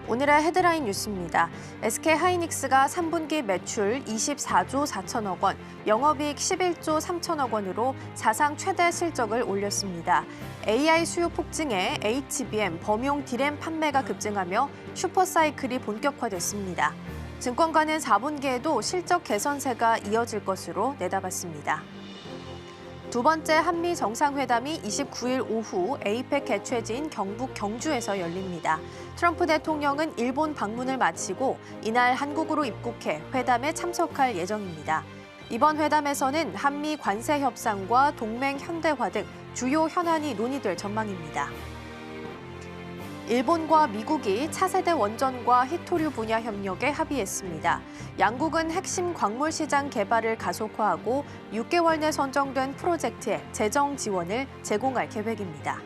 오늘의 헤드라인 뉴스입니다. SK하이닉스가 3분기 매출 24조 4천억 원, 영업이익 11조 3천억 원으로 사상 최대 실적을 올렸습니다. AI 수요 폭증에 HBM, 범용 D램 판매가 급증하며 슈퍼사이클이 본격화됐습니다. 증권가는 4분기에도 실적 개선세가 이어질 것으로 내다봤습니다. 두 번째 한미 정상회담이 29일 오후 에이펙 개최지인 경북 경주에서 열립니다. 트럼프 대통령은 일본 방문을 마치고 이날 한국으로 입국해 회담에 참석할 예정입니다. 이번 회담에서는 한미 관세 협상과 동맹 현대화 등 주요 현안이 논의될 전망입니다. 일본과 미국이 차세대 원전과 히토류 분야 협력에 합의했습니다. 양국은 핵심 광물 시장 개발을 가속화하고 6개월 내 선정된 프로젝트에 재정 지원을 제공할 계획입니다.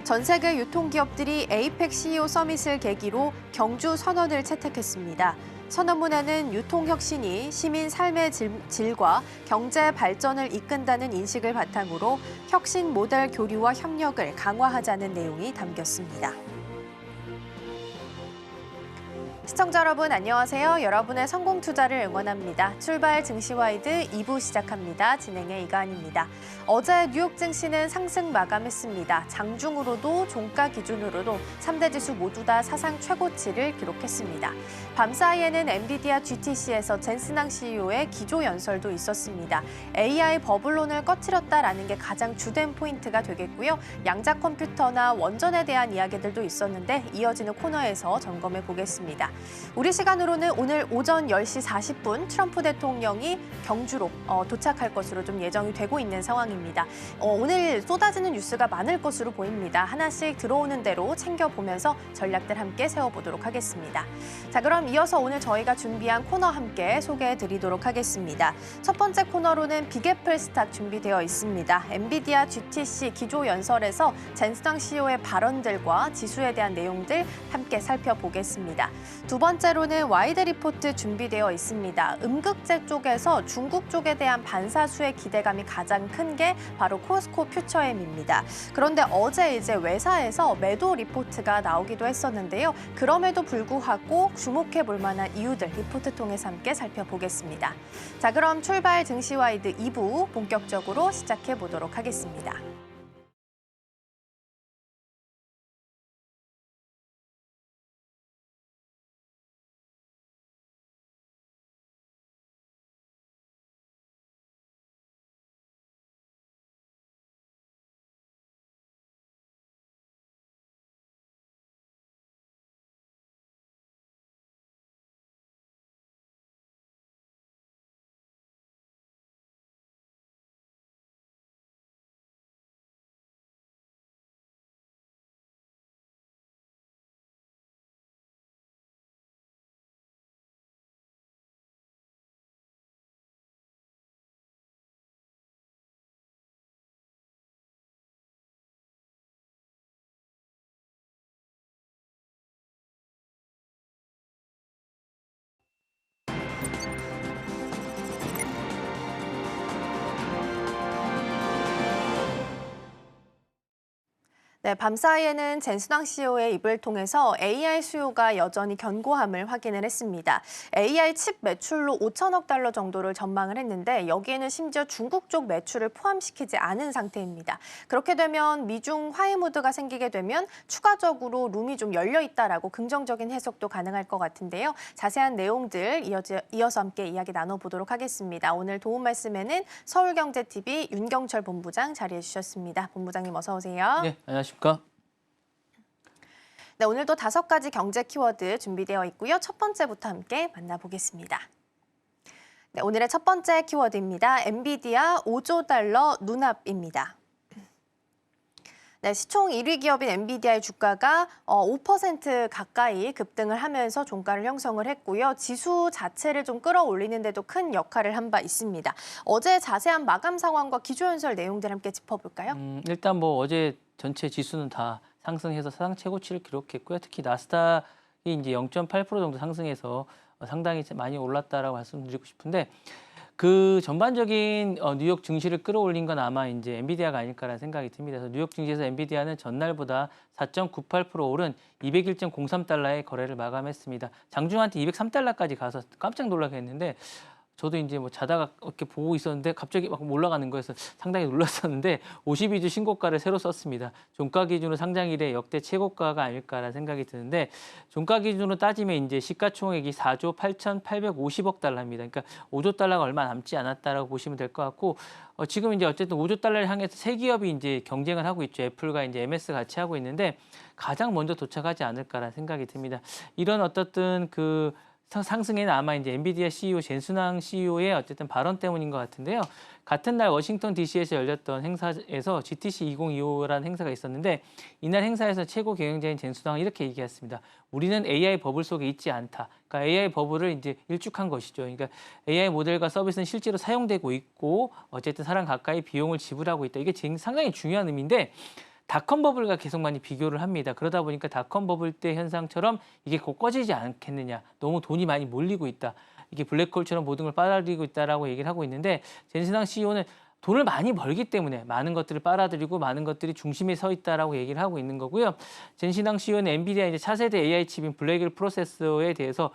전 세계 유통기업들이 에이펙 CEO 서밋을 계기로 경주 선언을 채택했습니다. 선언문에는 유통혁신이 시민 삶의 질과 경제 발전을 이끈다는 인식을 바탕으로 혁신 모델 교류와 협력을 강화하자는 내용이 담겼습니다. 시청자 여러분 안녕하세요. 여러분의 성공 투자를 응원합니다. 출발 증시와이드 2부 시작합니다. 진행의 이가은입니다. 어제 뉴욕 증시는 상승 마감했습니다. 장중으로도 종가 기준으로도 3대 지수 모두 다 사상 최고치를 기록했습니다. 밤사이에는 엔비디아 GTC에서 젠슨항 CEO의 기조 연설도 있었습니다. AI 버블론을 꺼트렸다라는 게 가장 주된 포인트가 되겠고요. 양자 컴퓨터나 원전에 대한 이야기들도 있었는데 이어지는 코너에서 점검해 보겠습니다. 우리 시간으로는 오늘 오전 10시 40분 트럼프 대통령이 경주로 도착할 것으로 좀 예정이 되고 있는 상황입니다. 오늘 쏟아지는 뉴스가 많을 것으로 보입니다. 하나씩 들어오는 대로 챙겨보면서 전략들 함께 세워보도록 하겠습니다. 자, 그럼 이어서 오늘 저희가 준비한 코너 함께 소개해드리도록 하겠습니다. 첫 번째 코너로는 빅애플 스탁 준비되어 있습니다. 엔비디아 GTC 기조 연설에서 젠슨항 CEO의 발언들과 지수에 대한 내용들 함께 살펴보겠습니다. 두 번째로는 와이드 리포트 준비되어 있습니다. 음극재 쪽에서 중국 쪽에 대한 반사수의 기대감이 가장 큰 게 바로 코스코 퓨처엠입니다. 그런데 어제 이제 외사에서 매도 리포트가 나오기도 했었는데요. 그럼에도 불구하고 주목해 볼 만한 이유들 리포트 통해서 함께 살펴보겠습니다. 자, 그럼 출발 증시와이드 2부 본격적으로 시작해 보도록 하겠습니다. 네, 밤사이에는 젠슨항 CEO의 입을 통해서 AI 수요가 여전히 견고함을 확인을 했습니다. AI 칩 매출로 5천억 달러 정도를 전망을 했는데 여기에는 심지어 중국 쪽 매출을 포함시키지 않은 상태입니다. 그렇게 되면 미중 화해 모드가 생기게 되면 추가적으로 룸이 좀 열려 있다라고 긍정적인 해석도 가능할 것 같은데요. 자세한 내용들 이어서 함께 이야기 나눠보도록 하겠습니다. 오늘 도움 말씀에는 서울경제TV 윤경철 본부장 자리해 주셨습니다. 본부장님 어서 오세요. 네, 안녕하십니까. 네, 오늘도 5가지 경제 키워드 준비되어 있고요. 첫 번째부터 함께 만나보겠습니다. 네, 오늘의 첫 번째 키워드입니다. 엔비디아 5조 달러 눈앞입니다. 네, 시총 1위 기업인 엔비디아의 주가가 5% 가까이 급등을 하면서 종가를 형성을 했고요. 지수 자체를 좀 끌어올리는 데도 큰 역할을 한 바 있습니다. 어제 자세한 마감 상황과 기조연설 내용들 함께 짚어볼까요? 일단 뭐 어제 전체 지수는 다 상승해서 사상 최고치를 기록했고요. 특히 나스닥이 이제 0.8% 정도 상승해서 상당히 많이 올랐다라고 말씀드리고 싶은데 그 전반적인 뉴욕 증시를 끌어올린 건 아마 이제 엔비디아가 아닐까라는 생각이 듭니다. 그래서 뉴욕 증시에서 엔비디아는 전날보다 4.98% 오른 201.03달러의 거래를 마감했습니다. 장중한테 203달러까지 가서 깜짝 놀라게 했는데 저도 이제 뭐 자다가 이렇게 보고 있었는데 갑자기 막 올라가는 거여서 상당히 놀랐었는데 52주 신고가를 새로 썼습니다. 종가 기준으로 상장 이래 역대 최고가가 아닐까라는 생각이 드는데 종가 기준으로 따지면 이제 시가총액이 4조 8,850억 달러입니다. 그러니까 5조 달러가 얼마 남지 않았다라고 보시면 될 것 같고 지금 이제 어쨌든 5조 달러를 향해서 세 기업이 이제 경쟁을 하고 있죠. 애플과 이제 MS 같이 하고 있는데 가장 먼저 도착하지 않을까라는 생각이 듭니다. 이런 어떻든 그 상승에는 아마 이제 엔비디아 CEO 젠순왕 CEO의 어쨌든 발언 때문인 것 같은데요. 같은 날 워싱턴 DC에서 열렸던 행사에서 GTC 2025라는 행사가 있었는데 이날 행사에서 최고 경영자인 젠순왕은 이렇게 얘기했습니다. 우리는 AI 버블 속에 있지 않다. 그러니까 AI 버블을 이제 일축한 것이죠. 그러니까 AI 모델과 서비스는 실제로 사용되고 있고 어쨌든 사람 가까이 비용을 지불하고 있다. 이게 상당히 중요한 의미인데 닷컴 버블과 계속 많이 비교를 합니다. 그러다 보니까 닷컴 버블 때 현상처럼 이게 곧 꺼지지 않겠느냐. 너무 돈이 많이 몰리고 있다. 이게 블랙홀처럼 모든 걸 빨아들이고 있다라고 얘기를 하고 있는데 젠슨왕 CEO는 돈을 많이 벌기 때문에 많은 것들을 빨아들이고 많은 것들이 중심에 서 있다라고 얘기를 하고 있는 거고요. 젠신왕 CEO는 엔비디아 이제 차세대 AI 칩인 블랙힐 프로세서에 대해서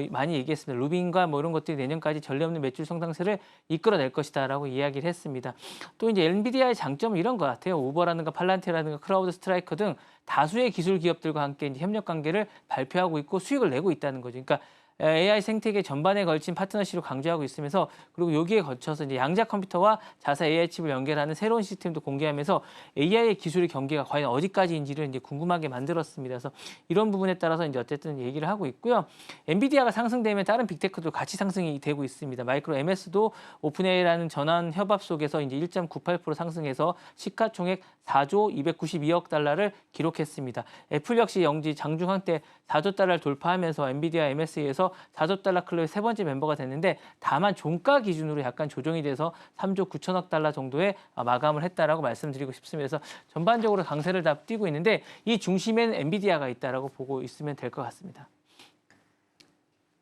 많이 얘기했습니다. 루빈과 뭐 이런 것들이 내년까지 전례 없는 매출 성장세를 이끌어낼 것이다라고 이야기를 했습니다. 또 이제 엔비디아의 장점은 이런 것 같아요. 우버라든가 팔란티라든가 크라우드 스트라이커 등 다수의 기술 기업들과 함께 이제 협력 관계를 발표하고 있고 수익을 내고 있다는 거죠. 그러니까 AI 생태계 전반에 걸친 파트너십을 강조하고 있으면서 그리고 여기에 거쳐서 이제 양자 컴퓨터와 자사 AI 칩을 연결하는 새로운 시스템도 공개하면서 AI의 기술의 경계가 과연 어디까지인지를 이제 궁금하게 만들었습니다. 그래서 이런 부분에 따라서 이제 어쨌든 얘기를 하고 있고요. 엔비디아가 상승되면 다른 빅테크도 같이 상승이 되고 있습니다. 마이크로 MS도 오픈AI라는 전환 협업 속에서 이제 1.98% 상승해서 시가총액 4조 292억 달러를 기록했습니다. 애플 역시 영지 장중 한때 4조 달러를 돌파하면서 엔비디아 MS에서 4조 달러 클럽의 세 번째 멤버가 됐는데 다만 종가 기준으로 약간 조정이 돼서 3조 9천억 달러 정도의 마감을 했다라고 말씀드리고 싶습니다. 그래서 전반적으로 강세를 다 띄고 있는데 이 중심에는 엔비디아가 있다라고 보고 있으면 될 것 같습니다.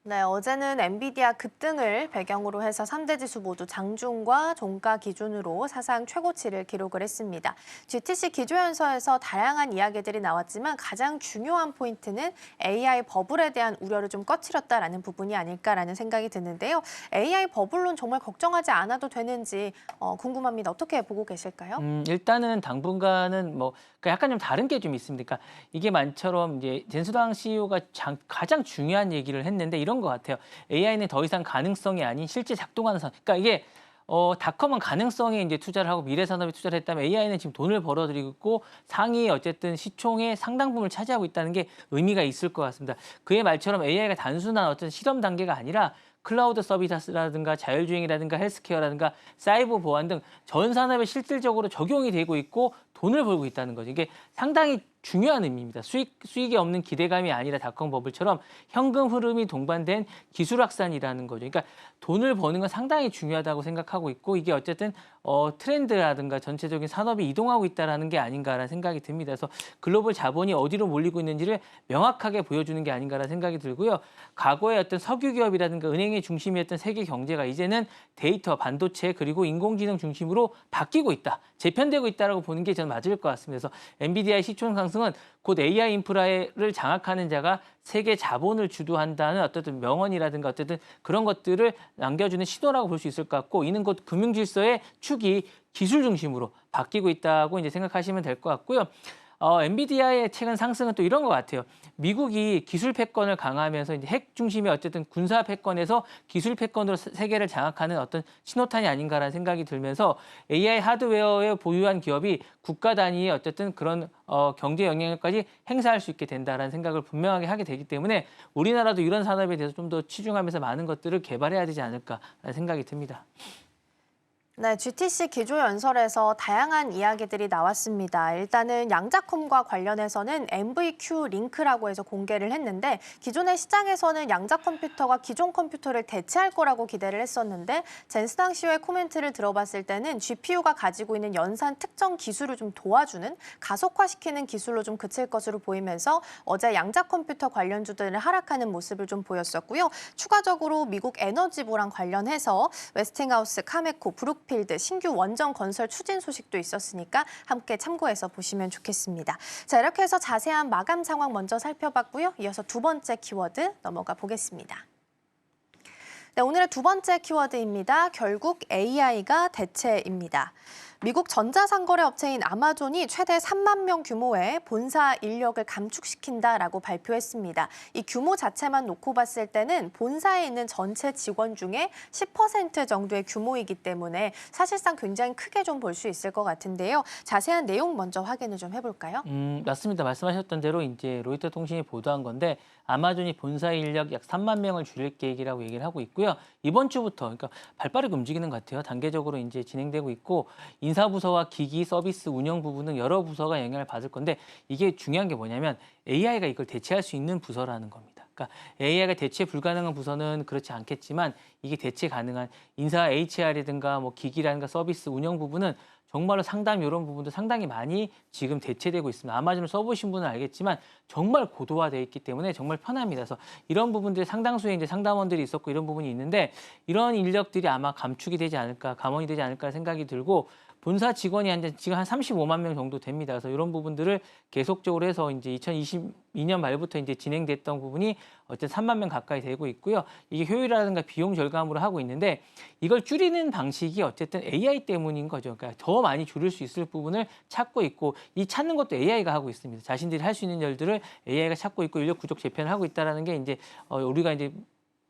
네, 어제는 엔비디아 급등을 배경으로 해서 3대 지수 모두 장중과 종가 기준으로 사상 최고치를 기록을 했습니다. GTC 기조연설에서 다양한 이야기들이 나왔지만 가장 중요한 포인트는 AI 버블에 대한 우려를 좀 꺼트렸다라는 부분이 아닐까라는 생각이 드는데요. AI 버블론 정말 걱정하지 않아도 되는지 궁금합니다. 어떻게 보고 계실까요? 일단은 당분간은 뭐 약간 좀 다른 게 좀 있습니다. 그러니까 이게 만처럼 이제 젠수당 CEO가 가장 중요한 얘기를 했는데 이런 것 같아요. AI는 더 이상 가능성이 아닌 실제 작동하는 선. 그러니까 이게 닷컴은 가능성에 이제 투자를 하고 미래 산업에 투자를 했다면 AI는 지금 돈을 벌어들이고 있고 상위 어쨌든 시총의 상당 부분을 차지하고 있다는 게 의미가 있을 것 같습니다. 그의 말처럼 AI가 단순한 어떤 실험 단계가 아니라 클라우드 서비스라든가 자율주행이라든가 헬스케어라든가 사이버 보안 등 전 산업에 실질적으로 적용이 되고 있고 돈을 벌고 있다는 거죠. 이게 상당히 중요한 의미입니다. 수익이 없는 기대감이 아니라 닷컴 버블처럼 현금 흐름이 동반된 기술 확산이라는 거죠. 그러니까 돈을 버는 건 상당히 중요하다고 생각하고 있고 이게 어쨌든 트렌드라든가 전체적인 산업이 이동하고 있다는 게 아닌가라는 생각이 듭니다. 그래서 글로벌 자본이 어디로 몰리고 있는지를 명확하게 보여주는 게 아닌가라는 생각이 들고요. 과거의 어떤 석유 기업이라든가 은행의 중심이었던 세계 경제가 이제는 데이터, 반도체 그리고 인공지능 중심으로 바뀌고 있다. 재편되고 있다라고 보는 게 저는 맞을 것 같습니다. 그래서 엔비디아의 시총 상승은 곧 AI 인프라를 장악하는 자가 세계 자본을 주도한다는 어떤 명언이라든가 어쨌든 그런 것들을 남겨주는 시도라고 볼 수 있을 것 같고 이는 곧 금융 질서의 축이 기술 중심으로 바뀌고 있다고 이제 생각하시면 될 것 같고요. 엔비디아의 최근 상승은 또 이런 것 같아요. 미국이 기술 패권을 강화하면서 이제 핵 중심의 어쨌든 군사 패권에서 기술 패권으로 세계를 장악하는 어떤 신호탄이 아닌가라는 생각이 들면서 AI 하드웨어에 보유한 기업이 국가 단위의 어쨌든 그런 경제 영향력까지 행사할 수 있게 된다라는 생각을 분명하게 하게 되기 때문에 우리나라도 이런 산업에 대해서 좀 더 치중하면서 많은 것들을 개발해야 되지 않을까라는 생각이 듭니다. 네, GTC 기조연설에서 다양한 이야기들이 나왔습니다. 일단은 양자컴과 관련해서는 MVQ 링크라고 해서 공개를 했는데 기존의 시장에서는 양자 컴퓨터가 기존 컴퓨터를 대체할 거라고 기대를 했었는데 젠스당 CEO의 코멘트를 들어봤을 때는 GPU가 가지고 있는 연산 특정 기술을 좀 도와주는 가속화시키는 기술로 좀 그칠 것으로 보이면서 어제 양자 컴퓨터 관련주들은 하락하는 모습을 좀 보였었고요. 추가적으로 미국 에너지부랑 관련해서 웨스팅하우스, 카메코, 브룩필드 신규 원전 건설 추진 소식도 있었으니까 함께 참고해서 보시면 좋겠습니다. 자, 이렇게 해서 자세한 마감 상황 먼저 살펴봤고요. 이어서 두 번째 키워드 넘어가 보겠습니다. 네, 오늘의 두 번째 키워드입니다. 결국 AI가 대체입니다. 미국 전자상거래 업체인 아마존이 최대 3만 명 규모의 본사 인력을 감축시킨다라고 발표했습니다. 이 규모 자체만 놓고 봤을 때는 본사에 있는 전체 직원 중에 10% 정도의 규모이기 때문에 사실상 굉장히 크게 좀 볼 수 있을 것 같은데요. 자세한 내용 먼저 확인을 좀 해볼까요? 맞습니다. 말씀하셨던 대로 이제 로이터 통신이 보도한 건데 아마존이 본사 인력 약 3만 명을 줄일 계획이라고 얘기를 하고 있고요. 이번 주부터 그러니까 발빠르게 움직이는 것 같아요. 단계적으로 이제 진행되고 있고 인사부서와 기기, 서비스, 운영 부분 등 여러 부서가 영향을 받을 건데 이게 중요한 게 뭐냐면 AI가 이걸 대체할 수 있는 부서라는 겁니다. 그러니까 AI가 대체 불가능한 부서는 그렇지 않겠지만 이게 대체 가능한 인사 HR이든가 뭐 기기라든가 서비스, 운영 부분은 정말로 상담 이런 부분도 상당히 많이 지금 대체되고 있습니다. 아마존을 써보신 분은 알겠지만 정말 고도화되어 있기 때문에 정말 편합니다. 그래서 이런 부분들이 상당수의 이제 상담원들이 있었고 이런 부분이 있는데 이런 인력들이 아마 감축이 되지 않을까, 감원이 되지 않을까 생각이 들고 본사 직원이 지금 한 35만 명 정도 됩니다. 그래서 이런 부분들을 계속적으로 해서 이제 2022년 말부터 이제 진행됐던 부분이 어쨌든 3만 명 가까이 되고 있고요. 이게 효율이라든가 비용 절감으로 하고 있는데 이걸 줄이는 방식이 어쨌든 AI 때문인 거죠. 그러니까 더 많이 줄일 수 있을 부분을 찾고 있고 이 찾는 것도 AI가 하고 있습니다. 자신들이 할 수 있는 일들을 AI가 찾고 있고 인력 구족 재편을 하고 있다라는 게 이제 우리가 이제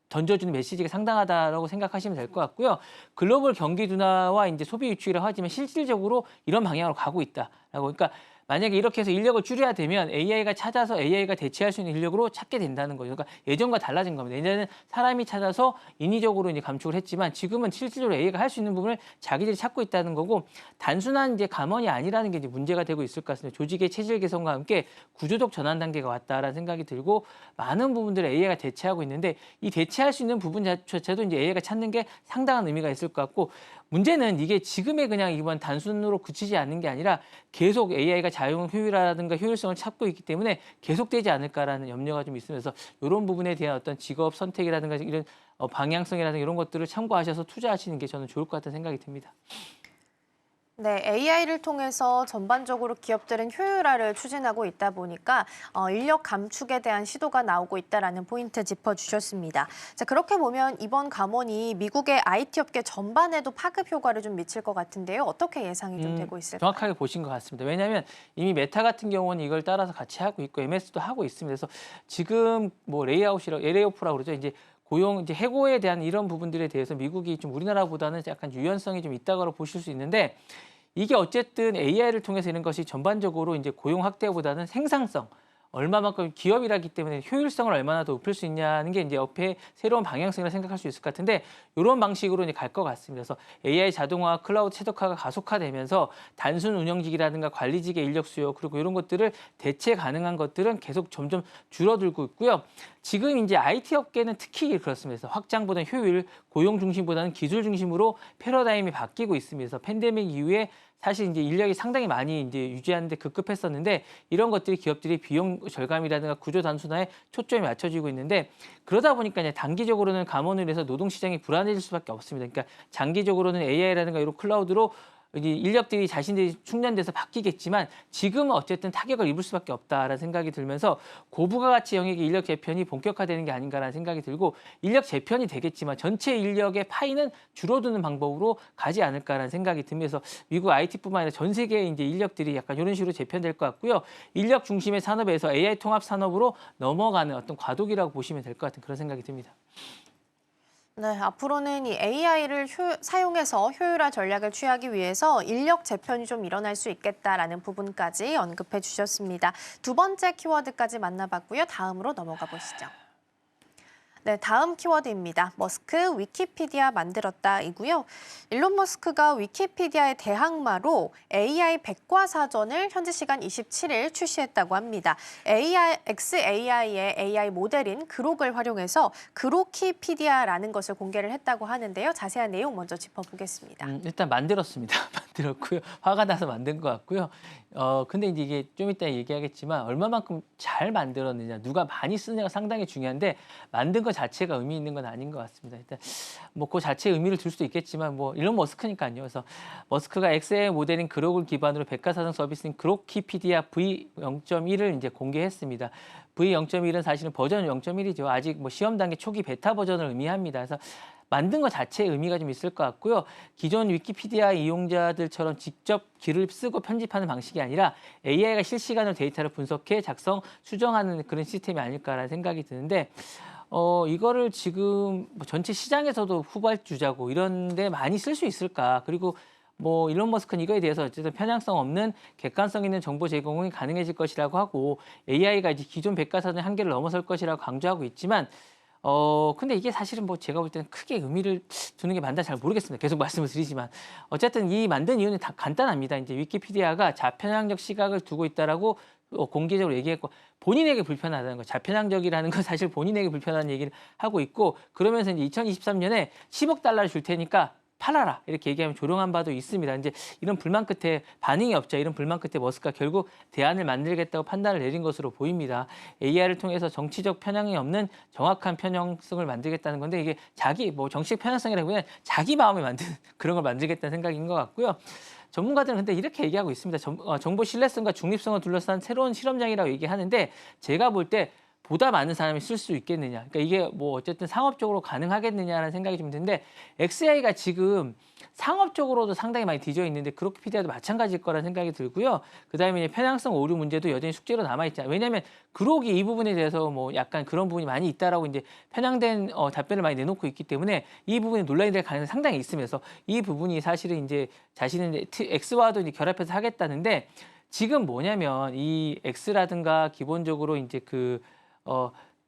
던져주는 메시지가 상당하다라고 생각하시면 될 것 같고요. 글로벌 경기 둔화와 이제 소비 위축이라고 하지만 실질적으로 이런 방향으로 가고 있다라고. 그러니까 만약에 이렇게 해서 인력을 줄여야 되면 AI가 찾아서 AI가 대체할 수 있는 인력으로 찾게 된다는 거죠. 그러니까 예전과 달라진 겁니다. 예전에는 사람이 찾아서 인위적으로 이제 감축을 했지만 지금은 실질적으로 AI가 할 수 있는 부분을 자기들이 찾고 있다는 거고 단순한 이제 감원이 아니라는 게 이제 문제가 되고 있을 것 같습니다. 조직의 체질 개선과 함께 구조적 전환 단계가 왔다라는 생각이 들고 많은 부분들을 AI가 대체하고 있는데 이 대체할 수 있는 부분 자체도 이제 AI가 찾는 게 상당한 의미가 있을 것 같고 문제는 이게 지금의 그냥 이번 단순으로 그치지 않는 게 아니라 계속 AI가 자용 효율이라든가 효율성을 찾고 있기 때문에 계속되지 않을까라는 염려가 좀 있으면서 이런 부분에 대한 어떤 직업 선택이라든가 이런 방향성이라든가 이런 것들을 참고하셔서 투자하시는 게 저는 좋을 것 같다는 생각이 듭니다. 네, AI를 통해서 전반적으로 기업들은 효율화를 추진하고 있다 보니까 인력 감축에 대한 시도가 나오고 있다는 포인트 짚어주셨습니다. 자, 그렇게 보면 이번 감원이 미국의 IT 업계 전반에도 파급 효과를 좀 미칠 것 같은데요. 어떻게 예상이 좀 되고 있을까요? 정확하게 보신 것 같습니다. 왜냐하면 이미 메타 같은 경우는 이걸 따라서 같이 하고 있고 MS도 하고 있습니다. 그래서 지금 뭐 레이오프라고 그러죠. 이제 고용, 이제 해고에 대한 이런 부분들에 대해서 미국이 좀 우리나라보다는 약간 유연성이 좀 있다고 보실 수 있는데 이게 어쨌든 AI를 통해서 이런 것이 전반적으로 이제 고용 확대보다는 생산성, 얼마만큼 기업이라기 때문에 효율성을 얼마나 더 높일 수 있냐는 게 이제 옆에 새로운 방향성이라 생각할 수 있을 것 같은데 이런 방식으로 이제 갈 것 같습니다. 그래서 AI 자동화, 클라우드 최적화가 가속화되면서 단순 운영직이라든가 관리직의 인력 수요 그리고 이런 것들을 대체 가능한 것들은 계속 점점 줄어들고 있고요. 지금 이제 IT 업계는 특히 그렇습니다. 그래서 확장보다는 효율, 고용 중심보다는 기술 중심으로 패러다임이 바뀌고 있습니다. 그래서 팬데믹 이후에 사실 이제 인력이 상당히 많이 이제 유지하는데 급급했었는데 이런 것들이 기업들이 비용 절감이라든가 구조 단순화에 초점이 맞춰지고 있는데 그러다 보니까 이제 단기적으로는 감원을 해서 노동 시장이 불안해질 수밖에 없습니다. 그러니까 장기적으로는 AI라든가 이런 클라우드로 이제 인력들이 자신들이 충전돼서 바뀌겠지만 지금은 어쨌든 타격을 입을 수밖에 없다라는 생각이 들면서 고부가가치 영역의 인력 재편이 본격화되는 게 아닌가라는 생각이 들고 인력 재편이 되겠지만 전체 인력의 파이는 줄어드는 방법으로 가지 않을까라는 생각이 들면서 미국 IT뿐만 아니라 전 세계의 이제 인력들이 약간 이런 식으로 재편될 것 같고요. 인력 중심의 산업에서 AI 통합 산업으로 넘어가는 어떤 과도기라고 보시면 될 것 같은 그런 생각이 듭니다. 네, 앞으로는 이 AI를 사용해서 효율화 전략을 취하기 위해서 인력 재편이 좀 일어날 수 있겠다라는 부분까지 언급해 주셨습니다. 두 번째 키워드까지 만나봤고요. 다음으로 넘어가 보시죠. 네, 다음 키워드입니다. 머스크 위키피디아 만들었다이고요. 일론 머스크가 위키피디아의 대항마로 AI 백과사전을 현지 시간 27일 출시했다고 합니다. XAI의 AI 모델인 그록을 활용해서 그로키피디아라는 것을 공개를 했다고 하는데요. 자세한 내용 먼저 짚어보겠습니다. 일단 만들었습니다. 만들었고요. 화가 나서 만든 것 같고요. 근데 이게 좀 이따 얘기하겠지만 얼마만큼 잘 만들었느냐, 누가 많이 쓰느냐가 상당히 중요한데 만든 것 자체가 의미 있는 건 아닌 것 같습니다. 일단 뭐 그 자체에 의미를 둘 수도 있겠지만 뭐 일론 머스크니까요. 그래서 머스크가 XAI 모델인 그록을 기반으로 백과사전 서비스인 그로키피디아 V0.1을 이제 공개했습니다. V0.1은 사실은 버전 0.1이죠. 아직 뭐 시험 단계 초기 베타 버전을 의미합니다. 그래서 만든 것 자체에 의미가 좀 있을 것 같고요. 기존 위키피디아 이용자들처럼 직접 글을 쓰고 편집하는 방식이 아니라 AI가 실시간으로 데이터를 분석해 작성, 수정하는 그런 시스템이 아닐까라는 생각이 드는데 이거를 지금 뭐 전체 시장에서도 후발주자고 이런 데 많이 쓸 수 있을까? 그리고 뭐 일론 머스크는 이거에 대해서 어쨌든 편향성 없는 객관성 있는 정보 제공이 가능해질 것이라고 하고 AI가 이제 기존 백과사전의 한계를 넘어설 것이라고 강조하고 있지만 근데 이게 사실은 뭐 제가 볼 때는 크게 의미를 두는 게 맞나 잘 모르겠습니다. 계속 말씀을 드리지만. 어쨌든 이 만든 이유는 다 간단합니다. 이제 위키피디아가 좌편향적 시각을 두고 있다라고 공개적으로 얘기했고 본인에게 불편하다는 거. 좌편향적이라는 건 사실 본인에게 불편하다는 얘기를 하고 있고 그러면서 이제 2023년에 10억 달러를 줄 테니까 팔아라 이렇게 얘기하면 조롱한 바도 있습니다. 이제 이런 불만 끝에 반응이 없자 이런 불만 끝에 머스크가 결국 대안을 만들겠다고 판단을 내린 것으로 보입니다. AI를 통해서 정치적 편향이 없는 정확한 편향성을 만들겠다는 건데 이게 자기 뭐 정치적 편향성이라기보다는 자기 마음에 만드는 그런 걸 만들겠다는 생각인 것 같고요. 전문가들은 근데 이렇게 얘기하고 있습니다. 정보 신뢰성과 중립성을 둘러싼 새로운 실험장이라고 얘기하는데 제가 볼 때 보다 많은 사람이 쓸 수 있겠느냐. 그러니까 이게 뭐 어쨌든 상업적으로 가능하겠느냐라는 생각이 좀 드는데 XAI가 지금 상업적으로도 상당히 많이 뒤져 있는데 그로키피디아도 마찬가지일 거라는 생각이 들고요. 그다음에 편향성 오류 문제도 여전히 숙제로 남아 있잖아요. 왜냐하면 그록이 이 부분에 대해서 뭐 약간 그런 부분이 많이 있다라고 이제 편향된 답변을 많이 내놓고 있기 때문에 이 부분에 논란이 될 가능성이 상당히 있으면서 이 부분이 사실은 이제 자신은 X와도 이제 결합해서 하겠다는데 지금 뭐냐면 이 X라든가 기본적으로 이제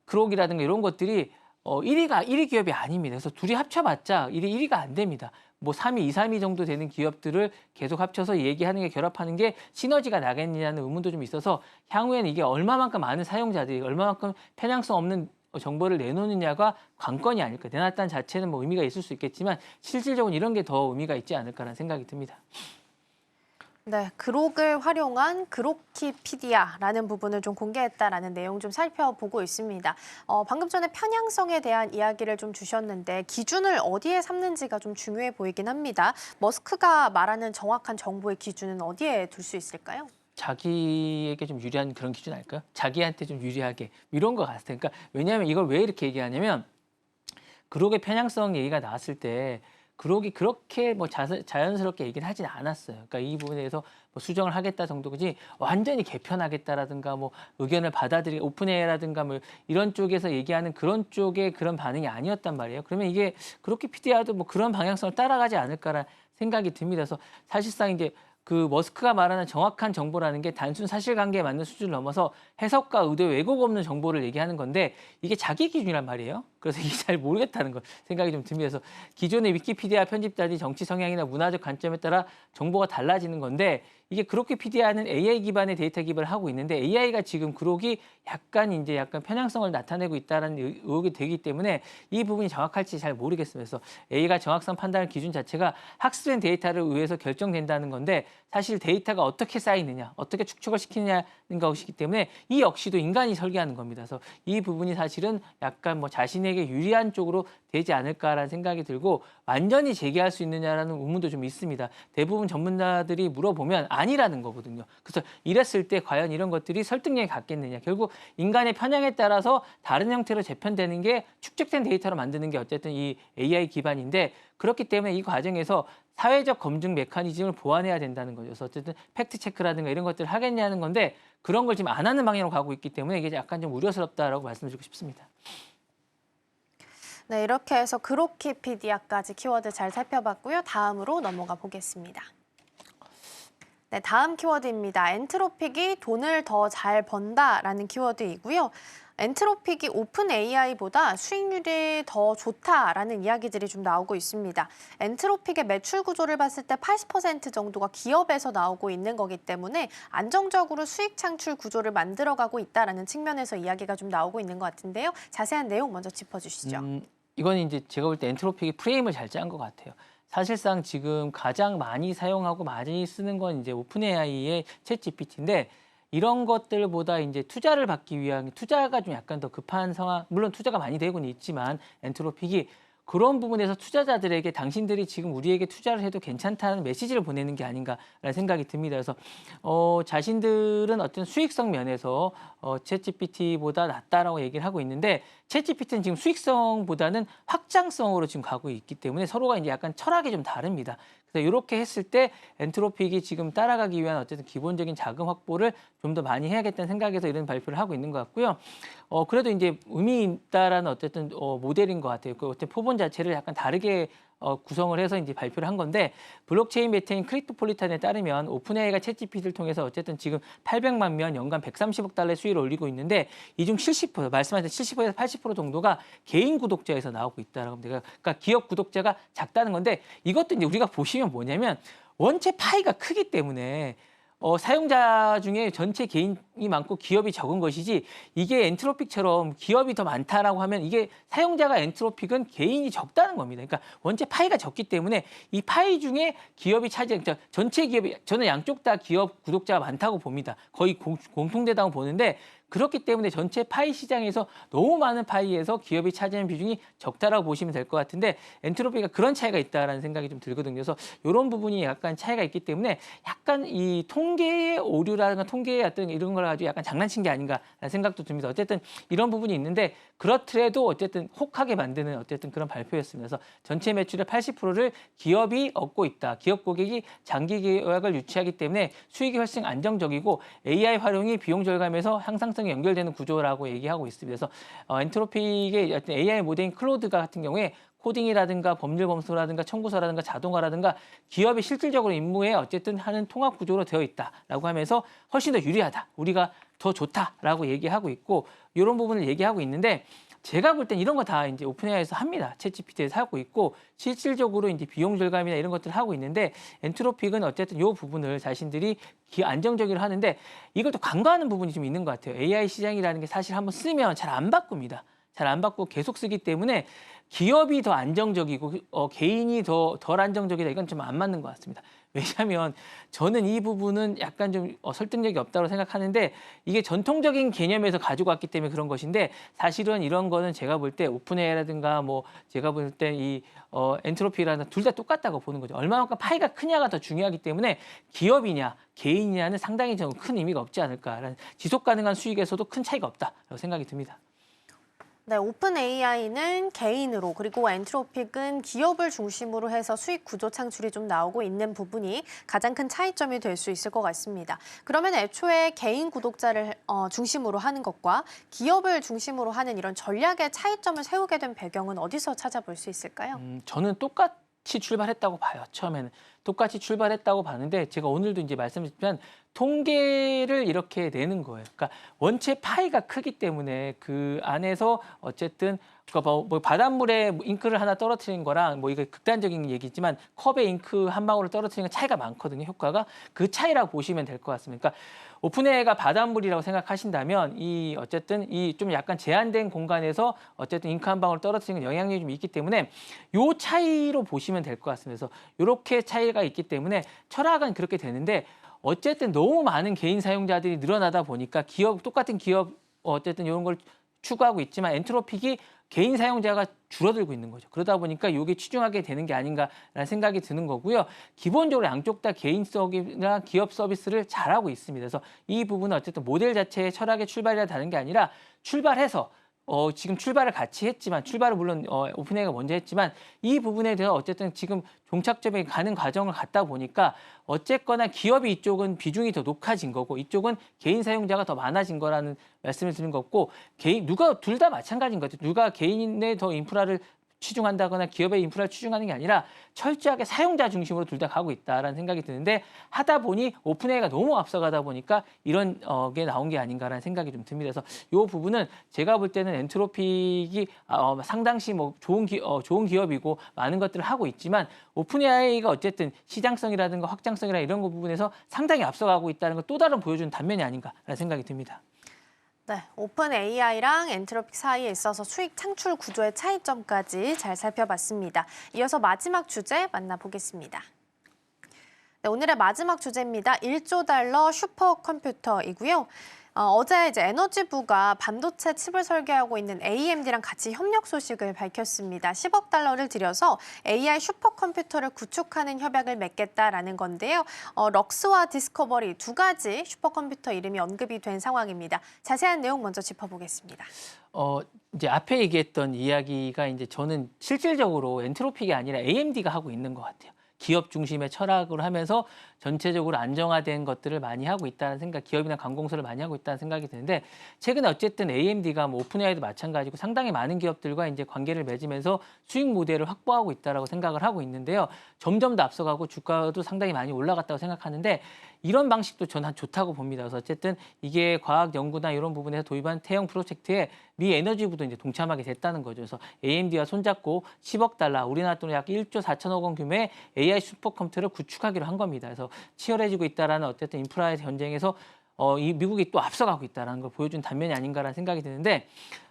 그록이라든가 이런 것들이 1위 기업이 아닙니다. 그래서 둘이 합쳐봤자 1위가 안 됩니다. 뭐 3위, 2, 3위 정도 되는 기업들을 계속 합쳐서 얘기하는 게 결합하는 게 시너지가 나겠느냐는 의문도 좀 있어서 향후에는 이게 얼마만큼 많은 사용자들이 얼마만큼 편향성 없는 정보를 내놓느냐가 관건이 아닐까. 내놨다는 자체는 뭐 의미가 있을 수 있겠지만 실질적으로 이런 게 더 의미가 있지 않을까라는 생각이 듭니다. 네, 그록을 활용한 그로키피디아라는 부분을 좀 공개했다라는 내용 좀 살펴보고 있습니다. 방금 전에 편향성에 대한 이야기를 좀 주셨는데 기준을 어디에 삼는지가 좀 중요해 보이긴 합니다. 머스크가 말하는 정확한 정보의 기준은 어디에 둘 수 있을까요? 자기에게 좀 유리한 그런 기준 아닐까요? 자기한테 좀 유리하게 이런 것 같아요. 그러니까 왜냐하면 이걸 왜 이렇게 얘기하냐면 그록의 편향성 얘기가 나왔을 때 그록이 그렇게 뭐 자연스럽게 얘기는 하진 않았어요. 그러니까 이 부분에 대해서 뭐 수정을 하겠다 정도지 완전히 개편하겠다라든가 뭐 의견을 받아들이게 오픈AI라든가 뭐 이런 쪽에서 얘기하는 그런 쪽의 그런 반응이 아니었단 말이에요. 그러면 이게 그로키피디아도 뭐 그런 방향성을 따라가지 않을까라는 생각이 듭니다. 그래서 사실상 이제 그 머스크가 말하는 정확한 정보라는 게 단순 사실관계에 맞는 수준을 넘어서 해석과 의도 왜곡 없는 정보를 얘기하는 건데 이게 자기 기준이란 말이에요. 그래서 이게 잘 모르겠다는 거 생각이 좀 듭니다. 그래서 기존의 위키피디아 편집자들이 정치 성향이나 문화적 관점에 따라 정보가 달라지는 건데 이게 그로키피디아는 AI 기반의 데이터 기반을 하고 있는데 AI가 지금 그록이 약간 편향성을 나타내고 있다는 의혹이 되기 때문에 이 부분이 정확할지 잘 모르겠습니다. 그래서 AI가 정확성 판단 기준 자체가 학습된 데이터를 의해서 결정된다는 건데 사실 데이터가 어떻게 쌓이느냐, 어떻게 축적을 시키느냐는 것이기 때문에 이 역시도 인간이 설계하는 겁니다. 그래서 이 부분이 사실은 약간 뭐 자신에게 유리한 쪽으로 되지 않을까라는 생각이 들고 완전히 재개할 수 있느냐라는 의문도 좀 있습니다. 대부분 전문가들이 물어보면 아니라는 거거든요. 그래서 이랬을 때 과연 이런 것들이 설득력이 갖겠느냐. 결국 인간의 편향에 따라서 다른 형태로 재편되는 게 축적된 데이터로 만드는 게 어쨌든 이 AI 기반인데 그렇기 때문에 이 과정에서 사회적 검증 메커니즘을 보완해야 된다는 거죠. 그래서 어쨌든 팩트 체크라든가 이런 것들을 하겠냐는 건데 그런 걸 지금 안 하는 방향으로 가고 있기 때문에 이게 약간 좀 우려스럽다라고 말씀드리고 싶습니다. 네, 이렇게 해서 그로키피디아까지 키워드 잘 살펴봤고요. 다음으로 넘어가 보겠습니다. 네, 다음 키워드입니다. 엔트로픽이 돈을 더 잘 번다라는 키워드이고요. 엔트로픽이 오픈 AI보다 수익률이 더 좋다라는 이야기들이 좀 나오고 있습니다. 엔트로픽의 매출 구조를 봤을 때 80% 정도가 기업에서 나오고 있는 거기 때문에 안정적으로 수익 창출 구조를 만들어가고 있다라는 측면에서 이야기가 좀 나오고 있는 것 같은데요. 자세한 내용 먼저 짚어주시죠. 이건 이제 제가 볼 때 엔트로픽이 프레임을 잘 짠 것 같아요. 사실상 지금 가장 많이 사용하고 많이 쓰는 건 이제 오픈 AI의 챗 GPT인데 이런 것들보다 이제 투자를 받기 위한 투자가 좀 약간 더 급한 상황, 물론 투자가 많이 되고는 있지만 엔트로픽이 그런 부분에서 투자자들에게 당신들이 지금 우리에게 투자를 해도 괜찮다는 메시지를 보내는 게 아닌가라는 생각이 듭니다. 그래서 자신들은 어떤 수익성 면에서 챗GPT보다 낫다라고 얘기를 하고 있는데 챗GPT는 지금 수익성보다는 확장성으로 지금 가고 있기 때문에 서로가 이제 약간 철학이 좀 다릅니다. 그래서 이렇게 했을 때 엔트로픽이 지금 따라가기 위한 어쨌든 기본적인 자금 확보를 좀 더 많이 해야겠다는 생각에서 이런 발표를 하고 있는 것 같고요. 그래도 이제 의미 있다라는 어쨌든 모델인 것 같아요. 그 어떤 표본 자체를 약간 다르게 구성을 해서 이제 발표를 한 건데 블록체인 매체인 크립토폴리탄에 따르면 오픈AI가 챗GPT를 통해서 어쨌든 지금 800만 명 연간 130억 달러의 수익을 올리고 있는데 이 중 70% 말씀하신 70%에서 80% 정도가 개인 구독자에서 나오고 있다라고 합니다. 그러니까 기업 구독자가 작다는 건데 이것도 이제 우리가 보시면 뭐냐면 원체 파이가 크기 때문에 사용자 중에 전체 개인이 많고 기업이 적은 것이지 이게 엔트로픽처럼 기업이 더 많다라고 하면 이게 사용자가 엔트로픽은 개인이 적다는 겁니다. 그러니까 원체 파이가 적기 때문에 이 파이 중에 기업이 그러니까 전체 기업이 저는 양쪽 다 기업 구독자가 많다고 봅니다. 거의 공통되다고 보는데 그렇기 때문에 전체 파이 시장에서 너무 많은 파이에서 기업이 차지하는 비중이 적다라고 보시면 될 것 같은데 엔트로피가 그런 차이가 있다라는 생각이 좀 들거든요. 그래서 이런 부분이 약간 차이가 있기 때문에 약간 이 통계의 오류라든가 통계의 어떤 이런 걸 가지고 약간 장난친 게 아닌가라는 생각도 듭니다. 어쨌든 이런 부분이 있는데 그렇더라도 어쨌든 혹하게 만드는 어쨌든 그런 발표였습니다. 그래서 전체 매출의 80%를 기업이 얻고 있다. 기업 고객이 장기 계약을 유치하기 때문에 수익이 훨씬 안정적이고 AI 활용이 비용 절감에서 향상성이 연결되는 구조라고 얘기하고 있습니다. 그래서 엔트로픽의 어떤 AI 모델인 클로드가 같은 경우에 코딩이라든가 법률 검토라든가 청구서라든가 자동화라든가 기업이 실질적으로 임무에 어쨌든 하는 통합 구조로 되어 있다라고 하면서 훨씬 더 유리하다. 우리가 더 좋다라고 얘기하고 있고 이런 부분을 얘기하고 있는데 제가 볼 땐 이런 거 다 이제 오픈AI에서 합니다. 챗GPT에서 하고 있고 실질적으로 이제 비용 절감이나 이런 것들을 하고 있는데 엔트로픽은 어쨌든 이 부분을 자신들이 안정적으로 하는데 이걸 또 간과하는 부분이 좀 있는 것 같아요. AI 시장이라는 게 사실 한번 쓰면 잘 안 바꿉니다. 잘 안 바꾸고 계속 쓰기 때문에 기업이 더 안정적이고 개인이 덜 안정적이다. 이건 좀 안 맞는 것 같습니다. 왜냐하면 저는 이 부분은 약간 좀 설득력이 없다고 생각하는데 이게 전통적인 개념에서 가지고 왔기 때문에 그런 것인데 사실은 이런 거는 제가 볼 때 오픈AI라든가 뭐 제가 볼 때 이 엔트로피라든가 둘 다 똑같다고 보는 거죠. 얼마만큼 파이가 크냐가 더 중요하기 때문에 기업이냐 개인이냐는 상당히 저는 큰 의미가 없지 않을까라는 지속 가능한 수익에서도 큰 차이가 없다라고 생각이 듭니다. 네, 오픈 AI는 개인으로 그리고 엔트로픽은 기업을 중심으로 해서 수익 구조 창출이 좀 나오고 있는 부분이 가장 큰 차이점이 될 수 있을 것 같습니다. 그러면 애초에 개인 구독자를 중심으로 하는 것과 기업을 중심으로 하는 이런 전략의 차이점을 세우게 된 배경은 어디서 찾아볼 수 있을까요? 저는 똑같이 출발했다고 봐요. 처음에는 똑같이 출발했다고 봤는데 제가 오늘도 이제 말씀드렸지만 통계를 이렇게 내는 거예요. 그러니까 원체 파이가 크기 때문에 그 안에서 어쨌든 그러니까 뭐 바닷물에 잉크를 하나 떨어뜨린 거랑 뭐 이거 극단적인 얘기지만 컵에 잉크 한 방울을 떨어뜨리는 건 차이가 많거든요. 효과가 그 차이라고 보시면 될 것 같습니다. 그러니까 오픈AI가 바닷물이라고 생각하신다면 이 어쨌든 이 좀 약간 제한된 공간에서 어쨌든 잉크 한 방울 떨어뜨리는 영향력이 좀 있기 때문에 요 차이로 보시면 될 것 같습니다. 그래서 이렇게 차이가 있기 때문에 철학은 그렇게 되는데 어쨌든 너무 많은 개인 사용자들이 늘어나다 보니까 똑같은 기업 어쨌든 이런 걸 추구하고 있지만 엔트로픽이 개인 사용자가 줄어들고 있는 거죠. 그러다 보니까 이게 치중하게 되는 게 아닌가라는 생각이 드는 거고요. 기본적으로 양쪽 다 개인 서비스나 기업 서비스를 잘하고 있습니다. 그래서 이 부분은 어쨌든 모델 자체의 철학의 출발이라 다른 게 아니라 출발해서 지금 출발을 같이 했지만 출발을 물론 오픈AI가 먼저 했지만 이 부분에 대해서 어쨌든 지금 종착점에 가는 과정을 갔다 보니까 어쨌거나 기업이 이쪽은 비중이 더 높아진 거고 이쪽은 개인 사용자가 더 많아진 거라는 말씀을 드리는 거고 누가 둘 다 마찬가지인 것 같아요. 누가 개인의 더 인프라를 치중한다거나 기업의 인프라를 치중하는 게 아니라 철저하게 사용자 중심으로 둘 다 가고 있다라는 생각이 드는데 하다 보니 오픈AI가 너무 앞서가다 보니까 이런 게 나온 게 아닌가라는 생각이 좀 듭니다. 그래서 이 부분은 제가 볼 때는 엔트로픽이 상당시 뭐 좋은 기업이고 많은 것들을 하고 있지만 오픈AI가 어쨌든 시장성이라든가 확장성이나 이런 부분에서 상당히 앞서가고 있다는 걸 또 다른 보여주는 단면이 아닌가라는 생각이 듭니다. 네, 오픈 AI랑 엔트로픽 사이에 있어서 수익 창출 구조의 차이점까지 잘 살펴봤습니다. 이어서 마지막 주제 만나보겠습니다. 네, 오늘의 마지막 주제입니다. 1조 달러 슈퍼컴퓨터이고요. 어제 이제 에너지부가 반도체 칩을 설계하고 있는 AMD랑 같이 협력 소식을 밝혔습니다. 10억 달러를 들여서 AI 슈퍼컴퓨터를 구축하는 협약을 맺겠다라는 건데요. 럭스와 디스커버리 두 가지 슈퍼컴퓨터 이름이 언급이 된 상황입니다. 자세한 내용 먼저 짚어보겠습니다. 이제 앞에 얘기했던 이야기가 이제 저는 실질적으로 엔트로픽이 아니라 AMD가 하고 있는 것 같아요. 기업 중심의 철학을 하면서 전체적으로 안정화된 것들을 많이 하고 있다는 생각, 기업이나 관공서를 많이 하고 있다는 생각이 드는데 최근에 어쨌든 AMD가 뭐 오픈AI도 마찬가지고 상당히 많은 기업들과 이제 관계를 맺으면서 수익 모델을 확보하고 있다라고 생각을 하고 있는데요. 점점 더 앞서가고 주가도 상당히 많이 올라갔다고 생각하는데 이런 방식도 저는 좋다고 봅니다. 그래서 어쨌든 이게 과학 연구나 이런 부분에서 도입한 태형 프로젝트에 미 에너지부도 이제 동참하게 됐다는 거죠. 그래서 AMD와 손잡고 10억 달러, 우리나라 돈으로 약 1조 4천억 원 규모의 AI 슈퍼컴퓨터를 구축하기로 한 겁니다. 그래서 치열해지고 있다라는 어쨌든 인프라의 전쟁에서 이 미국이 또 앞서가고 있다는 걸 보여준 단면이 아닌가라는 생각이 드는데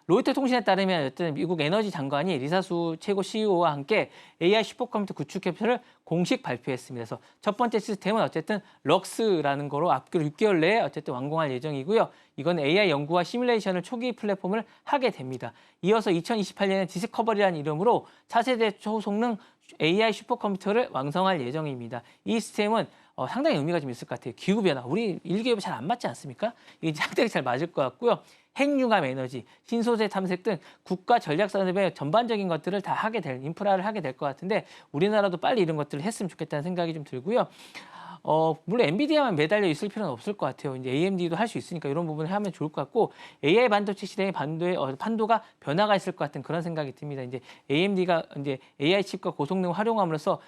로이터 통신에 따르면 어쨌든 미국 에너지 장관이 리사수 최고 CEO와 함께 AI 슈퍼컴퓨터 구축 협약을 공식 발표했습니다. 그래서 첫 번째 시스템은 어쨌든 럭스라는 거로 앞으로 6개월 내에 어쨌든 완공할 예정이고요. 이건 AI 연구와 시뮬레이션을 초기 플랫폼을 하게 됩니다. 이어서 2028년에 디스커버리라는 이름으로 차세대 초성능 AI 슈퍼컴퓨터를 완성할 예정입니다. 이 시스템은 상당히 의미가 좀 있을 것 같아요. 기후변화, 우리 일기후에 잘 안 맞지 않습니까? 이게 상당히 잘 맞을 것 같고요. 핵융합 에너지, 신소재 탐색 등 국가 전략 산업의 전반적인 것들을 다 하게 될, 인프라를 하게 될 것 같은데 우리나라도 빨리 이런 것들을 했으면 좋겠다는 생각이 좀 들고요. 물론 엔비디아만 매달려 있을 필요는 없을 것 같아요. 이제 AMD도 할 수 있으니까 이런 부분을 하면 좋을 것 같고 AI 반도체 시대의 판도가 변화가 있을 것 같은 그런 생각이 듭니다. 이제 AMD가 이제 AI 칩과 고성능을 활용함으로써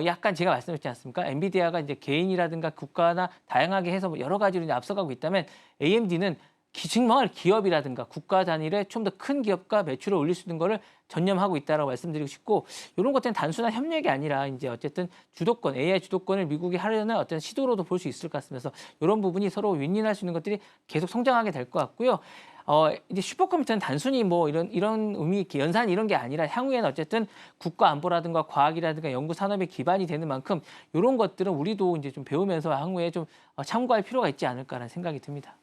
약간 제가 말씀드렸지 않습니까? 엔비디아가 이제 개인이라든가 국가나 다양하게 해서 여러 가지로 이제 앞서가고 있다면 AMD는 정말 기업이라든가 국가 단위의 좀 더 큰 기업과 매출을 올릴 수 있는 거를 전념하고 있다라고 말씀드리고 싶고 이런 것들은 단순한 협력이 아니라 이제 어쨌든 주도권, AI 주도권을 미국이 하려는 어떤 시도로도 볼 수 있을 것 같습니다. 그래서 이런 부분이 서로 윈윈할 수 있는 것들이 계속 성장하게 될 것 같고요. 이제 슈퍼컴퓨터는 단순히 뭐 이런 의미, 연산 이런 게 아니라 향후에는 어쨌든 국가 안보라든가 과학이라든가 연구 산업의 기반이 되는 만큼 이런 것들은 우리도 이제 좀 배우면서 향후에 좀 참고할 필요가 있지 않을까라는 생각이 듭니다.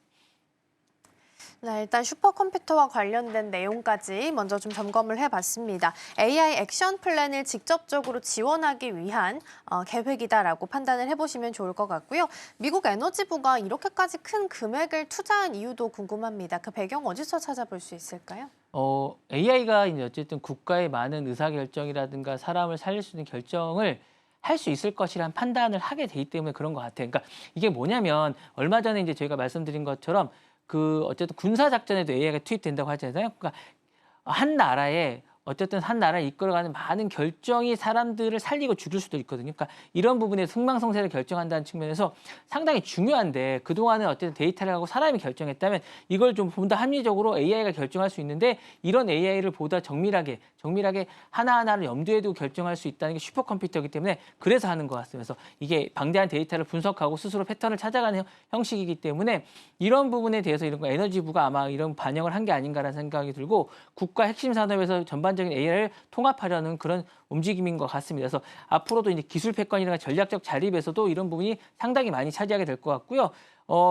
네, 일단 슈퍼컴퓨터와 관련된 내용까지 먼저 좀 점검을 해봤습니다. AI 액션 플랜을 직접적으로 지원하기 위한 계획이다라고 판단을 해보시면 좋을 것 같고요. 미국 에너지부가 이렇게까지 큰 금액을 투자한 이유도 궁금합니다. 그 배경 어디서 찾아볼 수 있을까요? AI가 이제 어쨌든 국가의 많은 의사결정이라든가 사람을 살릴 수 있는 결정을 할 수 있을 것이란 판단을 하게 되기 때문에 그런 것 같아요. 그러니까 이게 뭐냐면 얼마 전에 이제 저희가 말씀드린 것처럼 어쨌든 군사 작전에도 AI가 투입된다고 하잖아요. 그러니까 한 나라를 이끌어가는 많은 결정이 사람들을 살리고 죽일 수도 있거든요. 그러니까 이런 부분에 흥망성쇠를 결정한다는 측면에서 상당히 중요한데 그동안은 어쨌든 데이터를 하고 사람이 결정했다면 이걸 좀 보다 합리적으로 AI가 결정할 수 있는데 이런 AI를 보다 정밀하게 하나하나를 염두에 두고 결정할 수 있다는 게 슈퍼컴퓨터이기 때문에 그래서 하는 것 같습니다. 그래서 이게 방대한 데이터를 분석하고 스스로 패턴을 찾아가는 형식이기 때문에 이런 부분에 대해서 이런 거 에너지부가 아마 이런 반영을 한 게 아닌가라는 생각이 들고 국가 핵심 산업에서 전반적인 AI를 통합하려는 그런 움직임인 것 같습니다. 그래서 앞으로도 이제 기술 패권이나 전략적 자립에서도 이런 부분이 상당히 많이 차지하게 될 것 같고요.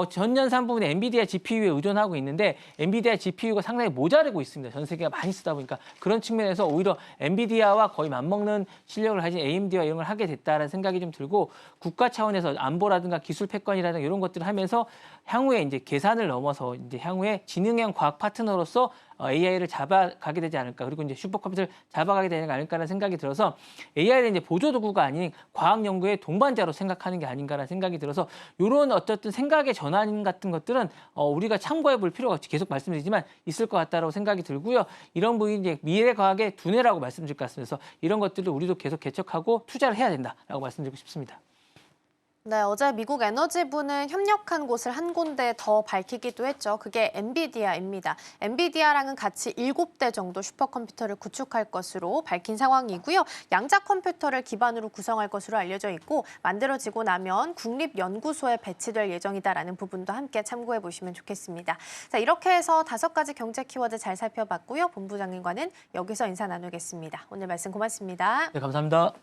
전년산 부분에 엔비디아 GPU에 의존하고 있는데 엔비디아 GPU가 상당히 모자르고 있습니다. 전 세계가 많이 쓰다 보니까 그런 측면에서 오히려 엔비디아와 거의 맞먹는 실력을 가진 AMD와 이런 걸 하게 됐다라는 생각이 좀 들고 국가 차원에서 안보라든가 기술 패권이라든가 이런 것들을 하면서 향후에 이제 계산을 넘어서 이제 향후에 지능형 과학 파트너로서 AI를 잡아가게 되지 않을까 그리고 이제 슈퍼컴퓨터를 잡아가게 되지 않을까라는 생각이 들어서 AI를 이제 보조 도구가 아닌 과학 연구의 동반자로 생각하는 게 아닌가라는 생각이 들어서 이런 어쨌든 생각에 시각의 전환 같은 것들은 우리가 참고해 볼 필요가 계속 말씀드리지만 있을 것 같다라고 생각이 들고요. 이런 부분이 이제 미래과학의 두뇌라고 말씀드릴 것 같습니다. 그래서 이런 것들을 우리도 계속 개척하고 투자를 해야 된다라고 말씀드리고 싶습니다. 네, 어제 미국 에너지부는 협력한 곳을 한 군데 더 밝히기도 했죠. 그게 엔비디아입니다. 엔비디아랑은 같이 7대 정도 슈퍼컴퓨터를 구축할 것으로 밝힌 상황이고요. 양자 컴퓨터를 기반으로 구성할 것으로 알려져 있고 만들어지고 나면 국립연구소에 배치될 예정이다라는 부분도 함께 참고해 보시면 좋겠습니다. 자, 이렇게 해서 5가지 경제 키워드 잘 살펴봤고요. 본부장님과는 여기서 인사 나누겠습니다. 오늘 말씀 고맙습니다. 네, 감사합니다.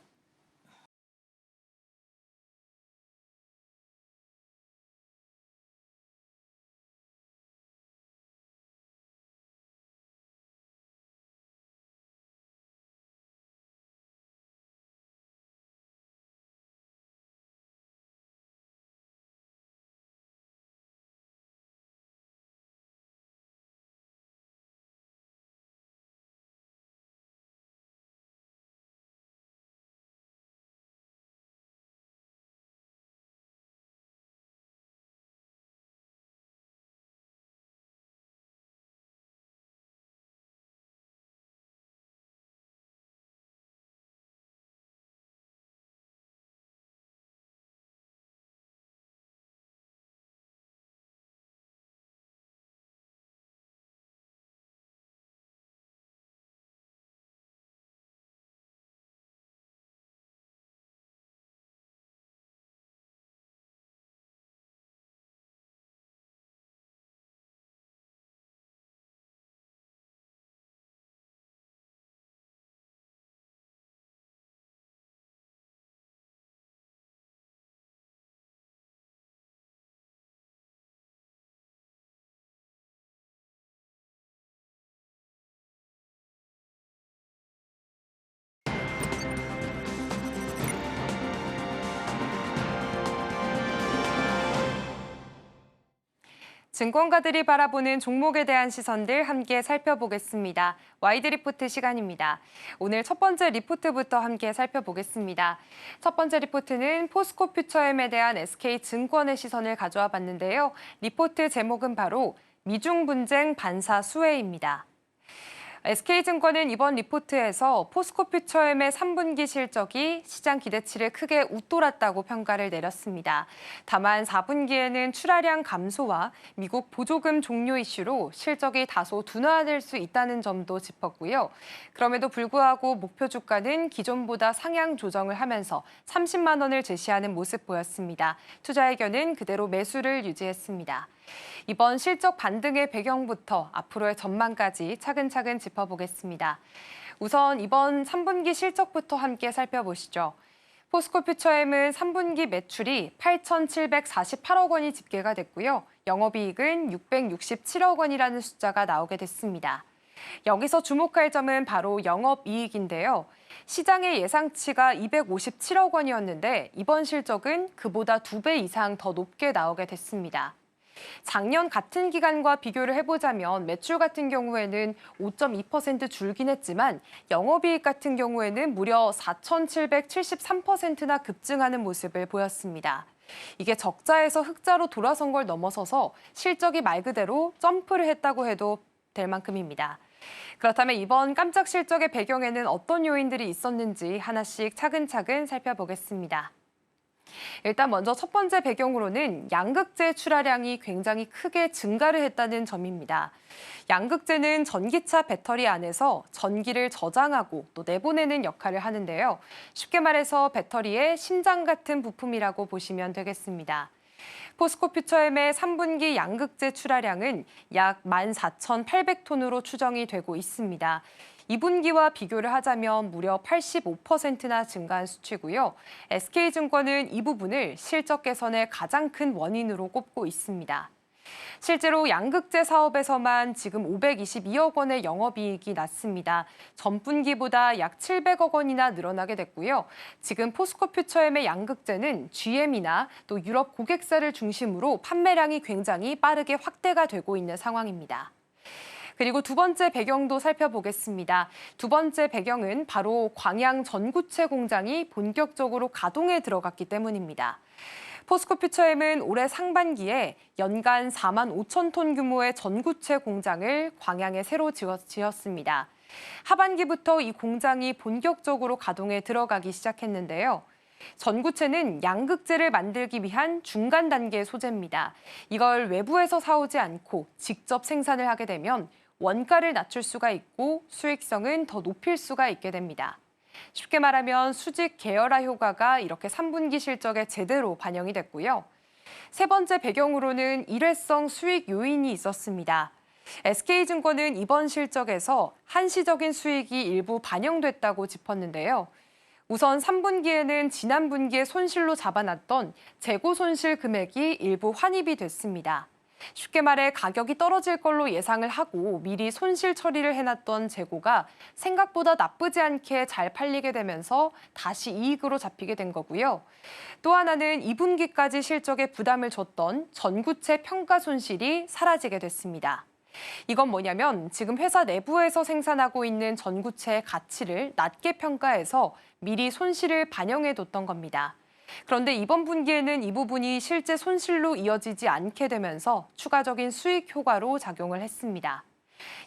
증권가들이 바라보는 종목에 대한 시선들 함께 살펴보겠습니다. 와이드 리포트 시간입니다. 오늘 첫 번째 리포트부터 함께 살펴보겠습니다. 첫 번째 리포트는 포스코 퓨처엠에 대한 SK증권의 시선을 가져와 봤는데요. 리포트 제목은 바로 미중 분쟁 반사 수혜입니다. SK증권은 이번 리포트에서 포스코 퓨처엠의 3분기 실적이 시장 기대치를 크게 웃돌았다고 평가를 내렸습니다. 다만 4분기에는 출하량 감소와 미국 보조금 종료 이슈로 실적이 다소 둔화될 수 있다는 점도 짚었고요. 그럼에도 불구하고 목표 주가는 기존보다 상향 조정을 하면서 30만 원을 제시하는 모습 보였습니다. 투자 의견은 그대로 매수를 유지했습니다. 이번 실적 반등의 배경부터 앞으로의 전망까지 차근차근 짚어보겠습니다. 우선 이번 3분기 실적부터 함께 살펴보시죠. 포스코 퓨처엠은 3분기 매출이 8,748억 원이 집계가 됐고요. 영업이익은 667억 원이라는 숫자가 나오게 됐습니다. 여기서 주목할 점은 바로 영업이익인데요. 시장의 예상치가 257억 원이었는데 이번 실적은 그보다 2배 이상 더 높게 나오게 됐습니다. 작년 같은 기간과 비교를 해보자면 매출 같은 경우에는 5.2% 줄긴 했지만 영업이익 같은 경우에는 무려 4,773%나 급증하는 모습을 보였습니다. 이게 적자에서 흑자로 돌아선 걸 넘어서서 실적이 말 그대로 점프를 했다고 해도 될 만큼입니다. 그렇다면 이번 깜짝 실적의 배경에는 어떤 요인들이 있었는지 하나씩 차근차근 살펴보겠습니다. 일단 먼저 첫 번째 배경으로는 양극재 출하량이 굉장히 크게 증가를 했다는 점입니다. 양극재는 전기차 배터리 안에서 전기를 저장하고 또 내보내는 역할을 하는데요. 쉽게 말해서 배터리의 심장 같은 부품이라고 보시면 되겠습니다. 포스코 퓨처엠의 3분기 양극재 출하량은 약 14,800톤으로 추정이 되고 있습니다. 2분기와 비교를 하자면 무려 85%나 증가한 수치고요. SK증권은 이 부분을 실적 개선의 가장 큰 원인으로 꼽고 있습니다. 실제로 양극재 사업에서만 지금 522억 원의 영업이익이 났습니다. 전분기보다 약 700억 원이나 늘어나게 됐고요. 지금 포스코 퓨처엠의 양극재는 GM이나 또 유럽 고객사를 중심으로 판매량이 굉장히 빠르게 확대가 되고 있는 상황입니다. 그리고 두 번째 배경도 살펴보겠습니다. 두 번째 배경은 바로 광양 전구체 공장이 본격적으로 가동에 들어갔기 때문입니다. 포스코퓨처엠은 올해 상반기에 연간 4만 5천 톤 규모의 전구체 공장을 광양에 새로 지었습니다. 하반기부터 이 공장이 본격적으로 가동에 들어가기 시작했는데요. 전구체는 양극재를 만들기 위한 중간 단계 소재입니다. 이걸 외부에서 사오지 않고 직접 생산을 하게 되면 원가를 낮출 수가 있고 수익성은 더 높일 수가 있게 됩니다. 쉽게 말하면 수직 계열화 효과가 이렇게 3분기 실적에 제대로 반영이 됐고요. 세 번째 배경으로는 일회성 수익 요인이 있었습니다. SK증권은 이번 실적에서 한시적인 수익이 일부 반영됐다고 짚었는데요. 우선 3분기에는 지난 분기에 손실로 잡아놨던 재고 손실 금액이 일부 환입이 됐습니다. 쉽게 말해 가격이 떨어질 걸로 예상을 하고 미리 손실 처리를 해놨던 재고가 생각보다 나쁘지 않게 잘 팔리게 되면서 다시 이익으로 잡히게 된 거고요. 또 하나는 2분기까지 실적에 부담을 줬던 전구체 평가 손실이 사라지게 됐습니다. 이건 뭐냐면 지금 회사 내부에서 생산하고 있는 전구체의 가치를 낮게 평가해서 미리 손실을 반영해뒀던 겁니다. 그런데 이번 분기에는 이 부분이 실제 손실로 이어지지 않게 되면서 추가적인 수익 효과로 작용을 했습니다.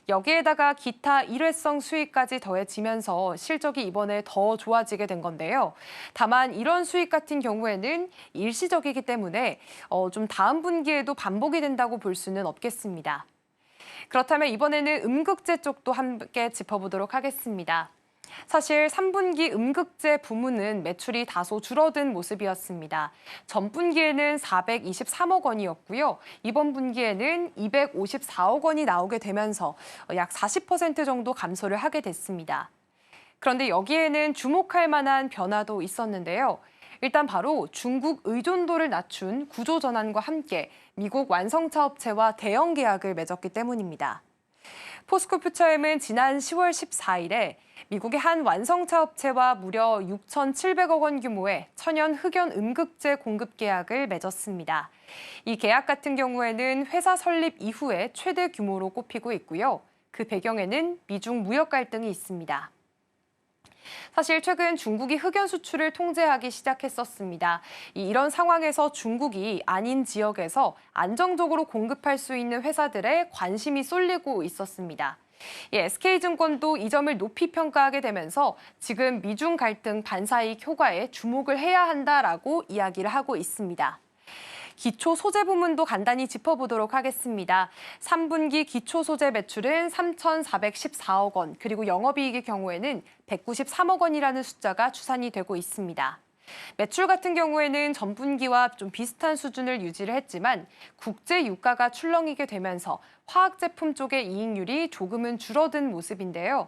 여기에다가 기타 일회성 수익까지 더해지면서 실적이 이번에 더 좋아지게 된 건데요. 다만 이런 수익 같은 경우에는 일시적이기 때문에 좀 다음 분기에도 반복이 된다고 볼 수는 없겠습니다. 그렇다면 이번에는 음극재 쪽도 함께 짚어보도록 하겠습니다. 사실 3분기 음극재 부문은 매출이 다소 줄어든 모습이었습니다. 전분기에는 423억 원이었고요. 이번 분기에는 254억 원이 나오게 되면서 약 40% 정도 감소를 하게 됐습니다. 그런데 여기에는 주목할 만한 변화도 있었는데요. 일단 바로 중국 의존도를 낮춘 구조 전환과 함께 미국 완성차 업체와 대형 계약을 맺었기 때문입니다. 포스코퓨처엠은 지난 10월 14일에 미국의 한 완성차 업체와 무려 6,700억 원 규모의 천연 흑연 음극재 공급 계약을 맺었습니다. 이 계약 같은 경우에는 회사 설립 이후에 최대 규모로 꼽히고 있고요. 그 배경에는 미중 무역 갈등이 있습니다. 사실 최근 중국이 흑연 수출을 통제하기 시작했었습니다. 이런 상황에서 중국이 아닌 지역에서 안정적으로 공급할 수 있는 회사들의 관심이 쏠리고 있었습니다. SK증권도 이 점을 높이 평가하게 되면서 지금 미중 갈등 반사이익 효과에 주목을 해야 한다라고 이야기를 하고 있습니다. 기초 소재 부문도 간단히 짚어보도록 하겠습니다. 3분기 기초 소재 매출은 3,414억 원, 그리고 영업이익의 경우에는 193억 원이라는 숫자가 추산이 되고 있습니다. 매출 같은 경우에는 전분기와 좀 비슷한 수준을 유지를 했지만 국제 유가가 출렁이게 되면서 화학 제품 쪽의 이익률이 조금은 줄어든 모습인데요.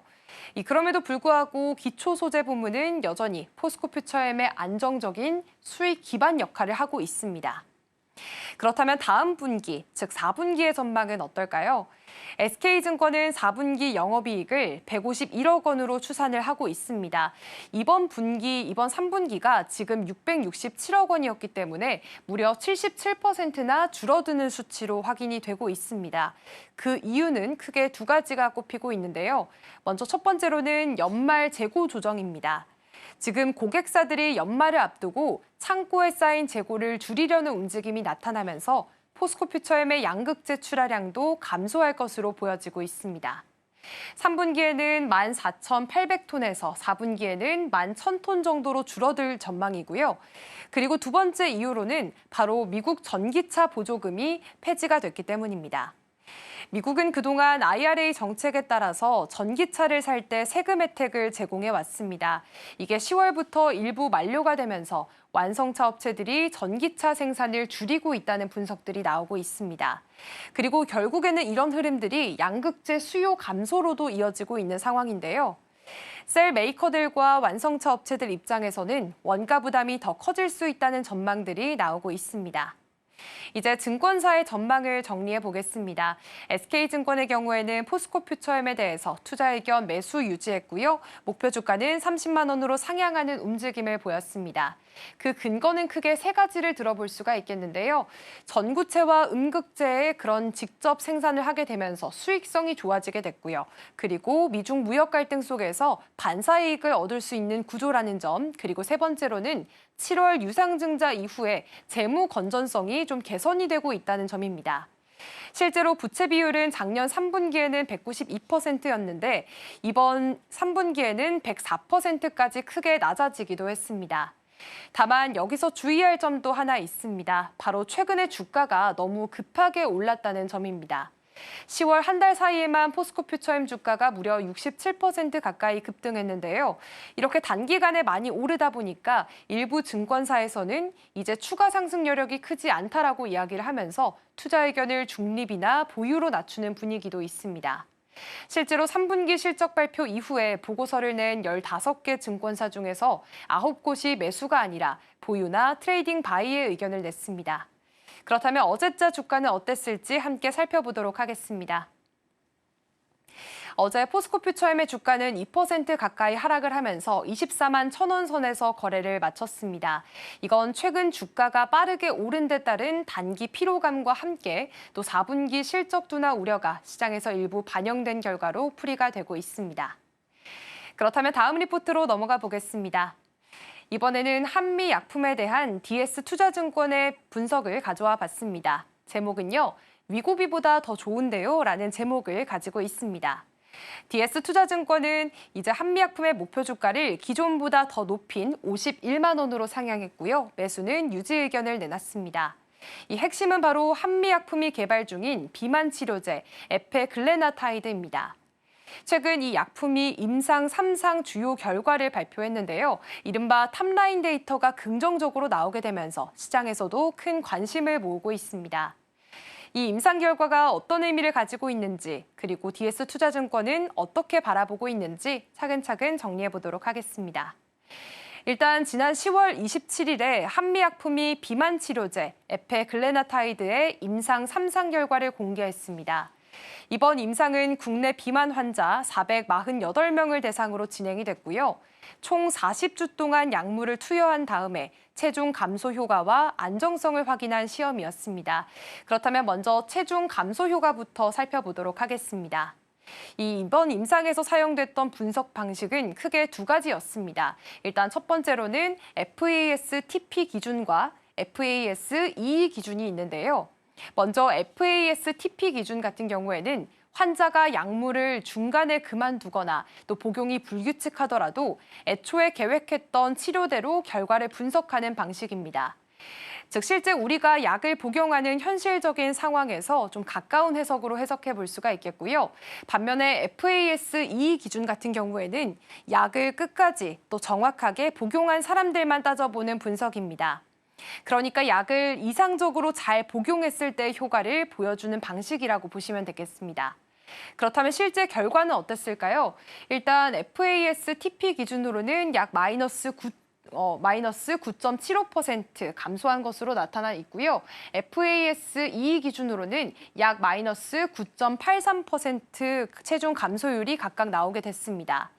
그럼에도 불구하고 기초 소재 부문은 여전히 포스코퓨처엠의 안정적인 수익 기반 역할을 하고 있습니다. 그렇다면 다음 분기, 즉 4분기의 전망은 어떨까요? SK증권은 4분기 영업이익을 151억 원으로 추산을 하고 있습니다. 이번 3분기가 지금 667억 원이었기 때문에 무려 77%나 줄어드는 수치로 확인이 되고 있습니다. 그 이유는 크게 두 가지가 꼽히고 있는데요. 먼저 첫 번째로는 연말 재고 조정입니다. 지금 고객사들이 연말을 앞두고 창고에 쌓인 재고를 줄이려는 움직임이 나타나면서 포스코퓨처엠의 양극재 출하량도 감소할 것으로 보여지고 있습니다. 3분기에는 14,800톤에서 4분기에는 11,000톤 정도로 줄어들 전망이고요. 그리고 두 번째 이유로는 바로 미국 전기차 보조금이 폐지가 됐기 때문입니다. 미국은 그동안 IRA 정책에 따라서 전기차를 살 때 세금 혜택을 제공해 왔습니다. 이게 10월부터 일부 만료가 되면서 완성차 업체들이 전기차 생산을 줄이고 있다는 분석들이 나오고 있습니다. 그리고 결국에는 이런 흐름들이 양극재 수요 감소로도 이어지고 있는 상황인데요. 셀 메이커들과 완성차 업체들 입장에서는 원가 부담이 더 커질 수 있다는 전망들이 나오고 있습니다. 이제 증권사의 전망을 정리해 보겠습니다. SK증권의 경우에는 포스코퓨처엠에 대해서 투자 의견 매수 유지했고요. 목표 주가는 30만 원으로 상향하는 움직임을 보였습니다. 그 근거는 크게 세 가지를 들어볼 수가 있겠는데요. 전구체와 음극재의 그런 직접 생산을 하게 되면서 수익성이 좋아지게 됐고요. 그리고 미중 무역 갈등 속에서 반사이익을 얻을 수 있는 구조라는 점, 그리고 세 번째로는 7월 유상증자 이후에 재무 건전성이 좀 개선이 되고 있다는 점입니다. 실제로 부채 비율은 작년 3분기에는 192%였는데 이번 3분기에는 104%까지 크게 낮아지기도 했습니다. 다만 여기서 주의할 점도 하나 있습니다. 바로 최근에 주가가 너무 급하게 올랐다는 점입니다. 10월 한 달 사이에만 포스코 퓨처엠 주가가 무려 67% 가까이 급등했는데요. 이렇게 단기간에 많이 오르다 보니까 일부 증권사에서는 이제 추가 상승 여력이 크지 않다라고 이야기를 하면서 투자 의견을 중립이나 보유로 낮추는 분위기도 있습니다. 실제로 3분기 실적 발표 이후에 보고서를 낸 15개 증권사 중에서 9곳이 매수가 아니라 보유나 트레이딩 바이의 의견을 냈습니다. 그렇다면 어제자 주가는 어땠을지 함께 살펴보도록 하겠습니다. 어제 포스코 퓨처엠의 주가는 2% 가까이 하락을 하면서 24만 1,000원 선에서 거래를 마쳤습니다. 이건 최근 주가가 빠르게 오른 데 따른 단기 피로감과 함께 또 4분기 실적 둔화 우려가 시장에서 일부 반영된 결과로 풀이가 되고 있습니다. 그렇다면 다음 리포트로 넘어가 보겠습니다. 이번에는 한미약품에 대한 DS투자증권의 분석을 가져와 봤습니다. 제목은요, 위고비보다 더 좋은데요? 라는 제목을 가지고 있습니다. DS투자증권은 이제 한미약품의 목표 주가를 기존보다 더 높인 51만 원으로 상향했고요. 매수는 유지 의견을 내놨습니다. 이 핵심은 바로 한미약품이 개발 중인 비만 치료제 에페글레나타이드입니다. 최근 이 약품이 임상 3상 주요 결과를 발표했는데요. 이른바 탑라인 데이터가 긍정적으로 나오게 되면서 시장에서도 큰 관심을 모으고 있습니다. 이 임상 결과가 어떤 의미를 가지고 있는지, 그리고 DS투자증권은 어떻게 바라보고 있는지 차근차근 정리해 보도록 하겠습니다. 일단 지난 10월 27일에 한미약품이 비만 치료제 에페글레나타이드의 임상 3상 결과를 공개했습니다. 이번 임상은 국내 비만 환자 448명을 대상으로 진행이 됐고요. 총 40주 동안 약물을 투여한 다음에 체중 감소 효과와 안정성을 확인한 시험이었습니다. 그렇다면 먼저 체중 감소 효과부터 살펴보도록 하겠습니다. 이번 임상에서 사용됐던 분석 방식은 크게 두 가지였습니다. 일단 첫 번째로는 FAS-TP 기준과 FAS-EE 기준이 있는데요. 먼저 FAS-TP 기준 같은 경우에는 환자가 약물을 중간에 그만두거나 또 복용이 불규칙하더라도 애초에 계획했던 치료대로 결과를 분석하는 방식입니다. 즉 실제 우리가 약을 복용하는 현실적인 상황에서 좀 가까운 해석으로 해석해 볼 수가 있겠고요. 반면에 FAS-EE 기준 같은 경우에는 약을 끝까지 또 정확하게 복용한 사람들만 따져보는 분석입니다. 그러니까 약을 이상적으로 잘 복용했을 때 효과를 보여주는 방식이라고 보시면 되겠습니다. 그렇다면 실제 결과는 어땠을까요? 일단 FAS-TP 기준으로는 약 마이너스 9.75% 감소한 것으로 나타나 있고요. FAS-EE 기준으로는 약 마이너스 9.83% 체중 감소율이 각각 나오게 됐습니다.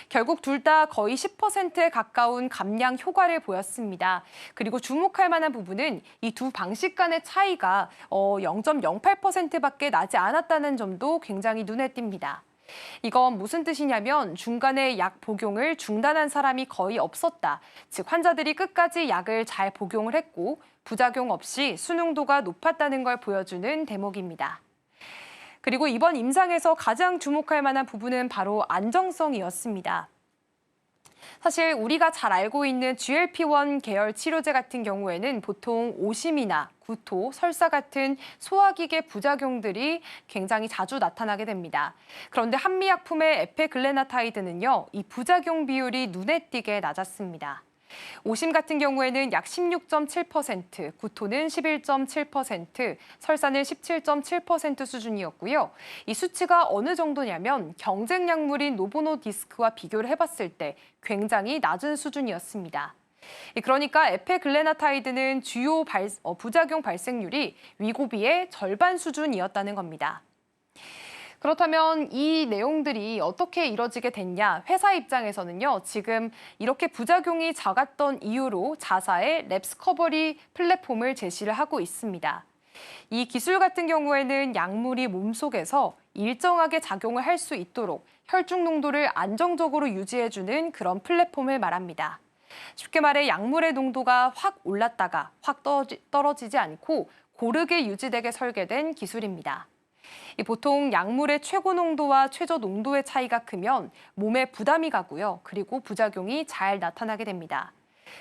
결국 둘 다 거의 10%에 가까운 감량 효과를 보였습니다. 그리고 주목할 만한 부분은 이 두 방식 간의 차이가 0.08%밖에 나지 않았다는 점도 굉장히 눈에 띕니다. 이건 무슨 뜻이냐면 중간에 약 복용을 중단한 사람이 거의 없었다. 즉 환자들이 끝까지 약을 잘 복용을 했고 부작용 없이 수능도가 높았다는 걸 보여주는 대목입니다. 그리고 이번 임상에서 가장 주목할 만한 부분은 바로 안정성이었습니다. 사실 우리가 잘 알고 있는 GLP-1 계열 치료제 같은 경우에는 보통 오심이나 구토, 설사 같은 소화기계 부작용들이 굉장히 자주 나타나게 됩니다. 그런데 한미약품의 에페글레나타이드는요, 이 부작용 비율이 눈에 띄게 낮았습니다. 오심 같은 경우에는 약 16.7%, 구토는 11.7%, 설사는 17.7% 수준이었고요. 이 수치가 어느 정도냐면 경쟁 약물인 노보노디스크와 비교를 해봤을 때 굉장히 낮은 수준이었습니다. 그러니까 에페글레나타이드는 주요 부작용 발생률이 위고비의 절반 수준이었다는 겁니다. 그렇다면 이 내용들이 어떻게 이뤄지게 됐냐? 회사 입장에서는요, 지금 이렇게 부작용이 작았던 이유로 자사의 랩스커버리 플랫폼을 제시를 하고 있습니다. 이 기술 같은 경우에는 약물이 몸속에서 일정하게 작용을 할 수 있도록 혈중 농도를 안정적으로 유지해주는 그런 플랫폼을 말합니다. 쉽게 말해 약물의 농도가 확 올랐다가 확 떨어지지 않고 고르게 유지되게 설계된 기술입니다. 보통 약물의 최고 농도와 최저 농도의 차이가 크면 몸에 부담이 가고요. 그리고 부작용이 잘 나타나게 됩니다.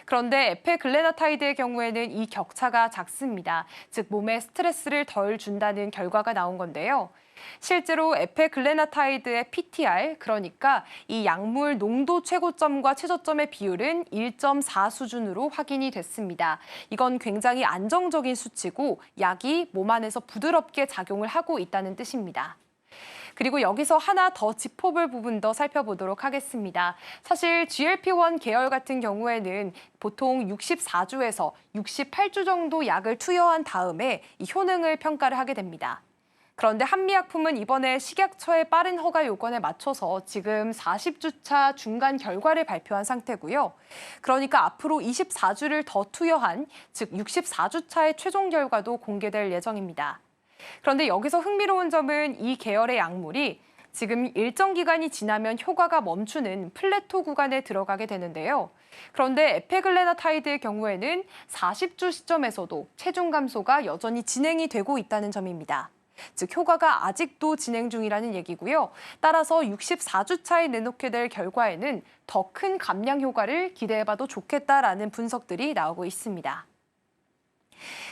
그런데 에페글레나타이드의 경우에는 이 격차가 작습니다. 즉 몸에 스트레스를 덜 준다는 결과가 나온 건데요. 실제로 에페글레나타이드의 PTR, 그러니까 이 약물 농도 최고점과 최저점의 비율은 1.4 수준으로 확인이 됐습니다. 이건 굉장히 안정적인 수치고 약이 몸 안에서 부드럽게 작용을 하고 있다는 뜻입니다. 그리고 여기서 하나 더 짚어볼 부분 더 살펴보도록 하겠습니다. 사실 GLP-1 계열 같은 경우에는 보통 64주에서 68주 정도 약을 투여한 다음에 이 효능을 평가를 하게 됩니다. 그런데 한미약품은 이번에 식약처의 빠른 허가 요건에 맞춰서 지금 40주차 중간 결과를 발표한 상태고요. 그러니까 앞으로 24주를 더 투여한, 즉 64주차의 최종 결과도 공개될 예정입니다. 그런데 여기서 흥미로운 점은 이 계열의 약물이 지금 일정 기간이 지나면 효과가 멈추는 플래토 구간에 들어가게 되는데요. 그런데 에페글레나타이드의 경우에는 40주 시점에서도 체중 감소가 여전히 진행이 되고 있다는 점입니다. 즉 효과가 아직도 진행 중이라는 얘기고요. 따라서 64주차에 내놓게 될 결과에는 더 큰 감량 효과를 기대해봐도 좋겠다라는 분석들이 나오고 있습니다.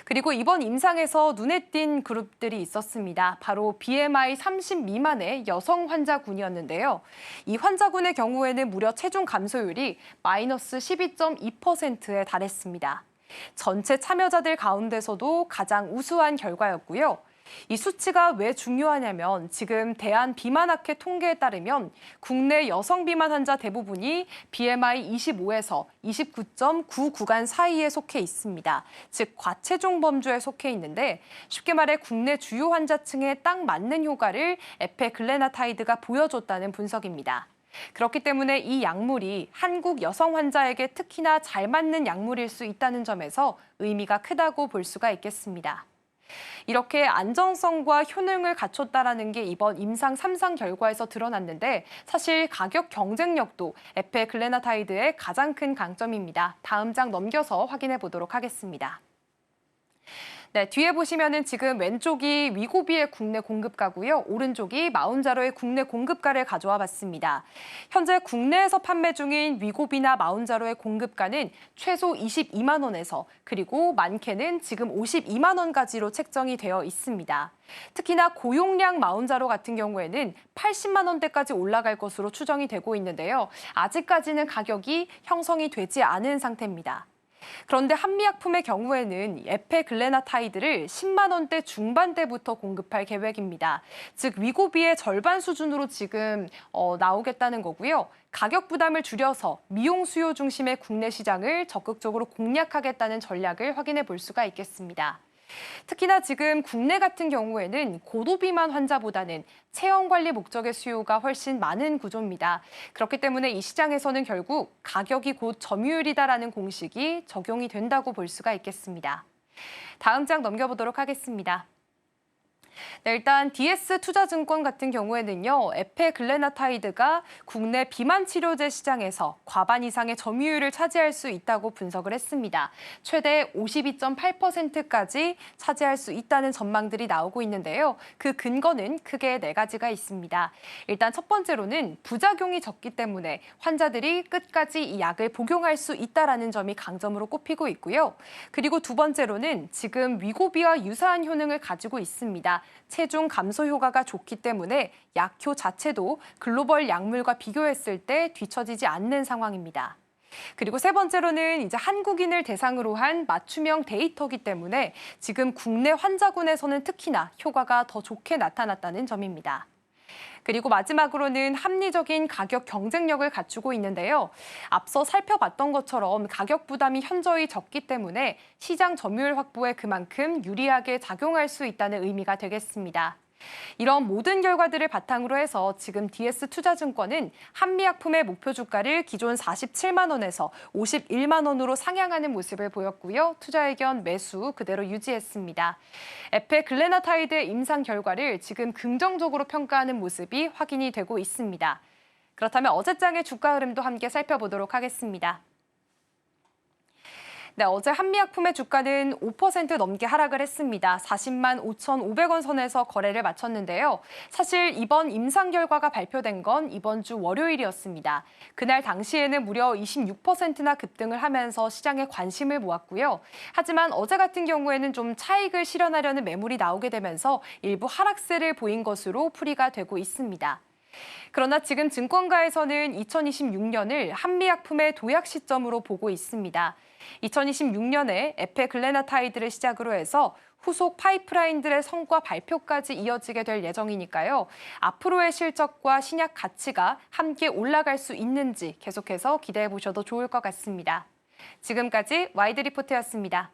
그리고 이번 임상에서 눈에 띈 그룹들이 있었습니다. 바로 BMI 30 미만의 여성 환자군이었는데요. 이 환자군의 경우에는 무려 체중 감소율이 마이너스 12.2%에 달했습니다. 전체 참여자들 가운데서도 가장 우수한 결과였고요. 이 수치가 왜 중요하냐면 지금 대한비만학회 통계에 따르면 국내 여성 비만 환자 대부분이 BMI 25에서 29.9 구간 사이에 속해 있습니다. 즉 과체중 범주에 속해 있는데 쉽게 말해 국내 주요 환자층에 딱 맞는 효과를 에페글레나타이드가 보여줬다는 분석입니다. 그렇기 때문에 이 약물이 한국 여성 환자에게 특히나 잘 맞는 약물일 수 있다는 점에서 의미가 크다고 볼 수가 있겠습니다. 이렇게 안정성과 효능을 갖췄다라는 게 이번 임상 3상 결과에서 드러났는데 사실 가격 경쟁력도 에페글레나타이드의 가장 큰 강점입니다. 다음 장 넘겨서 확인해 보도록 하겠습니다. 네, 뒤에 보시면은 지금 왼쪽이 위고비의 국내 공급가고요. 오른쪽이 마운자로의 국내 공급가를 가져와 봤습니다. 현재 국내에서 판매 중인 위고비나 마운자로의 공급가는 최소 22만 원에서 그리고 많게는 지금 52만 원까지로 책정이 되어 있습니다. 특히나 고용량 마운자로 같은 경우에는 80만 원대까지 올라갈 것으로 추정이 되고 있는데요. 아직까지는 가격이 형성이 되지 않은 상태입니다. 그런데 한미약품의 경우에는 에페글레나타이드를 10만 원대 중반대부터 공급할 계획입니다. 즉 위고비의 절반 수준으로 지금 나오겠다는 거고요. 가격 부담을 줄여서 미용 수요 중심의 국내 시장을 적극적으로 공략하겠다는 전략을 확인해 볼 수가 있겠습니다. 특히나 지금 국내 같은 경우에는 고도비만 환자보다는 체형 관리 목적의 수요가 훨씬 많은 구조입니다. 그렇기 때문에 이 시장에서는 결국 가격이 곧 점유율이다라는 공식이 적용이 된다고 볼 수가 있겠습니다. 다음 장 넘겨보도록 하겠습니다. 네, 일단 DS투자증권 같은 경우에는요. 에페글레나타이드가 국내 비만 치료제 시장에서 과반 이상의 점유율을 차지할 수 있다고 분석을 했습니다. 최대 52.8%까지 차지할 수 있다는 전망들이 나오고 있는데요. 그 근거는 크게 4가지가 있습니다. 일단 첫 번째로는 부작용이 적기 때문에 환자들이 끝까지 이 약을 복용할 수 있다는 점이 강점으로 꼽히고 있고요. 그리고 두 번째로는 지금 위고비와 유사한 효능을 가지고 있습니다. 체중 감소 효과가 좋기 때문에 약효 자체도 글로벌 약물과 비교했을 때 뒤처지지 않는 상황입니다. 그리고 세 번째로는 이제 한국인을 대상으로 한 맞춤형 데이터이기 때문에 지금 국내 환자군에서는 특히나 효과가 더 좋게 나타났다는 점입니다. 그리고 마지막으로는 합리적인 가격 경쟁력을 갖추고 있는데요. 앞서 살펴봤던 것처럼 가격 부담이 현저히 적기 때문에 시장 점유율 확보에 그만큼 유리하게 작용할 수 있다는 의미가 되겠습니다. 이런 모든 결과들을 바탕으로 해서 지금 DS투자증권은 한미약품의 목표 주가를 기존 47만 원에서 51만 원으로 상향하는 모습을 보였고요. 투자 의견 매수 그대로 유지했습니다. 에페글레나타이드의 임상 결과를 지금 긍정적으로 평가하는 모습이 확인이 되고 있습니다. 그렇다면 어제장의 주가 흐름도 함께 살펴보도록 하겠습니다. 네, 어제 한미약품의 주가는 5% 넘게 하락을 했습니다. 40만 5,500원 선에서 거래를 마쳤는데요. 사실 이번 임상 결과가 발표된 건 이번 주 월요일이었습니다. 그날 당시에는 무려 26%나 급등을 하면서 시장에 관심을 모았고요. 하지만 어제 같은 경우에는 좀 차익을 실현하려는 매물이 나오게 되면서 일부 하락세를 보인 것으로 풀이가 되고 있습니다. 그러나 지금 증권가에서는 2026년을 한미약품의 도약 시점으로 보고 있습니다. 2026년에 에페글레나타이드를 시작으로 해서 후속 파이프라인들의 성과 발표까지 이어지게 될 예정이니까요. 앞으로의 실적과 신약 가치가 함께 올라갈 수 있는지 계속해서 기대해 보셔도 좋을 것 같습니다. 지금까지 와이드 리포트였습니다.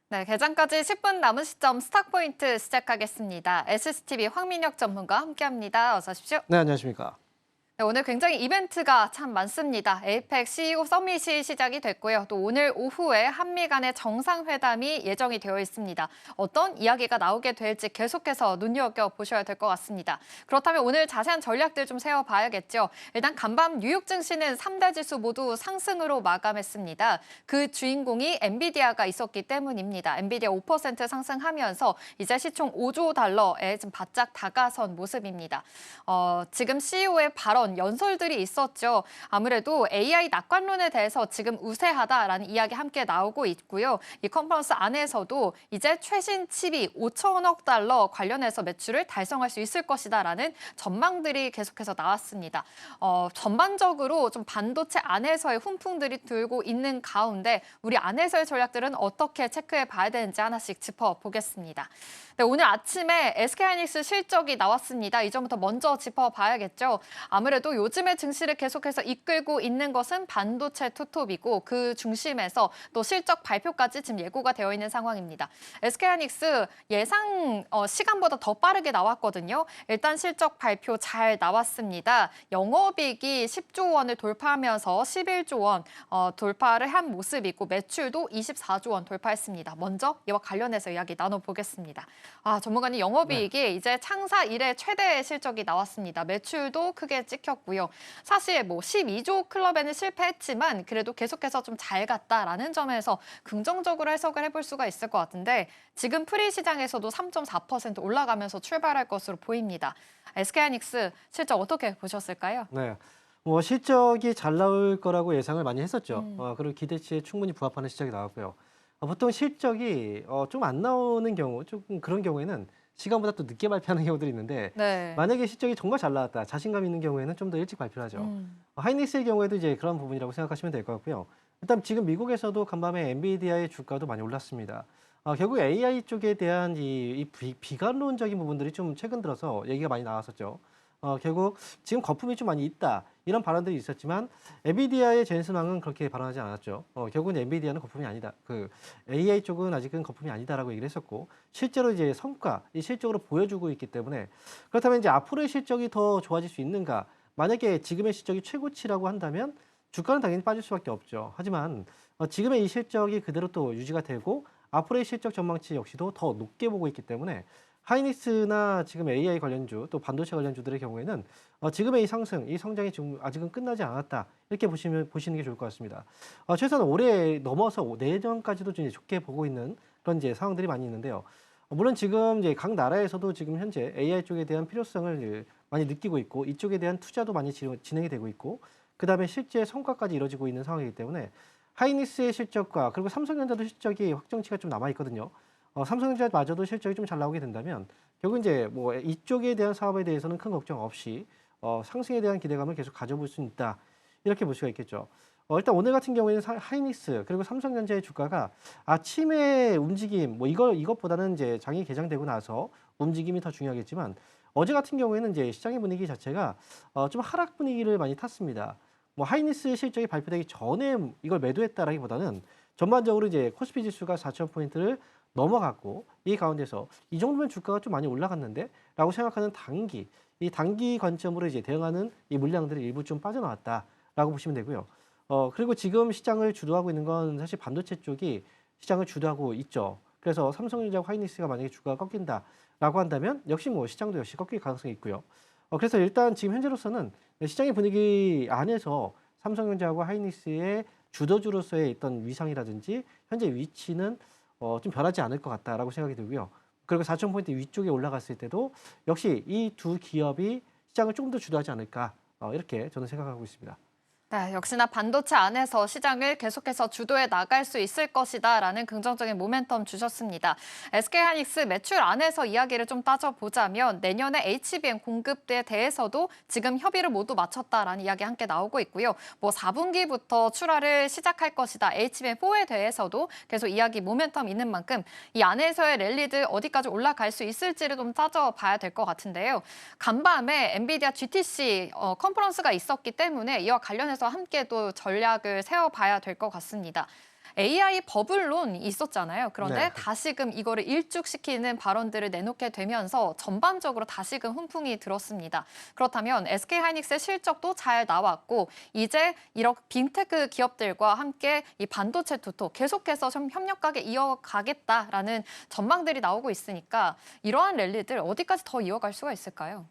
네, 개장까지 10분 남은 시점 스탁포인트 시작하겠습니다. SCTV 황민혁 전문가와 함께합니다. 어서 오십시오. 네, 안녕하십니까. 네, 오늘 굉장히 이벤트가 참 많습니다. 에이펙 CEO 서밋이 시작이 됐고요. 또 오늘 오후에 한미 간의 정상회담이 예정이 되어 있습니다. 어떤 이야기가 나오게 될지 계속해서 눈여겨보셔야 될 것 같습니다. 그렇다면 오늘 자세한 전략들 좀 세워봐야겠죠. 일단 간밤 뉴욕 증시는 3대 지수 모두 상승으로 마감했습니다. 그 주인공이 엔비디아가 있었기 때문입니다. 엔비디아 5% 상승하면서 이제 시총 5조 달러에 좀 바짝 다가선 모습입니다. 지금 CEO의 발언 연설들이 있었죠. 아무래도 AI 낙관론에 대해서 지금 우세하다라는 이야기 함께 나오고 있고요. 이 컨퍼런스 안에서도 이제 최신 칩이 5천억 달러 관련해서 매출을 달성할 수 있을 것이다라는 전망들이 계속해서 나왔습니다. 전반적으로 좀 반도체 안에서의 훈풍들이 돌고 있는 가운데 우리 안에서의 전략들은 어떻게 체크해 봐야 되는지 하나씩 짚어보겠습니다. 네, 오늘 아침에 SK하이닉스 실적이 나왔습니다. 이 점부터 먼저 짚어봐야겠죠. 아무래도 요즘의 증시를 계속해서 이끌고 있는 것은 반도체 투톱이고 그 중심에서 또 실적 발표까지 지금 예고가 되어 있는 상황입니다. SK하이닉스 예상 시간보다 더 빠르게 나왔거든요. 일단 실적 발표 잘 나왔습니다. 영업이익이 10조 원을 돌파하면서 11조 원 돌파를 한 모습이고 매출도 24조 원 돌파했습니다. 먼저 이와 관련해서 이야기 나눠보겠습니다. 전문가님 영업이익이 이제 창사 이래 최대 실적이 나왔습니다. 매출도 크게 찍혔고요. 사실 뭐 12조 클럽에는 실패했지만 그래도 계속해서 좀 잘 갔다라는 점에서 긍정적으로 해석을 해볼 수가 있을 것 같은데 지금 프리 시장에서도 3.4% 올라가면서 출발할 것으로 보입니다. SK하이닉스 실적 어떻게 보셨을까요? 네, 실적이 잘 나올 거라고 예상을 많이 했었죠. 그리고 기대치에 충분히 부합하는 실적이 나왔고요. 보통 실적이 좀 안 나오는 경우, 조금 그런 경우에는 시간보다 또 늦게 발표하는 경우들이 있는데 네. 만약에 실적이 정말 잘 나왔다, 자신감 있는 경우에는 좀 더 일찍 발표를 하죠. 하이닉스의 경우에도 이제 그런 부분이라고 생각하시면 될 것 같고요. 일단 지금 미국에서도 간밤에 엔비디아의 주가도 많이 올랐습니다. 결국 AI 쪽에 대한 이 비관론적인 부분들이 좀 최근 들어서 얘기가 많이 나왔었죠. 결국 지금 거품이 좀 많이 있다, 이런 발언들이 있었지만 엔비디아의 젠슨 왕은 그렇게 발언하지 않았죠. 결국은 엔비디아는 거품이 아니다. 그 AI 쪽은 아직은 거품이 아니다라고 얘기를 했었고 실제로 이제 성과, 이 실적으로 보여주고 있기 때문에 그렇다면 이제 앞으로의 실적이 더 좋아질 수 있는가? 만약에 지금의 실적이 최고치라고 한다면 주가는 당연히 빠질 수밖에 없죠. 하지만 지금의 이 실적이 그대로 또 유지가 되고 앞으로의 실적 전망치 역시도 더 높게 보고 있기 때문에 하이닉스나 지금 AI 관련주 또 반도체 관련주들의 경우에는 지금의 이 상승, 이 성장이 지금 아직은 끝나지 않았다, 이렇게 보시는 게 좋을 것 같습니다. 최소한 올해 넘어서 내년까지도 좀 좋게 보고 있는 그런 이제 상황들이 많이 있는데요. 물론 지금 이제 각 나라에서도 지금 현재 AI 쪽에 대한 필요성을 많이 느끼고 있고 이쪽에 대한 투자도 많이 진행이 되고 있고 그다음에 실제 성과까지 이루어지고 있는 상황이기 때문에 하이닉스의 실적과 그리고 삼성전자도 실적이 확정치가 좀 남아 있거든요. 삼성전자마저도 실적이 좀 잘 나오게 된다면 결국 이제 뭐 이쪽에 대한 사업에 대해서는 큰 걱정 없이 상승에 대한 기대감을 계속 가져볼 수 있다. 이렇게 볼 수가 있겠죠. 일단 오늘 같은 경우에는 하이닉스 그리고 삼성전자의 주가가 아침에 움직임 뭐 이것보다는 이제 장이 개장되고 나서 움직임이 더 중요하겠지만 어제 같은 경우에는 이제 시장의 분위기 자체가 좀 하락 분위기를 많이 탔습니다. 뭐 하이닉스 실적이 발표되기 전에 이걸 매도했다라기보다는 전반적으로 이제 코스피 지수가 4,000포인트를 넘어갔고 이 가운데서 이 정도면 주가가 좀 많이 올라갔는데라고 생각하는 이 단기 관점으로 이제 대응하는 이 물량들이 일부 좀 빠져나왔다라고 보시면 되고요. 그리고 지금 시장을 주도하고 있는 건 사실 반도체 쪽이 시장을 주도하고 있죠. 그래서 삼성전자와 하이닉스가 만약에 주가가 꺾인다라고 한다면 역시 뭐 시장도 역시 꺾일 가능성이 있고요. 그래서 일단 지금 현재로서는 시장의 분위기 안에서 삼성전자하고 하이닉스의 주도주로서의 있던 위상이라든지 현재 위치는 좀 변하지 않을 것 같다라고 생각이 들고요. 그리고 4,000포인트 위쪽에 올라갔을 때도 역시 이 두 기업이 시장을 조금 더 주도하지 않을까 이렇게 저는 생각하고 있습니다. 네, 역시나 반도체 안에서 시장을 계속해서 주도해 나갈 수 있을 것이다라는 긍정적인 모멘텀 주셨습니다. SK하이닉스 매출 안에서 이야기를 좀 따져보자면 내년에 HBM 공급에 대해서도 지금 협의를 모두 마쳤다라는 이야기 함께 나오고 있고요. 뭐 4분기부터 출하를 시작할 것이다. HBM4에 대해서도 계속 이야기 모멘텀 있는 만큼 이 안에서의 랠리들 어디까지 올라갈 수 있을지를 좀 따져봐야 될 것 같은데요. 간밤에 엔비디아 GTC 컨퍼런스가 있었기 때문에 이와 관련해서 함께 또 전략을 세워봐야 될 것 같습니다. AI 버블론 있었잖아요. 그런데 네. 다시금 이거를 일축시키는 발언들을 내놓게 되면서 전반적으로 다시금 훈풍이 들었습니다. 그렇다면 SK하이닉스의 실적도 잘 나왔고 이제 이런 빅테크 기업들과 함께 이 반도체 투톱 계속해서 협력하게 이어가겠다라는 전망들이 나오고 있으니까 이러한 랠리들 어디까지 더 이어갈 수가 있을까요?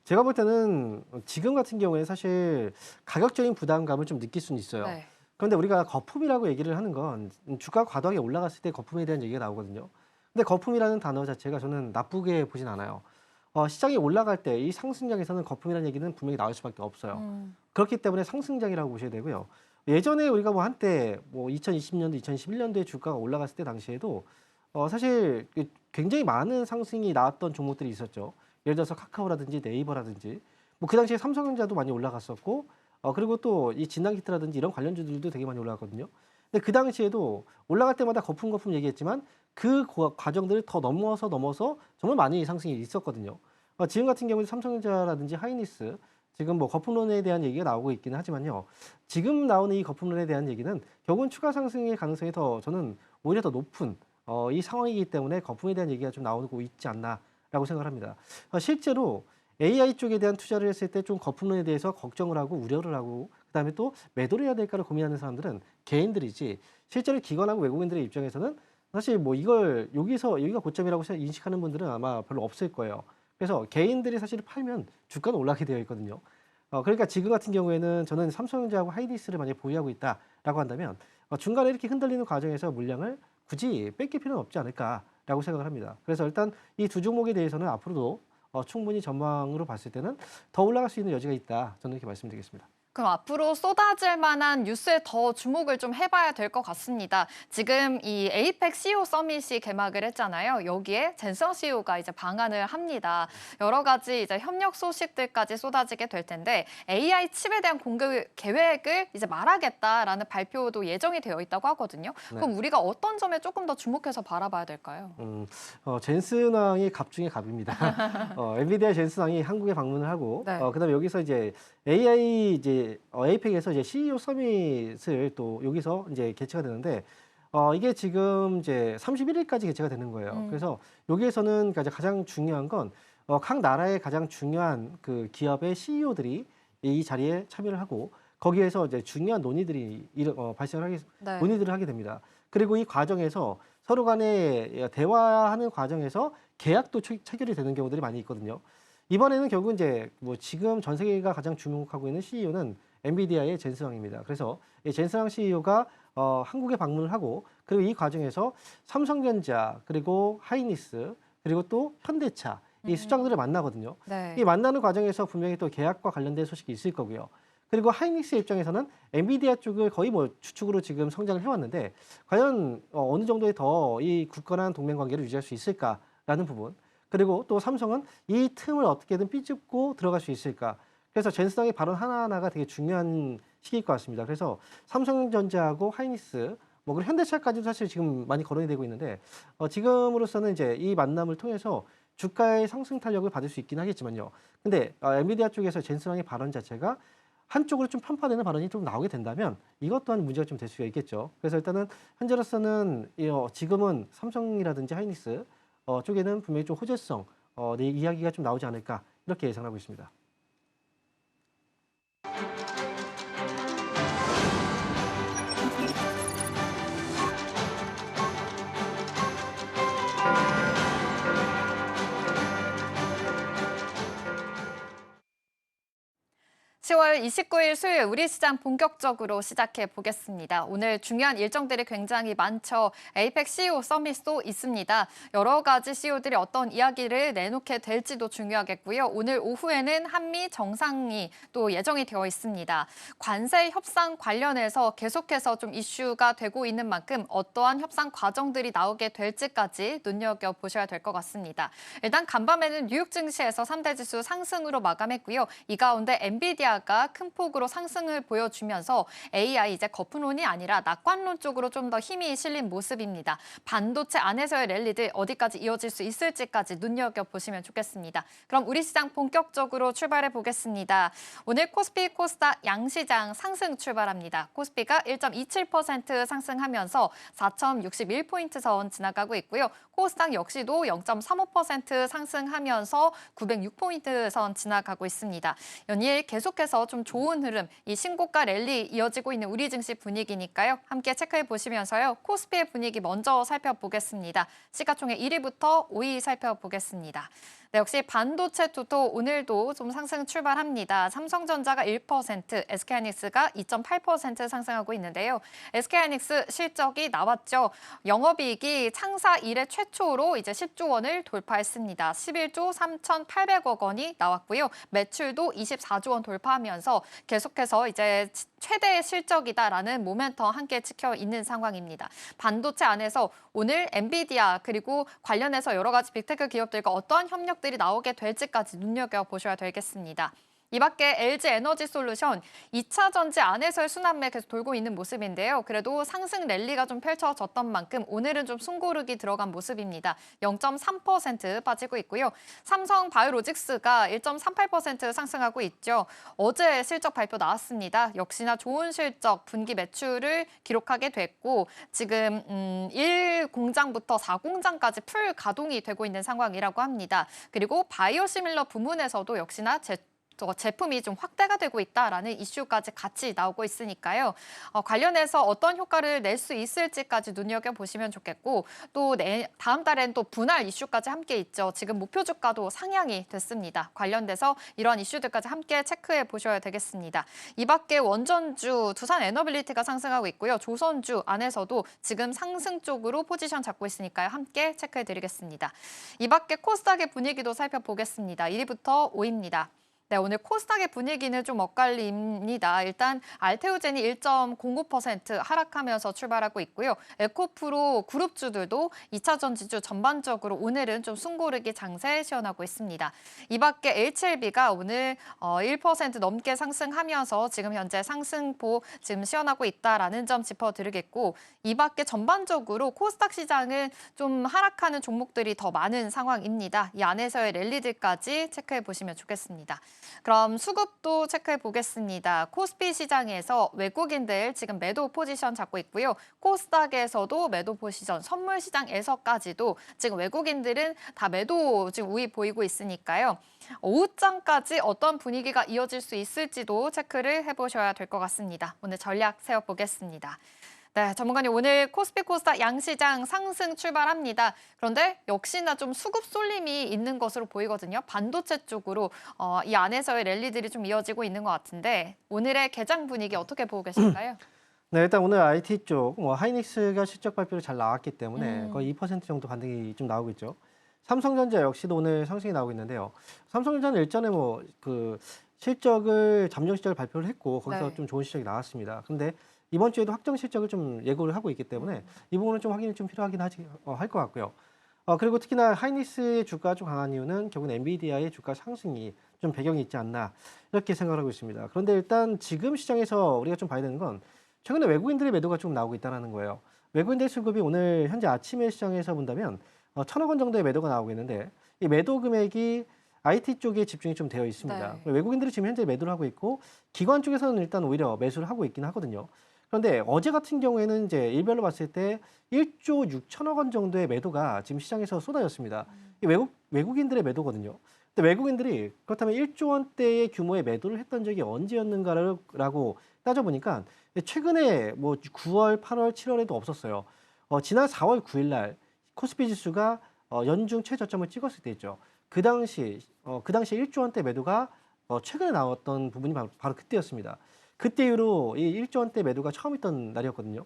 제가 볼 때는 지금 같은 경우에 사실 가격적인 부담감을 좀 느낄 수는 있어요. 네. 그런데 우리가 거품이라고 얘기를 하는 건 주가가 과도하게 올라갔을 때 거품에 대한 얘기가 나오거든요. 근데 거품이라는 단어 자체가 저는 나쁘게 보진 않아요. 시장이 올라갈 때 이 상승장에서는 거품이라는 얘기는 분명히 나올 수밖에 없어요. 그렇기 때문에 상승장이라고 보셔야 되고요. 예전에 우리가 뭐 한때 뭐 2020년도, 2021년도에 주가가 올라갔을 때 당시에도 사실 굉장히 많은 상승이 나왔던 종목들이 있었죠. 예를 들어서 카카오라든지 네이버라든지 뭐 그 당시에 삼성전자도 많이 올라갔었고 그리고 또 이 진단키트라든지 이런 관련주들도 되게 많이 올라갔거든요. 근데 그 당시에도 올라갈 때마다 거품 얘기했지만 그 과정들을 더 넘어서 정말 많이 상승이 있었거든요. 지금 같은 경우는 삼성전자라든지 하이닉스 지금 뭐 거품론에 대한 얘기가 나오고 있기는 하지만요. 지금 나오는 이 거품론에 대한 얘기는 결국은 추가 상승의 가능성이 저는 오히려 더 높은 이 상황이기 때문에 거품에 대한 얘기가 좀 나오고 있지 않나라고 생각을 합니다. 실제로 AI 쪽에 대한 투자를 했을 때 좀 거품론에 대해서 걱정을 하고 우려를 하고 그다음에 또 매도를 해야 될까를 고민하는 사람들은 개인들이지 실제로 기관하고 외국인들의 입장에서는 사실 뭐 이걸 여기가 고점이라고 인식하는 분들은 아마 별로 없을 거예요. 그래서 개인들이 사실 팔면 주가는 올라가게 되어 있거든요. 그러니까 지금 같은 경우에는 저는 삼성전자하고 하이닉스를 만약에 보유하고 있다라고 한다면 중간에 이렇게 흔들리는 과정에서 물량을 굳이 뺏길 필요는 없지 않을까라고 생각을 합니다. 그래서 일단 이 두 종목에 대해서는 앞으로도 충분히 전망으로 봤을 때는 더 올라갈 수 있는 여지가 있다. 저는 이렇게 말씀드리겠습니다. 그럼 앞으로 쏟아질 만한 뉴스에 더 주목을 좀 해봐야 될 것 같습니다. 지금 이 에이펙 CEO 서밋이 개막을 했잖아요. 여기에 젠슨 CEO가 이제 방한을 합니다. 여러 가지 이제 협력 소식들까지 쏟아지게 될 텐데 AI 칩에 대한 공급 계획을 이제 말하겠다라는 발표도 예정이 되어 있다고 하거든요. 그럼 우리가 어떤 점에 조금 더 주목해서 바라봐야 될까요? 젠슨 왕이 갑 중에 갑입니다. 엔비디아 젠슨 왕이 한국에 방문을 하고 네. 그다음에 여기서 이제 AI 에이펙에서 이제 CEO 서밋을 또 여기서 이제 개최가 되는데 이게 지금 이제 31일까지 개최가 되는 거예요. 그래서 여기에서는 가장 중요한 건 각 나라의 가장 중요한 그 기업의 CEO들이 이 자리에 참여를 하고 거기에서 이제 중요한 논의들이 논의들을 하게 됩니다. 그리고 이 과정에서 서로 간에 대화하는 과정에서 계약도 체결이 되는 경우들이 많이 있거든요. 이번에는 결국 이제 뭐 지금 전 세계가 가장 주목하고 있는 CEO는 엔비디아의 젠슨 왕입니다. 그래서 이 젠슨 왕 CEO가 한국에 방문을 하고 그리고 이 과정에서 삼성전자 그리고 하이닉스 그리고 또 현대차 이 수장들을 만나거든요. 네. 이 만나는 과정에서 분명히 또 계약과 관련된 소식이 있을 거고요. 그리고 하이닉스 입장에서는 엔비디아 쪽을 거의 뭐 주축으로 지금 성장을 해왔는데 과연 어느 정도의 더 이 굳건한 동맹 관계를 유지할 수 있을까라는 부분. 그리고 또 삼성은 이 틈을 어떻게든 삐집고 들어갈 수 있을까. 그래서 젠슨왕의 발언 하나하나가 되게 중요한 시기일 것 같습니다. 그래서 삼성전자하고 하이닉스, 뭐 그리고 현대차까지도 사실 지금 많이 거론이 되고 있는데 지금으로서는 이제 이 만남을 통해서 주가의 상승 탄력을 받을 수 있긴 하겠지만요. 근데 엔비디아 쪽에서 젠슨왕의 발언 자체가 한쪽으로 좀 편파되는 발언이 좀 나오게 된다면 이것 또한 문제가 좀 될 수가 있겠죠. 그래서 일단은 현재로서는 지금은 삼성이라든지 하이닉스 쪽에는 분명히 좀 호재성 이야기가 좀 나오지 않을까 이렇게 예상하고 있습니다. (10월 29일) 수요일 우리 시장 본격적으로 시작해 보겠습니다. 오늘 중요한 일정들이 굉장히 많죠. 에이펙 CEO 서밋도 있습니다. 여러 가지 CEO들이 어떤 이야기를 내놓게 될지도 중요하겠고요. 오늘 오후에는 한미 정상이 또 예정이 되어 있습니다. 관세 협상 관련해서 계속해서 좀 이슈가 되고 있는 만큼 어떠한 협상 과정들이 나오게 될지까지 눈여겨보셔야 될 것 같습니다. 일단 간밤에는 뉴욕 증시에서 3대 지수 상승으로 마감했고요. 이 가운데 엔비디아가 큰 폭으로 상승을 보여주면서 AI 이제 거품론이 아니라 낙관론 쪽으로 좀 더 힘이 실린 모습입니다. 반도체 안에서의 랠리들 어디까지 이어질 수 있을지까지 눈여겨보시면 좋겠습니다. 그럼 우리 시장 본격적으로 출발해 보겠습니다. 오늘 코스피, 코스닥 양시장 상승 출발합니다. 코스피가 1.27% 상승하면서 4,061포인트 선 지나가고 있고요. 코스닥 역시도 0.35% 상승하면서 906포인트 선 지나가고 있습니다. 연일 계속해서 좀 좋은 흐름, 이 신고가 랠리 이어지고 있는 우리 증시 분위기니까요. 함께 체크해 보시면서요. 코스피의 분위기 먼저 살펴보겠습니다. 시가총액 1위부터 5위 살펴보겠습니다. 네, 역시 반도체 투토 오늘도 좀 상승 출발합니다. 삼성전자가 1%, SK하이닉스가 2.8% 상승하고 있는데요. SK하이닉스 실적이 나왔죠. 영업이익이 창사 이래 최초로 이제 10조 원을 돌파했습니다. 11조 3,800억 원이 나왔고요. 매출도 24조 원 돌파하면서 계속해서 이제 최대 실적이다라는 모멘텀 함께 지켜 있는 상황입니다. 반도체 안에서 오늘 엔비디아 그리고 관련해서 여러 가지 빅테크 기업들과 어떠한 협력들이 나오게 될지까지 눈여겨보셔야 되겠습니다. 이 밖에 LG에너지솔루션 2차 전지 안에서의 순환매 계속 돌고 있는 모습인데요. 그래도 상승 랠리가 좀 펼쳐졌던 만큼 오늘은 좀 숨고르기 들어간 모습입니다. 0.3% 빠지고 있고요. 삼성 바이오로직스가 1.38% 상승하고 있죠. 어제 실적 발표 나왔습니다. 역시나 좋은 실적, 분기 매출을 기록하게 됐고 지금 1공장부터 4공장까지 풀 가동이 되고 있는 상황이라고 합니다. 그리고 바이오시밀러 부문에서도 역시나 제품이 좀 확대가 되고 있다라는 이슈까지 같이 나오고 있으니까요. 관련해서 어떤 효과를 낼 수 있을지까지 눈여겨보시면 좋겠고 또 다음 달엔 또 분할 이슈까지 함께 있죠. 지금 목표 주가도 상향이 됐습니다. 관련돼서 이런 이슈들까지 함께 체크해 보셔야 되겠습니다. 이 밖에 원전주, 두산 에너빌리티가 상승하고 있고요. 조선주 안에서도 지금 상승 쪽으로 포지션 잡고 있으니까요. 함께 체크해 드리겠습니다. 이 밖에 코스닥의 분위기도 살펴보겠습니다. 1위부터 5위입니다. 네, 오늘 코스닥의 분위기는 좀 엇갈립니다. 일단 알테오젠이 1.05% 하락하면서 출발하고 있고요. 에코프로 그룹주들도 2차 전지주 전반적으로 오늘은 좀 숨고르기 장세 시현하고 있습니다. 이 밖에 HLB가 오늘 1% 넘게 상승하면서 지금 현재 상승폭 지금 시현하고 있다라는 점 짚어드리겠고 이 밖에 전반적으로 코스닥 시장은 좀 하락하는 종목들이 더 많은 상황입니다. 이 안에서의 랠리들까지 체크해 보시면 좋겠습니다. 그럼 수급도 체크해 보겠습니다. 코스피 시장에서 외국인들 지금 매도 포지션 잡고 있고요. 코스닥에서도 매도 포지션, 선물 시장에서까지도 지금 외국인들은 다 매도 지금 우위 보이고 있으니까요. 오후장까지 어떤 분위기가 이어질 수 있을지도 체크를 해보셔야 될 것 같습니다. 오늘 전략 세워보겠습니다. 네, 전문가님 오늘 코스피 코스닥 양시장 상승 출발합니다. 그런데 역시나 좀 수급 쏠림이 있는 것으로 보이거든요. 반도체 쪽으로 이 안에서의 랠리들이 좀 이어지고 있는 것 같은데 오늘의 개장 분위기 어떻게 보고 계실까요? 네, 일단 오늘 IT 쪽, 하이닉스가 실적 발표를 잘 나왔기 때문에 거의 2% 정도 반등이 좀 나오고 있죠. 삼성전자 역시도 오늘 상승이 나오고 있는데요. 삼성전자는 일전에 뭐 실적을 잠정 실적을 발표를 했고 거기서 네. 좀 좋은 실적이 나왔습니다. 그런데 이번 주에도 확정 실적을 좀 예고를 하고 있기 때문에 이 부분은 좀 확인이 좀 필요하긴 할 것 같고요. 그리고 특히나 하이닉스의 주가가 좀 강한 이유는 결국은 엔비디아의 주가 상승이 좀 배경이 있지 않나 이렇게 생각하고 있습니다. 그런데 일단 지금 시장에서 우리가 좀 봐야 되는 건 최근에 외국인들의 매도가 좀 나오고 있다는 거예요. 외국인들 수급이 오늘 현재 아침에 시장에서 본다면 1,000억 원 정도의 매도가 나오고 있는데 이 매도 금액이 IT 쪽에 집중이 좀 되어 있습니다. 네. 외국인들이 지금 현재 매도를 하고 있고 기관 쪽에서는 일단 오히려 매수를 하고 있긴 하거든요. 그런데 어제 같은 경우에는 이제 일별로 봤을 때 1조 6천억 원 정도의 매도가 지금 시장에서 쏟아졌습니다. 이 외국인들의 매도거든요. 근데 외국인들이 그렇다면 1조 원대의 규모의 매도를 했던 적이 언제였는가라고 따져보니까 최근에 뭐 9월, 8월, 7월에도 없었어요. 지난 4월 9일 날 코스피 지수가 연중 최저점을 찍었을 때 있죠. 그 당시 1조 원대 매도가 최근에 나왔던 부분이 바로 그때였습니다. 그때 이후로 이 1조 원대 매도가 처음 있던 날이었거든요.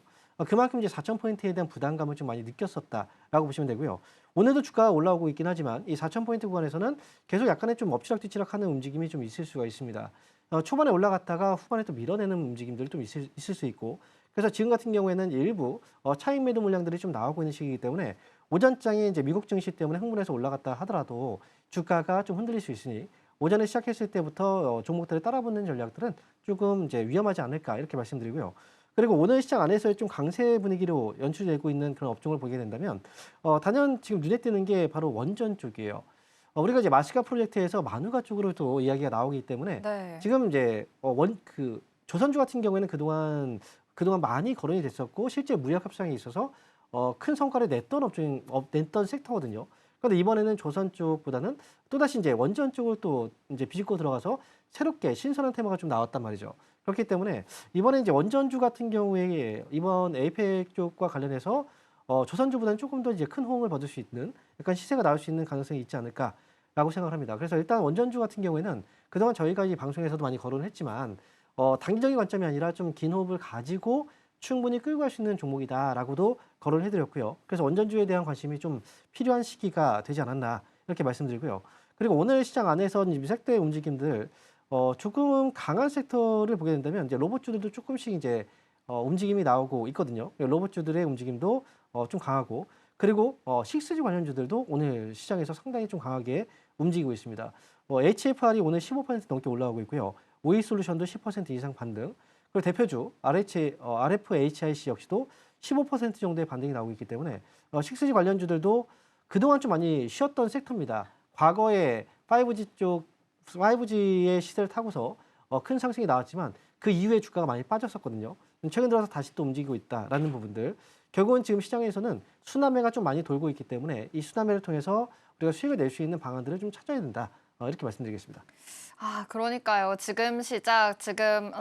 그만큼 이제 4,000포인트에 대한 부담감을 좀 많이 느꼈었다라고 보시면 되고요. 오늘도 주가가 올라오고 있긴 하지만 이 4,000포인트 구간에서는 계속 약간의 좀 엎치락뒤치락하는 움직임이 좀 있을 수가 있습니다. 초반에 올라갔다가 후반에 또 밀어내는 움직임들이 좀 있을 수 있고 그래서 지금 같은 경우에는 일부 차익 매도 물량들이 좀 나오고 있는 시기이기 때문에 오전장에 이제 미국 증시 때문에 흥분해서 올라갔다 하더라도 주가가 좀 흔들릴 수 있으니 오전에 시작했을 때부터 종목들을 따라붙는 전략들은 조금 이제 위험하지 않을까 이렇게 말씀드리고요. 그리고 오늘 시장 안에서의 좀 강세 분위기로 연출되고 있는 그런 업종을 보게 된다면 단연 지금 눈에 띄는 게 바로 원전 쪽이에요. 우리가 이제 마시가 프로젝트에서 마누가 쪽으로도 이야기가 나오기 때문에 네. 지금 이제 조선주 같은 경우에는 그동안 많이 거론이 됐었고 실제 무역 협상에 있어서 큰 성과를 냈던 섹터거든요. 그런데 이번에는 조선 쪽보다는 또다시 이제 원전 쪽을 또 이제 비집고 들어가서 새롭게 신선한 테마가 좀 나왔단 말이죠. 그렇기 때문에 이번에 이제 원전주 같은 경우에 이번 에이펙 쪽과 관련해서 조선주보다는 조금 더 이제 큰 호응을 받을 수 있는 약간 시세가 나올 수 있는 가능성이 있지 않을까라고 생각을 합니다. 그래서 일단 원전주 같은 경우에는 그동안 저희가 이 방송에서도 많이 거론을 했지만 단기적인 관점이 아니라 좀 긴 호흡을 가지고 충분히 끌고 갈 수 있는 종목이다라고도 거론을 해드렸고요. 그래서 원전주에 대한 관심이 좀 필요한 시기가 되지 않았나 이렇게 말씀드리고요. 그리고 오늘 시장 안에서 이 섹터의 움직임들 조금 강한 섹터를 보게 된다면 이제 로봇주들도 조금씩 이제 움직임이 나오고 있거든요. 로봇주들의 움직임도 좀 강하고 그리고 6G 관련주들도 오늘 시장에서 상당히 좀 강하게 움직이고 있습니다. HFR이 오늘 15% 넘게 올라오고 있고요. OE솔루션도 10% 이상 반등. 그리고 대표주 RFHIC 역시도 15% 정도의 반등이 나오고 있기 때문에 6G 관련주들도 그동안 좀 많이 쉬었던 섹터입니다. 과거에 5G의 시대를 타고서 큰 상승이 나왔지만 그 이후에 주가가 많이 빠졌었거든요. 최근 들어서 다시 또 움직이고 있다라는 부분들. 결국은 지금 시장에서는 순환매가 좀 많이 돌고 있기 때문에 이 순환매를 통해서 우리가 수익을 낼 수 있는 방안들을 좀 찾아야 된다. 이렇게 말씀드리겠습니다. 그러니까요. 지금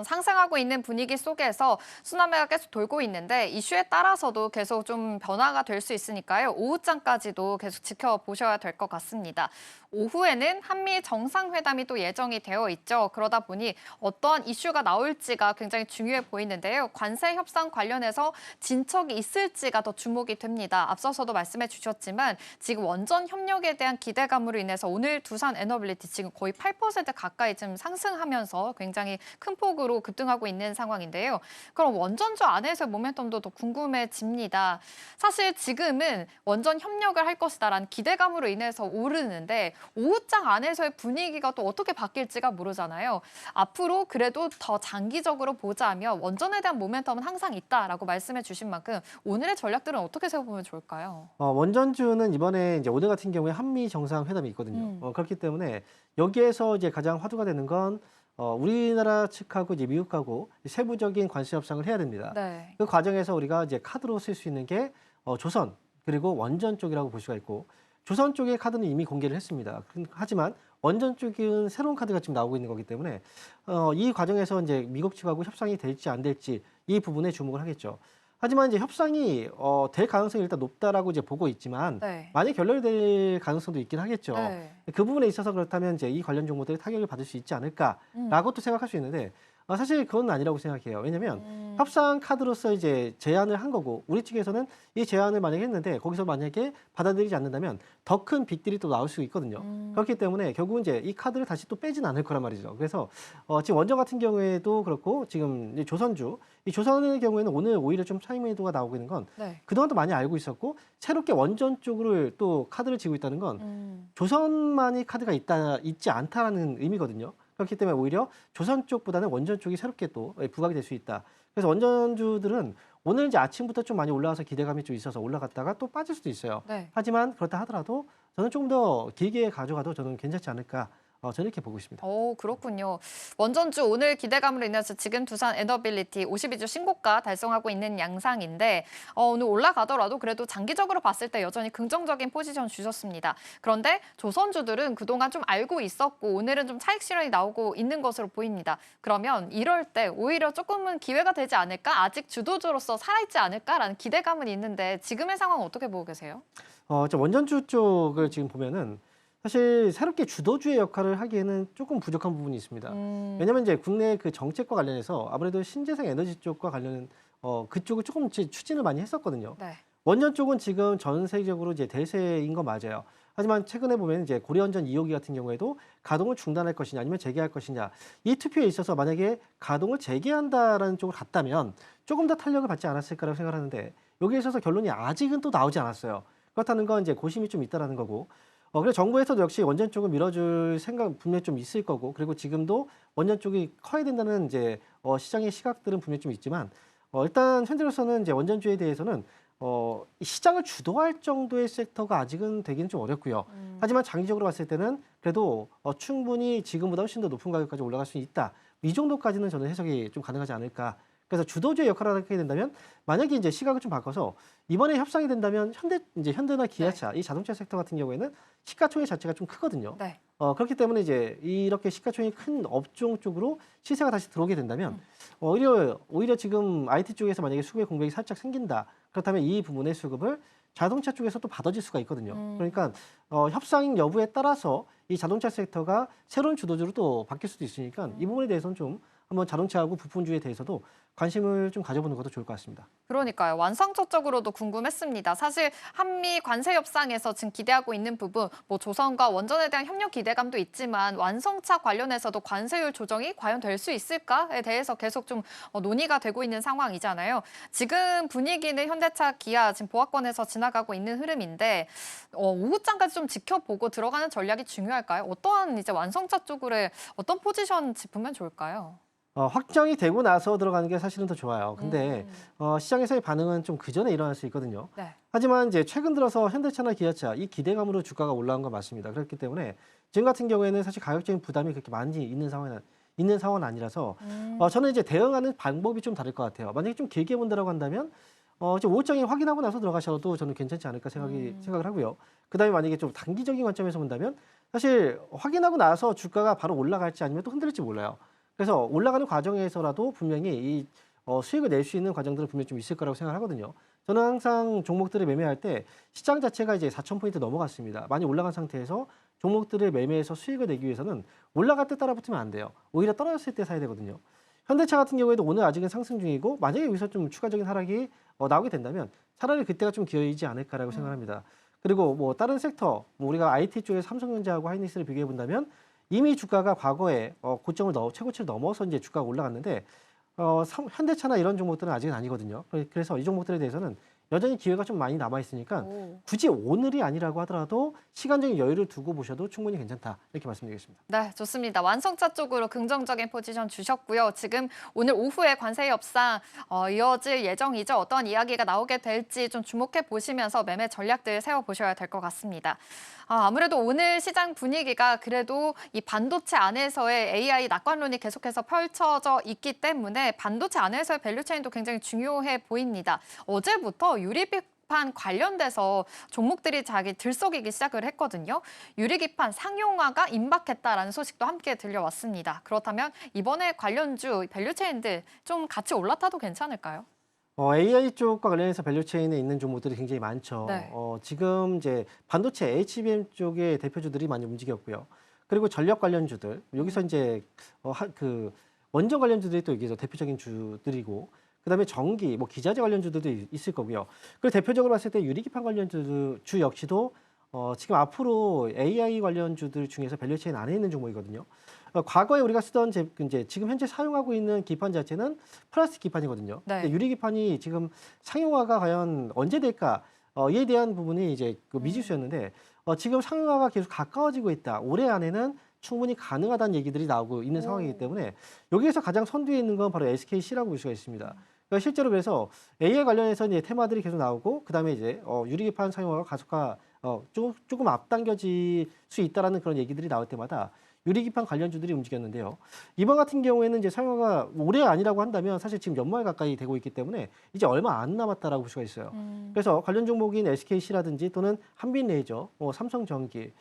상승하고 있는 분위기 속에서 순환매가 계속 돌고 있는데 이슈에 따라서도 계속 좀 변화가 될 수 있으니까요. 오후장까지도 계속 지켜보셔야 될 것 같습니다. 오후에는 한미 정상회담이 또 예정이 되어 있죠. 그러다 보니 어떠한 이슈가 나올지가 굉장히 중요해 보이는데요. 관세 협상 관련해서 진척이 있을지가 더 주목이 됩니다. 앞서서도 말씀해 주셨지만 지금 원전 협력에 대한 기대감으로 인해서 오늘 두산 에너빌리티 지금 거의 8% 가까이 좀 상승하면서 굉장히 큰 폭으로 급등하고 있는 상황인데요. 그럼 원전주 안에서의 모멘텀도 더 궁금해집니다. 사실 지금은 원전 협력을 할 것이다라는 기대감으로 인해서 오르는데 오후장 안에서의 분위기가 또 어떻게 바뀔지가 모르잖아요. 앞으로 그래도 더 장기적으로 보자면 원전에 대한 모멘텀은 항상 있다라고 말씀해 주신 만큼 오늘의 전략들은 어떻게 세워보면 좋을까요? 원전주는 이번에 이제 오늘 같은 경우에 한미 정상회담이 있거든요. 그렇기 때문에 여기에서 이제 가장 화두가 되는 건 우리나라 측하고 이제 미국하고 세부적인 관세 협상을 해야 됩니다. 네. 그 과정에서 우리가 이제 카드로 쓸 수 있는 게 조선 그리고 원전 쪽이라고 볼 수가 있고 조선 쪽의 카드는 이미 공개를 했습니다. 하지만 원전 쪽은 새로운 카드가 지금 나오고 있는 거기 때문에 이 과정에서 이제 미국 측하고 협상이 될지 안 될지 이 부분에 주목을 하겠죠. 하지만 이제 협상이 될 가능성이 일단 높다라고 이제 보고 있지만 네. 만약 결렬될 가능성도 있긴 하겠죠. 네. 그 부분에 있어서 그렇다면 이제 이 관련 종목들이 타격을 받을 수 있지 않을까라고 또 생각할 수 있는데 사실 그건 아니라고 생각해요. 왜냐하면 협상 카드로서 이제 제안을 한 거고 우리 측에서는 이 제안을 만약에 했는데 거기서 만약에 받아들이지 않는다면 더 큰 빅딜이 또 나올 수 있거든요. 그렇기 때문에 결국은 이제 이 카드를 다시 또 빼진 않을 거란 말이죠. 그래서 지금 원전 같은 경우에도 그렇고 지금 이제 조선주 이 조선의 경우에는 오늘 오히려 좀 차익매도가 나오고 있는 건 네. 그동안도 많이 알고 있었고 새롭게 원전 쪽으로 또 카드를 쥐고 있다는 건 조선만이 카드가 있지 않다라는 의미거든요. 그렇기 때문에 오히려 조선 쪽보다는 원전 쪽이 새롭게 또 부각이 될 수 있다. 그래서 원전주들은 오늘 이제 아침부터 좀 많이 올라와서 기대감이 좀 있어서 올라갔다가 또 빠질 수도 있어요. 네. 하지만 그렇다 하더라도 저는 조금 더 길게 가져가도 저는 괜찮지 않을까. 저는 이렇게 보고 있습니다. 오, 그렇군요. 원전주 오늘 기대감으로 인해서 지금 두산 에너빌리티 52주 신고가 달성하고 있는 양상인데 오늘 올라가더라도 그래도 장기적으로 봤을 때 여전히 긍정적인 포지션 주셨습니다. 그런데 조선주들은 그동안 좀 알고 있었고 오늘은 좀 차익 실현이 나오고 있는 것으로 보입니다. 그러면 이럴 때 오히려 조금은 기회가 되지 않을까? 아직 주도주로서 살아있지 않을까라는 기대감은 있는데 지금의 상황 어떻게 보고 계세요? 원전주 쪽을 지금 보면은 사실 새롭게 주도주의 역할을 하기에는 조금 부족한 부분이 있습니다. 왜냐하면 이제 국내 그 정책과 관련해서 아무래도 신재생 에너지 쪽과 관련은 그쪽을 조금 추진을 많이 했었거든요. 네. 원전 쪽은 지금 전 세계적으로 이제 대세인 건 맞아요. 하지만 최근에 보면 이제 고려원전 2호기 같은 경우에도 가동을 중단할 것이냐 아니면 재개할 것이냐 이 투표에 있어서 만약에 가동을 재개한다라는 쪽으로 갔다면 조금 더 탄력을 받지 않았을까라고 생각하는데 여기에 있어서 결론이 아직은 또 나오지 않았어요. 그렇다는 건 이제 고심이 좀 있다라는 거고. 그래서 정부에서도 역시 원전 쪽을 밀어줄 생각 분명히 좀 있을 거고, 그리고 지금도 원전 쪽이 커야 된다는 이제 시장의 시각들은 분명히 좀 있지만, 일단 현재로서는 이제 원전주에 대해서는 이 시장을 주도할 정도의 섹터가 아직은 되기는 좀 어렵고요. 하지만 장기적으로 봤을 때는 그래도 충분히 지금보다 훨씬 더 높은 가격까지 올라갈 수 있다. 이 정도까지는 저는 해석이 좀 가능하지 않을까. 그래서 주도주의 역할을 하게 된다면 만약에 이제 시각을 좀 바꿔서 이번에 협상이 된다면 현대나 기아차 이 자동차 섹터 같은 경우에는 시가총액 자체가 좀 크거든요. 네. 그렇기 때문에 이제 이렇게 시가총액이 큰 업종 쪽으로 시세가 다시 들어오게 된다면 오히려 지금 IT 쪽에서 만약에 수급의 공백이 살짝 생긴다. 그렇다면 이 부분의 수급을 자동차 쪽에서 또 받아줄 수가 있거든요. 그러니까 협상 여부에 따라서 이 자동차 섹터가 새로운 주도주로 또 바뀔 수도 있으니까 이 부분에 대해서는 좀 한번 자동차하고 부품주에 대해서도 관심을 좀 가져보는 것도 좋을 것 같습니다. 그러니까요. 완성차적으로도 궁금했습니다. 사실 한미 관세 협상에서 지금 기대하고 있는 부분, 뭐 조선과 원전에 대한 협력 기대감도 있지만 완성차 관련해서도 관세율 조정이 과연 될 수 있을까에 대해서 계속 좀 논의가 되고 있는 상황이잖아요. 지금 분위기는 현대차, 기아 지금 보합권에서 지나가고 있는 흐름인데 오후장까지 좀 지켜보고 들어가는 전략이 중요할까요? 어떠한 이제 완성차 쪽으로 어떤 포지션 짚으면 좋을까요? 확정이 되고 나서 들어가는 게 사실은 더 좋아요. 근데 시장에서의 반응은 좀 그 전에 일어날 수 있거든요. 네. 하지만 이제 최근 들어서 현대차나 기아차 이 기대감으로 주가가 올라온 건 맞습니다. 그렇기 때문에 지금 같은 경우에는 사실 가격적인 부담이 그렇게 많이 있는 상황은 아니라서 저는 이제 대응하는 방법이 좀 다를 것 같아요. 만약에 좀 길게 본다라고 한다면 이제 오후장에 확인하고 나서 들어가셔도 저는 괜찮지 않을까 생각을 하고요. 그다음에 만약에 좀 단기적인 관점에서 본다면 사실 확인하고 나서 주가가 바로 올라갈지 아니면 또 흔들릴지 몰라요. 그래서 올라가는 과정에서라도 분명히 이 수익을 낼 수 있는 과정들은 분명히 좀 있을 거라고 생각하거든요. 저는 항상 종목들을 매매할 때 시장 자체가 이제 4,000포인트 넘어갔습니다. 많이 올라간 상태에서 종목들을 매매해서 수익을 내기 위해서는 올라갈 때 따라 붙으면 안 돼요. 오히려 떨어졌을 때 사야 되거든요. 현대차 같은 경우에도 오늘 아직은 상승 중이고 만약에 여기서 좀 추가적인 하락이 나오게 된다면 차라리 그때가 좀 기회이지 않을까라고 생각합니다. 그리고 뭐 다른 섹터, 뭐 우리가 IT 쪽에 삼성전자하고 하이닉스를 비교해 본다면 이미 주가가 과거에 고점을 최고치를 넘어서 이제 주가가 올라갔는데 현대차나 이런 종목들은 아직은 아니거든요. 그래서 이 종목들에 대해서는 여전히 기회가 좀 많이 남아 있으니까 굳이 오늘이 아니라고 하더라도 시간적인 여유를 두고 보셔도 충분히 괜찮다 이렇게 말씀드리겠습니다. 네, 좋습니다. 완성차 쪽으로 긍정적인 포지션 주셨고요. 지금 오늘 오후에 관세 협상 이어질 예정이죠. 어떤 이야기가 나오게 될지 좀 주목해 보시면서 매매 전략들 세워보셔야 될 것 같습니다. 아무래도 오늘 시장 분위기가 그래도 이 반도체 안에서의 AI 낙관론이 계속해서 펼쳐져 있기 때문에 반도체 안에서의 밸류체인도 굉장히 중요해 보입니다. 어제부터 유리비판 관련돼서 종목들이 자기 들썩이기 시작을 했거든요. 유리기판 상용화가 임박했다라는 소식도 함께 들려왔습니다. 그렇다면 이번에 관련주 밸류체인들 좀 같이 올라타도 괜찮을까요? AI 쪽과 관련해서 밸류체인에 있는 종목들이 굉장히 많죠. 네. 지금 이제 반도체 HBM 쪽의 대표주들이 많이 움직였고요. 그리고 전력 관련주들 여기서 이제 원전 관련주들이 또 여기서 대표적인 주들이고 그다음에 전기, 뭐 기자재 관련주들도 있을 거고요. 그리고 대표적으로 봤을 때 유리기판 관련주 역시도 지금 앞으로 AI 관련주들 중에서 밸류체인 안에 있는 종목이거든요. 과거에 우리가 쓰던 이제 지금 현재 사용하고 있는 기판 자체는 플라스틱 기판이거든요. 네. 근데 유리기판이 지금 상용화가 과연 언제 될까? 이에 대한 부분이 이제 그 미지수였는데 지금 상용화가 계속 가까워지고 있다. 올해 안에는 충분히 가능하다는 얘기들이 나오고 있는 상황이기 때문에 여기에서 가장 선두에 있는 건 바로 SKC라고 볼 수가 있습니다. 그러니까 실제로 그래서 AI 관련해서 이제 테마들이 계속 나오고 그다음에 이제 유리기판 상용화가 가속화 조금 앞당겨질 수 있다라는 그런 얘기들이 나올 때마다 유리기판 관련주들이 움직였는데요. 이번 같은 경우에는 이제 상용화가 올해 아니라고 한다면 사실 지금 연말 가까이 되고 있기 때문에 이제 얼마 안 남았다라고 볼 수가 있어요. 그래서 관련 종목인 SKC라든지 또는 한빛레이저, 삼성전기,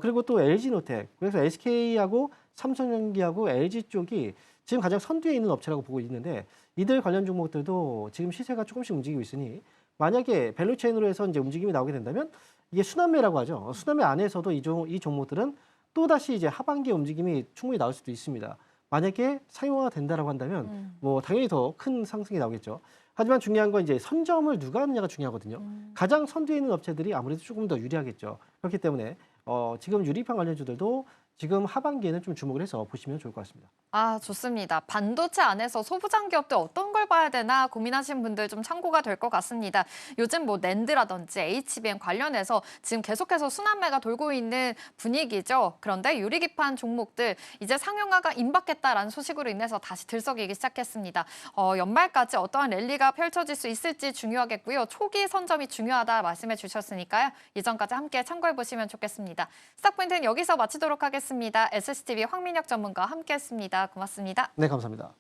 그리고 또 LG노텍, 그래서 SK하고 삼성전기하고 LG 쪽이 지금 가장 선두에 있는 업체라고 보고 있는데 이들 관련 종목들도 지금 시세가 조금씩 움직이고 있으니 만약에 밸류체인으로 해서 이제 움직임이 나오게 된다면 이게 순환매라고 하죠. 순환매 안에서도 이 종목들은 또다시 이제 하반기에 움직임이 충분히 나올 수도 있습니다. 만약에 상용화가 된다라고 한다면 뭐 당연히 더 큰 상승이 나오겠죠. 하지만 중요한 건 이제 선점을 누가 하느냐가 중요하거든요. 가장 선두에 있는 업체들이 아무래도 조금 더 유리하겠죠. 그렇기 때문에 지금 유리판 관련주들도 지금 하반기에는 좀 주목을 해서 보시면 좋을 것 같습니다. 아, 좋습니다. 반도체 안에서 소부장 기업들 어떤 걸 봐야 되나 고민하시는 분들 좀 참고가 될 것 같습니다. 요즘 뭐 낸드라든지 HBM 관련해서 지금 계속해서 순환매가 돌고 있는 분위기죠. 그런데 유리기판 종목들 이제 상용화가 임박했다라는 소식으로 인해서 다시 들썩이기 시작했습니다. 연말까지 어떠한 랠리가 펼쳐질 수 있을지 중요하겠고요. 초기 선점이 중요하다 말씀해 주셨으니까요. 이전까지 함께 참고해 보시면 좋겠습니다. 스탁포인트는 여기서 마치도록 하겠습니다. SCTV 황민혁 전문가와 함께했습니다. 고맙습니다. 네, 감사합니다.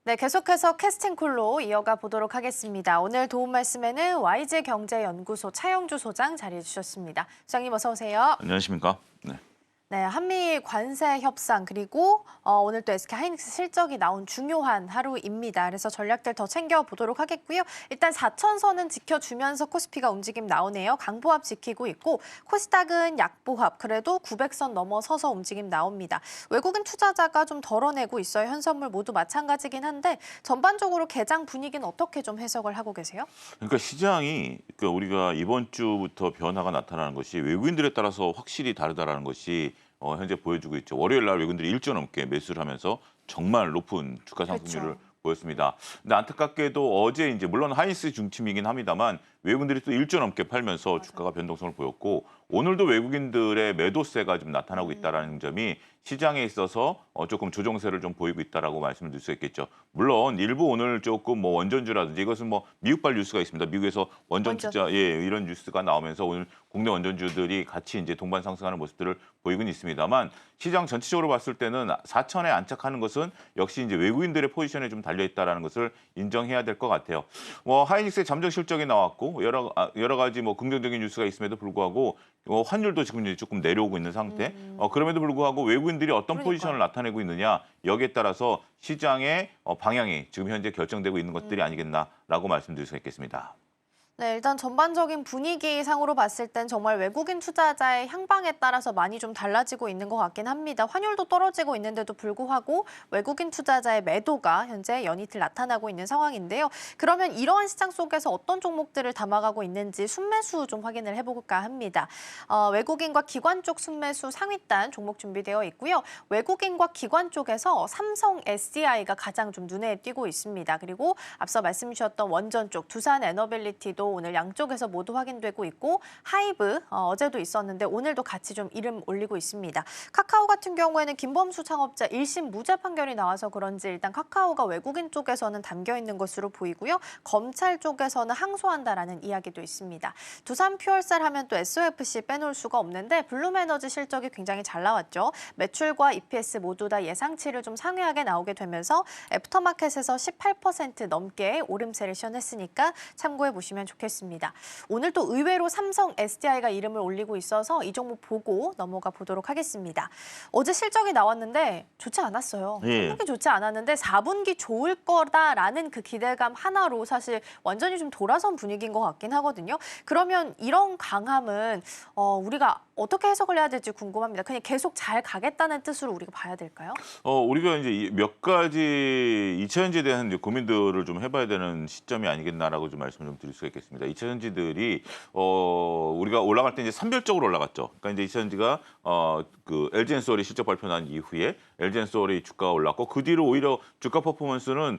네, 계속해서 캐스팅콜로 이어가 보도록 하겠습니다. 오늘 도움 말씀에는 YG경제연구소 차영주 소장 자리해 주셨습니다. 소장님 어서 오세요. 안녕하십니까? 네. 네, 한미 관세 협상 그리고 오늘 또 SK 하이닉스 실적이 나온 중요한 하루입니다. 그래서 전략들 더 챙겨보도록 하겠고요. 일단 4천선은 지켜주면서 코스피가 움직임 나오네요. 강보합 지키고 있고 코스닥은 약보합 그래도 900선 넘어서서 움직임 나옵니다. 외국인 투자자가 좀 덜어내고 있어요. 현선물 모두 마찬가지긴 한데 전반적으로 개장 분위기는 어떻게 좀 해석을 하고 계세요? 그러니까 시장이 우리가 이번 주부터 변화가 나타나는 것이 외국인들에 따라서 확실히 다르다라는 것이 현재 보여주고 있죠. 월요일 날 외국인들이 1조 넘게 매수를 하면서 정말 높은 주가 상승률을 보였습니다. 근데 안타깝게도 어제 이제 물론 하이닉스 중심이긴 합니다만 외국인들이 또 1조 넘게 팔면서 주가가 변동성을 보였고 오늘도 외국인들의 매도세가 좀 나타나고 있다는 점이 시장에 있어서 조금 조정세를 좀 보이고 있다라고 말씀을 드릴 수 있겠죠. 물론 일부 오늘 조금 뭐 원전주라든지 이것은 뭐 미국발 뉴스가 있습니다. 미국에서 원전 투자 이런 뉴스가 나오면서 오늘 국내 원전주들이 같이 이제 동반 상승하는 모습들을 보이곤 있습니다만 시장 전체적으로 봤을 때는 4천에 안착하는 것은 역시 이제 외국인들의 포지션에 좀 달려 있다라는 것을 인정해야 될 것 같아요. 뭐 하이닉스의 잠정 실적이 나왔고 여러 가지 뭐 긍정적인 뉴스가 있음에도 불구하고 환율도 지금 이제 조금 내려오고 있는 상태. 그럼에도 불구하고 외국인들이 어떤 포지션을 나타내고 있느냐 여기에 따라서 시장의 방향이 지금 현재 결정되고 있는 것들이 아니겠나라고 말씀드릴 수 있겠습니다. 네, 일단 전반적인 분위기상으로 봤을 땐 정말 외국인 투자자의 향방에 따라서 많이 좀 달라지고 있는 것 같긴 합니다. 환율도 떨어지고 있는데도 불구하고 외국인 투자자의 매도가 현재 연이틀 나타나고 있는 상황인데요. 그러면 이러한 시장 속에서 어떤 종목들을 담아가고 있는지 순매수 좀 확인을 해볼까 합니다. 외국인과 기관 쪽 순매수 상위단 종목 준비되어 있고요. 외국인과 기관 쪽에서 삼성 SDI가 가장 좀 눈에 띄고 있습니다. 그리고 앞서 말씀 주셨던 원전 쪽 두산 에너빌리티도 오늘 양쪽에서 모두 확인되고 있고 하이브 어제도 있었는데 오늘도 같이 좀 이름 올리고 있습니다. 카카오 같은 경우에는 김범수 창업자 1심 무죄 판결이 나와서 그런지 일단 카카오가 외국인 쪽에서는 담겨 있는 것으로 보이고요. 검찰 쪽에서는 항소한다라는 이야기도 있습니다. 두산 퓨얼셀 하면 또 SOFC 빼놓을 수가 없는데 블룸에너지 실적이 굉장히 잘 나왔죠. 매출과 EPS 모두 다 예상치를 좀 상회하게 나오게 되면서 애프터마켓에서 18% 넘게 오름세를 시현했으니까 참고해 보시면 좋겠습니다. 오늘 또 의외로 삼성 SDI가 이름을 올리고 있어서 이 종목 보고 넘어가 보도록 하겠습니다. 어제 실적이 나왔는데 좋지 않았어요. 예. 성적이 좋지 않았는데 4분기 좋을 거다라는 그 기대감 하나로 사실 완전히 좀 돌아선 분위기인 것 같긴 하거든요. 그러면 이런 강함은 우리가 어떻게 해석을 해야 될지 궁금합니다. 그냥 계속 잘 가겠다는 뜻으로 우리가 봐야 될까요? 우리가 이제 몇 가지 2차전지에 대한 이제 고민들을 좀 해봐야 되는 시점이 아니겠나라고 좀 말씀을 좀 드릴 수가 있겠습니다. 2차전지들이 우리가 올라갈 때 이제 산별적으로 올라갔죠. 그러니까 이제 2차전지가 그 LG엔솔이 실적 발표 난 이후에 LG엔솔이 주가가 올랐고 그 뒤로 오히려 주가 퍼포먼스는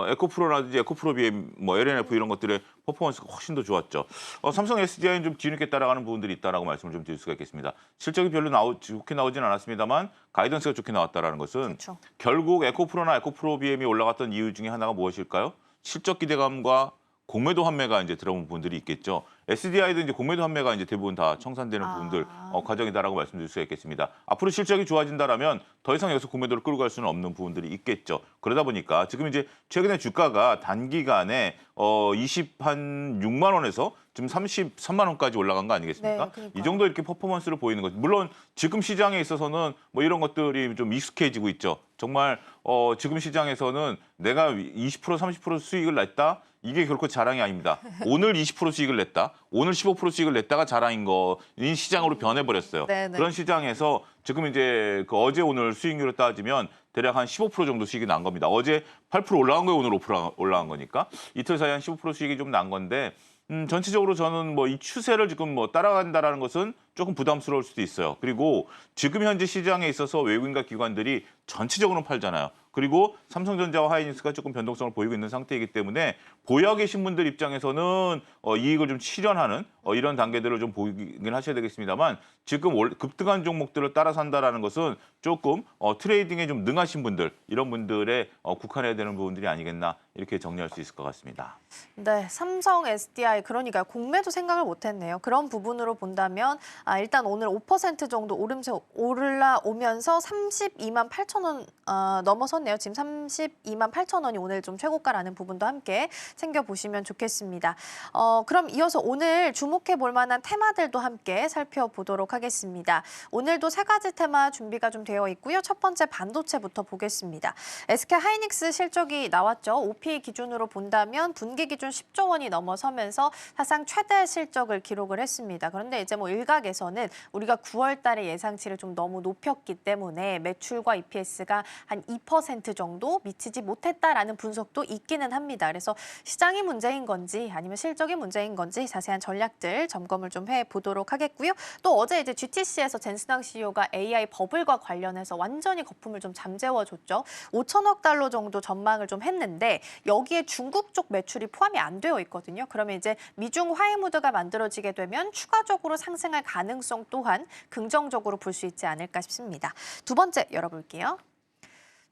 에코프로라든지 에코프로 BM, 뭐 LNF 이런 것들의 퍼포먼스가 훨씬 더 좋았죠. 삼성 SDI는 좀 뒤늦게 따라가는 부분들이 있다라고 말씀을 좀 드릴 수가 있겠습니다. 실적이 별로 좋게 나오진 않았습니다만 가이던스가 좋게 나왔다라는 것은 그렇죠. 결국 에코프로나 에코프로 BM이 올라갔던 이유 중에 하나가 무엇일까요? 실적 기대감과 공매도 환매가 이제 들어온 부분들이 있겠죠. SDI도 이제 공매도 환매가 이제 대부분 다 청산되는 부분들 과정이다라고 말씀드릴 수가 있겠습니다. 앞으로 실적이 좋아진다라면 더 이상 여기서 공매도를 끌고 갈 수는 없는 부분들이 있겠죠. 그러다 보니까 지금 이제 최근에 주가가 단기간에 26만 원에서 지금 33만 원까지 올라간 거 아니겠습니까? 네, 그러니까요. 이 정도 이렇게 퍼포먼스를 보이는 거죠. 물론 지금 시장에 있어서는 뭐 이런 것들이 좀 익숙해지고 있죠. 정말 지금 시장에서는 내가 20% 30% 수익을 냈다. 이게 결코 자랑이 아닙니다. 오늘 20% 수익을 냈다. 오늘 15% 수익을 냈다가 자랑인 거인 시장으로 변해버렸어요. 네네. 그런 시장에서 지금 이제 그 어제 오늘 수익률을 따지면 대략 한 15% 정도 수익이 난 겁니다. 어제 8% 올라간 거에 오늘 5% 올라간 거니까 이틀 사이에 한 15% 수익이 좀 난 건데 전체적으로 저는 뭐 이 추세를 지금 뭐 따라간다라는 것은 조금 부담스러울 수도 있어요. 그리고 지금 현재 시장에 있어서 외국인과 기관들이 전체적으로 팔잖아요. 그리고 삼성전자와 하이닉스가 조금 변동성을 보이고 있는 상태이기 때문에 보유하고 계신 분들 입장에서는 이익을 좀 실현하는 이런 단계들을 좀 보이긴 하셔야 되겠습니다만 지금 급등한 종목들을 따라 산다라는 것은 조금 트레이딩에 좀 능하신 분들 이런 분들의 국한해야 되는 부분들이 아니겠나 이렇게 정리할 수 있을 것 같습니다. 네, 삼성 SDI 그러니까 공매도 생각을 못했네요. 그런 부분으로 본다면 일단 오늘 5% 정도 오름세 올라오면서 32만 8천 원 넘어섰네요. 지금 32만 8천 원이 오늘 좀 최고가라는 부분도 함께 챙겨보시면 좋겠습니다. 그럼 이어서 오늘 주목해 볼 만한 테마들도 함께 살펴보도록 하겠습니다. 오늘도 세 가지 테마 준비가 좀 되어 있고요. 첫 번째 반도체부터 보겠습니다. SK 하이닉스 실적이 나왔죠. OP 기준으로 본다면 분기 기준 10조 원이 넘어서면서 사상 최대 실적을 기록을 했습니다. 그런데 이제 뭐 일각에서는 우리가 9월 달에 예상치를 좀 너무 높였기 때문에 매출과 EPS가 한 2% 정도 미치지 못했다라는 분석도 있기는 합니다. 그래서 시장이 문제인 건지 아니면 실적이 문제인 건지 자세한 전략들 점검을 좀 해보도록 하겠고요. 또 어제 이제 GTC에서 젠스당 CEO가 AI 버블과 관련해서 완전히 거품을 좀 잠재워줬죠. 5천억 달러 정도 전망을 좀 했는데 여기에 중국 쪽 매출이 포함이 안 되어 있거든요. 그러면 이제 미중 화해 무드가 만들어지게 되면 추가적으로 상승할 가능성 또한 긍정적으로 볼 수 있지 않을까 싶습니다. 두 번째 열어볼게요.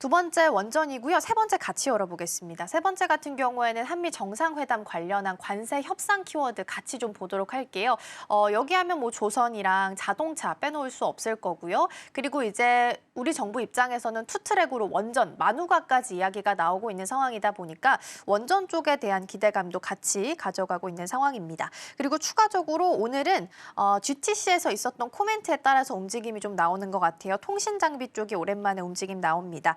두 번째 원전이고요. 세 번째 같이 열어보겠습니다. 세 번째 같은 경우에는 한미 정상회담 관련한 관세 협상 키워드 같이 좀 보도록 할게요. 여기 하면 뭐 조선이랑 자동차 빼놓을 수 없을 거고요. 그리고 이제 우리 정부 입장에서는 투트랙으로 원전, 만우가까지 이야기가 나오고 있는 상황이다 보니까 원전 쪽에 대한 기대감도 같이 가져가고 있는 상황입니다. 그리고 추가적으로 오늘은 GTC에서 있었던 코멘트에 따라서 움직임이 좀 나오는 것 같아요. 통신 장비 쪽이 오랜만에 움직임 나옵니다.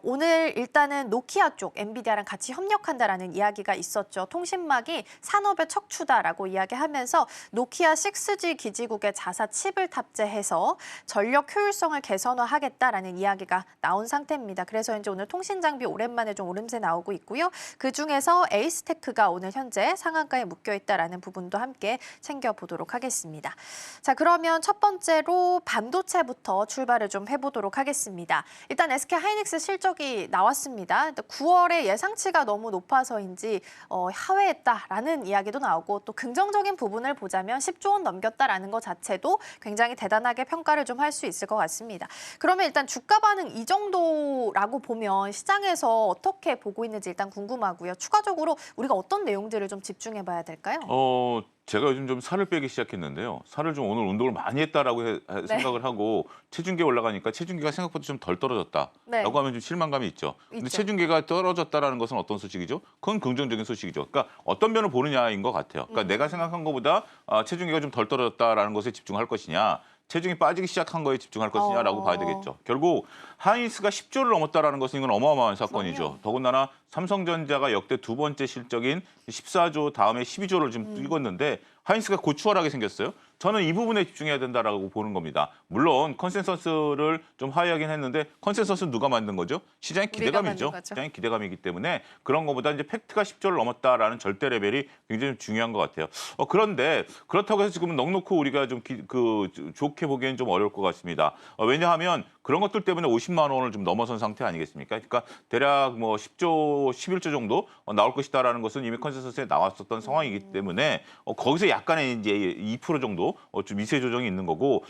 오늘 일단은 노키아 쪽 엔비디아랑 같이 협력한다라는 이야기가 있었죠. 통신막이 산업의 척추다라고 이야기하면서 노키아 6G 기지국에 자사 칩을 탑재해서 전력 효율성을 개선화하겠다라는 이야기가 나온 상태입니다. 그래서 이제 오늘 통신 장비 오랜만에 좀 오름세 나오고 있고요. 그중에서 에이스테크가 오늘 현재 상한가에 묶여 있다라는 부분도 함께 챙겨보도록 하겠습니다. 자, 그러면 첫 번째로 반도체부터 출발을 좀 해보도록 하겠습니다. 일단 SK 하이닉스 실적이 나왔습니다. 9월에 예상치가 너무 높아서인지 하회했다라는 이야기도 나오고 또 긍정적인 부분을 보자면 10조 원 넘겼다라는 것 자체도 굉장히 대단하게 평가를 좀 할 수 있을 것 같습니다. 그러면 일단 주가 반응 이 정도라고 보면 시장에서 어떻게 보고 있는지 일단 궁금하고요. 추가적으로 우리가 어떤 내용들을 좀 집중해 봐야 될까요? 제가 요즘 좀 살을 빼기 시작했는데요. 살을 좀 오늘 운동을 많이 했다라고 생각을 하고 체중계 올라가니까 체중계가 생각보다 좀 덜 떨어졌다라고 네. 하면 좀 실망감이 있죠. 근데 있죠. 체중계가 떨어졌다라는 것은 어떤 소식이죠? 그건 긍정적인 소식이죠. 그러니까 어떤 면을 보느냐인 것 같아요. 그러니까 내가 생각한 것보다 체중계가 좀 덜 떨어졌다라는 것에 집중할 것이냐, 체중이 빠지기 시작한 거에 집중할 것이냐라고 봐야 되겠죠. 결국 하이닉스가 10조를 넘었다라는 것은 이건 어마어마한 사건이죠. 그럼요. 더군다나 삼성전자가 역대 두 번째 실적인 14조 다음에 12조를 지금 읽었는데 하이닉스가 고추월하게 생겼어요. 저는 이 부분에 집중해야 된다라고 보는 겁니다. 물론 컨센서스를 좀 하회하긴 했는데 컨센서스는 누가 만든 거죠? 시장의 기대감이죠. 만든 거죠. 시장의 기대감이기 때문에 그런 것보다 이제 팩트가 10조를 넘었다라는 절대 레벨이 굉장히 중요한 것 같아요. 그런데 그렇다고 해서 지금은 넉넉히 우리가 좀 좋게 보기엔 좀 어려울 것 같습니다. 왜냐하면 그런 것들 때문에 50만 원을 좀 넘어선 상태 아니겠습니까? 그러니까 대략 뭐 10조, 11조 정도 나올 것이다라는 것은 이미 컨센서스에 나왔었던 상황이기 때문에 거기서 약간의 이제 2% 정도 좀 미세 조정이 있는 거고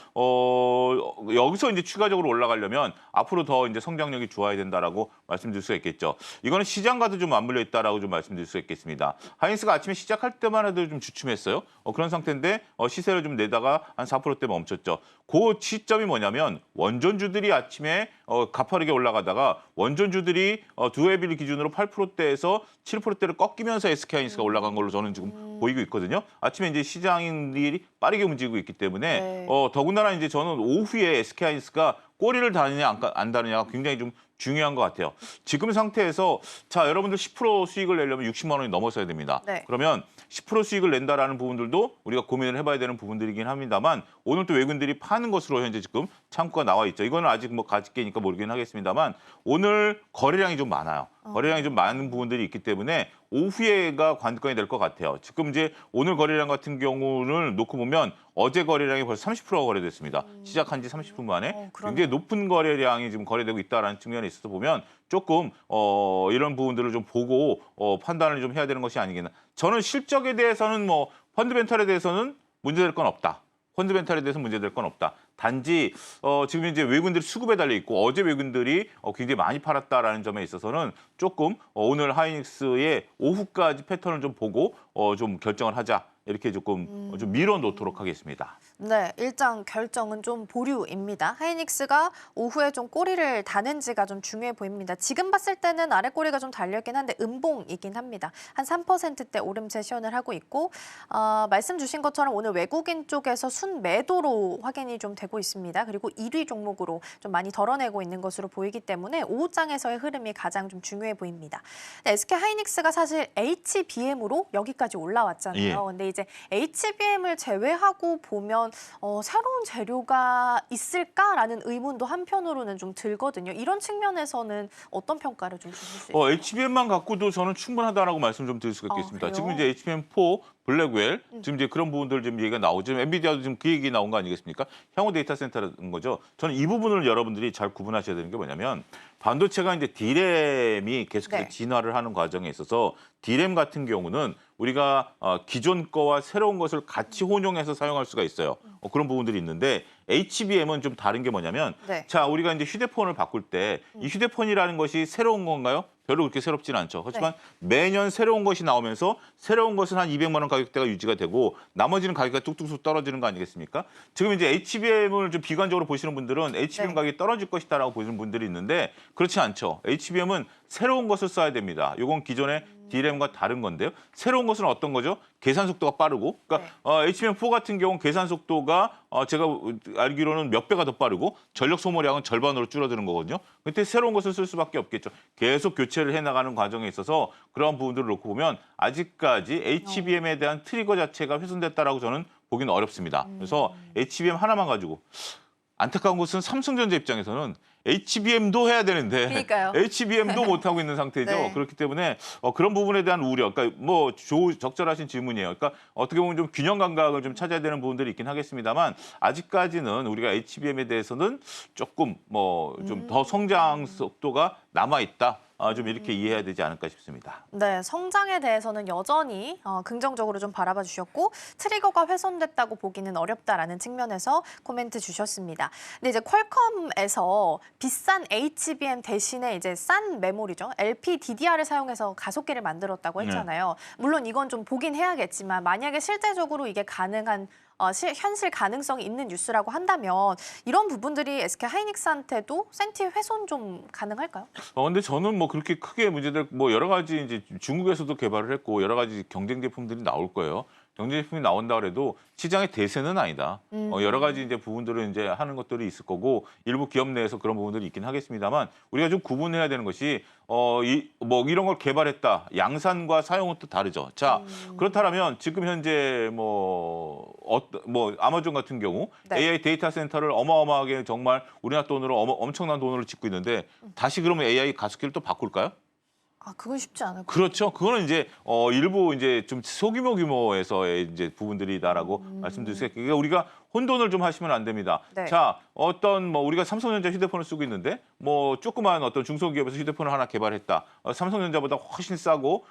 여기서 이제 추가적으로 올라가려면 앞으로 더 이제 성장력이 좋아야 된다라고 말씀드릴 수가 있겠죠. 이거는 시장과도 좀 맞물려 있다라고 좀 말씀드릴 수 있겠습니다. 하이닉스가 아침에 시작할 때만 해도 좀 주춤했어요. 그런 상태인데 시세를 좀 내다가 한 4%대 멈췄죠. 그 시점이 뭐냐면 원전주들이 아침에 가파르게 올라가다가 원전주들이 두에빌 기준으로 8%대에서 7%대를 꺾이면서 SK하이닉스가 올라간 걸로 저는 지금 보이고 있거든요. 아침에 이제 시장인들이 빠르게 움직이고 있기 때문에 네. 더군다나 이제 저는 오후에 SK하이닉스가 꼬리를 다느냐 안 다느냐가 굉장히 좀 중요한 것 같아요. 지금 상태에서 자 여러분들 10% 수익을 내려면 60만 원이 넘어서야 됩니다. 네. 그러면 10% 수익을 낸다라는 부분들도 우리가 고민을 해봐야 되는 부분들이긴 합니다만 오늘 또 외국인들이 파는 것으로 현재 지금 창구가 나와 있죠. 이거는 아직 뭐 가짓개니까 모르긴 하겠습니다만 오늘 거래량이 좀 많아요. 거래량이 좀 많은 부분들이 있기 때문에 오후에가 관건이 될 것 같아요. 지금 이제 오늘 거래량 같은 경우를 놓고 보면 어제 거래량이 벌써 30%가 거래됐습니다. 시작한 지 30분 만에 그러네요. 굉장히 높은 거래량이 지금 거래되고 있다는 측면에 있어서 보면 조금 이런 부분들을 좀 보고 판단을 좀 해야 되는 것이 아니겠나. 저는 실적에 대해서는 뭐 펀드멘탈에 대해서는 문제될 건 없다. 펀드멘탈에 대해서 문제될 건 없다. 단지 지금 이제 외국인들이 수급에 달려 있고 어제 외국인들이 굉장히 많이 팔았다라는 점에 있어서는 조금 오늘 하이닉스의 오후까지 패턴을 좀 보고 좀 결정을 하자. 이렇게 조금 좀 밀어놓도록 하겠습니다. 네, 일정 결정은 좀 보류입니다. 하이닉스가 오후에 좀 꼬리를 다는지가 좀 중요해 보입니다. 지금 봤을 때는 아래 꼬리가 좀 달려있긴 한데 음봉이긴 합니다. 한 3%대 오름 세션을 하고 있고 말씀 주신 것처럼 오늘 외국인 쪽에서 순매도로 확인이 좀 되고 있습니다. 그리고 1위 종목으로 좀 많이 덜어내고 있는 것으로 보이기 때문에 오후장에서의 흐름이 가장 좀 중요해 보입니다. SK 하이닉스가 사실 HBM으로 여기까지 올라왔잖아요. 예. 근데 이제 HBM을 제외하고 보면 새로운 재료가 있을까라는 의문도 한편으로는 좀 들거든요. 이런 측면에서는 어떤 평가를 좀 주실 수 있어요? HBM만 갖고도 저는 충분하다라고 말씀 좀 드릴 수가 있겠습니다. 그래요? 지금 이제 HBM4, 블랙웰, 지금 이제 그런 부분들 지금 얘기가 나오죠. 지금 엔비디아도 지금 그 얘기 나온 거 아니겠습니까? 향후 데이터 센터라는 거죠. 저는 이 부분을 여러분들이 잘 구분하셔야 되는 게 뭐냐면 반도체가 이제 D램이 계속해서 네. 진화를 하는 과정에 있어서 D램 같은 경우는 우리가 기존 거와 새로운 것을 같이 혼용해서 사용할 수가 있어요. 그런 부분들이 있는데 HBM은 좀 다른 게 뭐냐면 네. 자 우리가 이제 휴대폰을 바꿀 때 이 휴대폰이라는 것이 새로운 건가요? 별로 그렇게 새롭지는 않죠. 하지만 매년 새로운 것이 나오면서 새로운 것은 한 200만 원 가격대가 유지가 되고 나머지는 가격이 뚝뚝 떨어지는 거 아니겠습니까? 지금 이제 HBM을 좀 비관적으로 보시는 분들은 HBM 네. 가격이 떨어질 것이다라고 보시는 분들이 있는데 그렇지 않죠. HBM은 새로운 것을 써야 됩니다. 이건 기존에 DRAM과 다른 건데요. 새로운 것은 어떤 거죠? 계산 속도가 빠르고, 그러니까 HBM4 같은 경우는 계산 속도가 제가 알기로는 몇 배가 더 빠르고 전력 소모량은 절반으로 줄어드는 거거든요. 근데 새로운 것을 쓸 수밖에 없겠죠. 계속 교체를 해나가는 과정에 있어서 그런 부분들을 놓고 보면 아직까지 HBM에 대한 트리거 자체가 훼손됐다라고 저는 보기는 어렵습니다. 그래서 HBM 하나만 가지고 안타까운 것은 삼성전자 입장에서는 HBM도 해야 되는데 그러니까요. HBM도 못 하고 있는 상태죠. 네. 그렇기 때문에 그런 부분에 대한 우려, 그러니까 뭐 적절하신 질문이에요. 그러니까 어떻게 보면 좀 균형 감각을 좀 찾아야 되는 부분들이 있긴 하겠습니다만 아직까지는 우리가 HBM에 대해서는 조금 뭐 좀 더 성장 속도가 남아 있다. 좀 이렇게 이해해야 되지 않을까 싶습니다. 네, 성장에 대해서는 여전히 긍정적으로 좀 바라봐 주셨고 트리거가 훼손됐다고 보기는 어렵다라는 측면에서 코멘트 주셨습니다. 근데 이제 퀄컴에서 비싼 HBM 대신에 이제 싼 메모리죠. LPDDR을 사용해서 가속기를 만들었다고 했잖아요. 물론 이건 좀 보긴 해야겠지만 만약에 실제적으로 이게 가능한 현실 가능성이 있는 뉴스라고 한다면 이런 부분들이 SK 하이닉스한테도 센티 훼손 좀 가능할까요? 근데 저는 뭐 그렇게 크게 문제될 뭐 여러 가지 이제 중국에서도 개발을 했고 여러 가지 경쟁 제품들이 나올 거예요. 경쟁 제품이 나온다 그래도 시장의 대세는 아니다. 여러 가지 이제 부분들을 이제 하는 것들이 있을 거고 일부 기업 내에서 그런 부분들이 있긴 하겠습니다만 우리가 좀 구분해야 되는 것이 뭐 이런 걸 개발했다. 양산과 사용은 또 다르죠. 자, 그렇다면 지금 현재 뭐 아마존 같은 경우 네. AI 데이터 센터를 어마어마하게 정말 우리나라 돈으로 엄청난 돈으로 짓고 있는데 다시 그러면 AI 가속기를 또 바꿀까요? 그건 쉽지 않을 것 그렇죠. 그거는 이제 일부 이제 좀 소규모 규모에서의 이제 부분들이다라고 말씀드릴 수 있어요. 그러니까 우리가 혼돈을 좀 하시면 안 됩니다. 네. 자, 우리가 삼성전자 휴대폰을 쓰고 있는데 뭐 조그만 어떤 중소기업에서 휴대폰을 하나 개발했다. 삼성전자보다 훨씬 싸고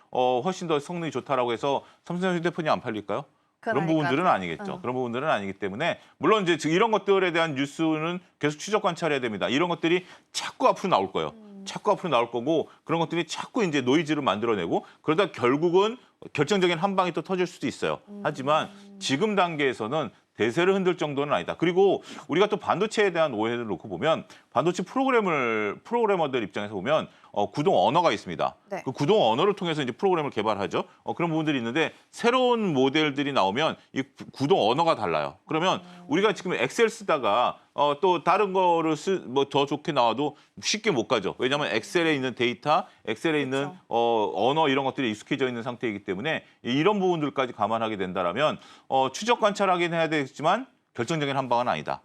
훨씬 더 성능이 좋다라고 해서 삼성전자 휴대폰이 안 팔릴까요? 그런 부분들은 아니겠죠. 그런 부분들은 아니기 때문에 물론 이제 이런 것들에 대한 뉴스는 계속 추적 관찰해야 됩니다. 이런 것들이 자꾸 앞으로 나올 거예요. 자꾸 앞으로 나올 거고 그런 것들이 자꾸 이제 노이즈를 만들어내고 그러다 결국은 결정적인 한 방이 또 터질 수도 있어요. 하지만 지금 단계에서는 대세를 흔들 정도는 아니다. 그리고 우리가 또 반도체에 대한 오해를 놓고 보면 반도체 프로그래머들 입장에서 보면 구동 언어가 있습니다. 네. 그 구동 언어를 통해서 이제 프로그램을 개발하죠. 그런 부분들이 있는데 새로운 모델들이 나오면 이 구동 언어가 달라요. 그러면 우리가 지금 엑셀 쓰다가 또 다른 거를 더 좋게 나와도 쉽게 못 가죠. 왜냐하면 엑셀에 있는 데이터, 엑셀에 있는 언어 이런 것들이 익숙해져 있는 상태이기 때문에 이런 부분들까지 감안하게 된다라면 추적 관찰하긴 해야 되겠지만 결정적인 한 방은 아니다.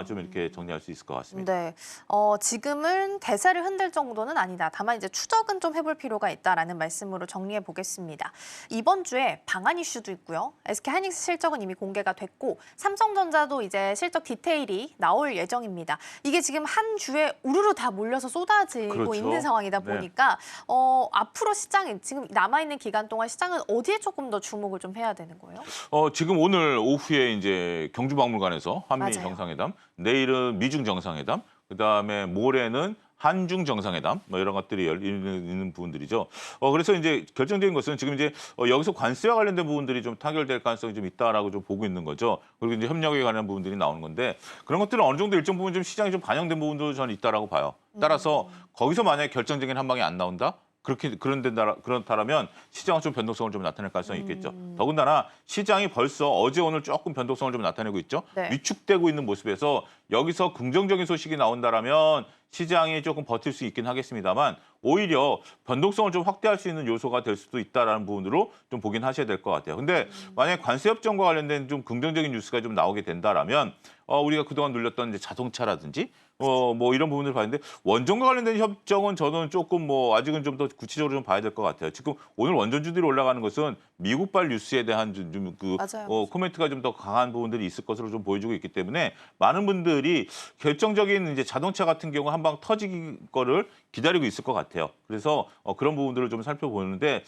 좀 이렇게 정리할 수 있을 것 같습니다. 네, 지금은 대세를 흔들 정도는 아니다. 다만 이제 추적은 좀 해볼 필요가 있다라는 말씀으로 정리해 보겠습니다. 이번 주에 방한 이슈도 있고요. SK 하이닉스 실적은 이미 공개가 됐고 삼성전자도 이제 실적 디테일이 나올 예정입니다. 이게 지금 한 주에 우르르 다 몰려서 쏟아지고 그렇죠. 있는 상황이다 네. 보니까 앞으로 시장이 지금 남아있는 기간 동안 시장은 어디에 조금 더 주목을 좀 해야 되는 거예요? 지금 오늘 오후에 이제 경주박물관에서 한미 맞아요. 정상회담, 내일은 미중 정상회담, 그다음에 모레는 한중 정상회담 뭐 이런 것들이 있는 부분들이죠. 그래서 이제 결정적인 것은 지금 이제 여기서 관세와 관련된 부분들이 좀 타결될 가능성이 좀 있다라고 좀 보고 있는 거죠. 그리고 이제 협력에 관한 부분들이 나오는 건데 그런 것들은 어느 정도 일정 부분 좀 시장이 좀 반영된 부분도 저는 있다라고 봐요. 따라서 거기서 만약에 결정적인 한 방이 안 나온다. 그렇다면 시장은 좀 변동성을 좀 나타낼 가능성이 있겠죠. 더군다나 시장이 벌써 어제 오늘 조금 변동성을 좀 나타내고 있죠. 네. 위축되고 있는 모습에서 여기서 긍정적인 소식이 나온다라면 시장이 조금 버틸 수 있긴 하겠습니다만 오히려 변동성을 좀 확대할 수 있는 요소가 될 수도 있다라는 부분으로 좀 보긴 하셔야 될 것 같아요. 근데 만약에 관세 협정과 관련된 좀 긍정적인 뉴스가 좀 나오게 된다라면 우리가 그동안 눌렸던 이제 자동차라든지 뭐 이런 부분을 봤는데 원전과 관련된 협정은 저는 조금 뭐 아직은 좀 더 구체적으로 좀 봐야 될 것 같아요. 지금 오늘 원전주들이 올라가는 것은 미국발 뉴스에 대한 맞아요. 코멘트가 좀 더 강한 부분들이 있을 것으로 좀 보여주고 있기 때문에 많은 분들이 결정적인 이제 자동차 같은 경우 한 방 터지기 거를 기다리고 있을 것 같아요. 그래서 그런 부분들을 좀 살펴보는데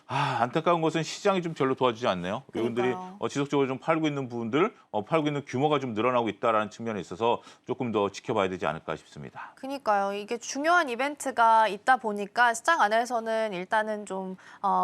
안타까운 것은 시장이 좀 별로 도와주지 않네요. 외국인들이 그러니까요. 지속적으로 좀 팔고 있는 부분들, 팔고 있는 규모가 좀 늘어나고 있다라는 측면에 있어서 조금 더 지켜봐야 되지 않을까 싶습니다. 그러니까요. 이게 중요한 이벤트가 있다 보니까 시장 안에서는 일단은 좀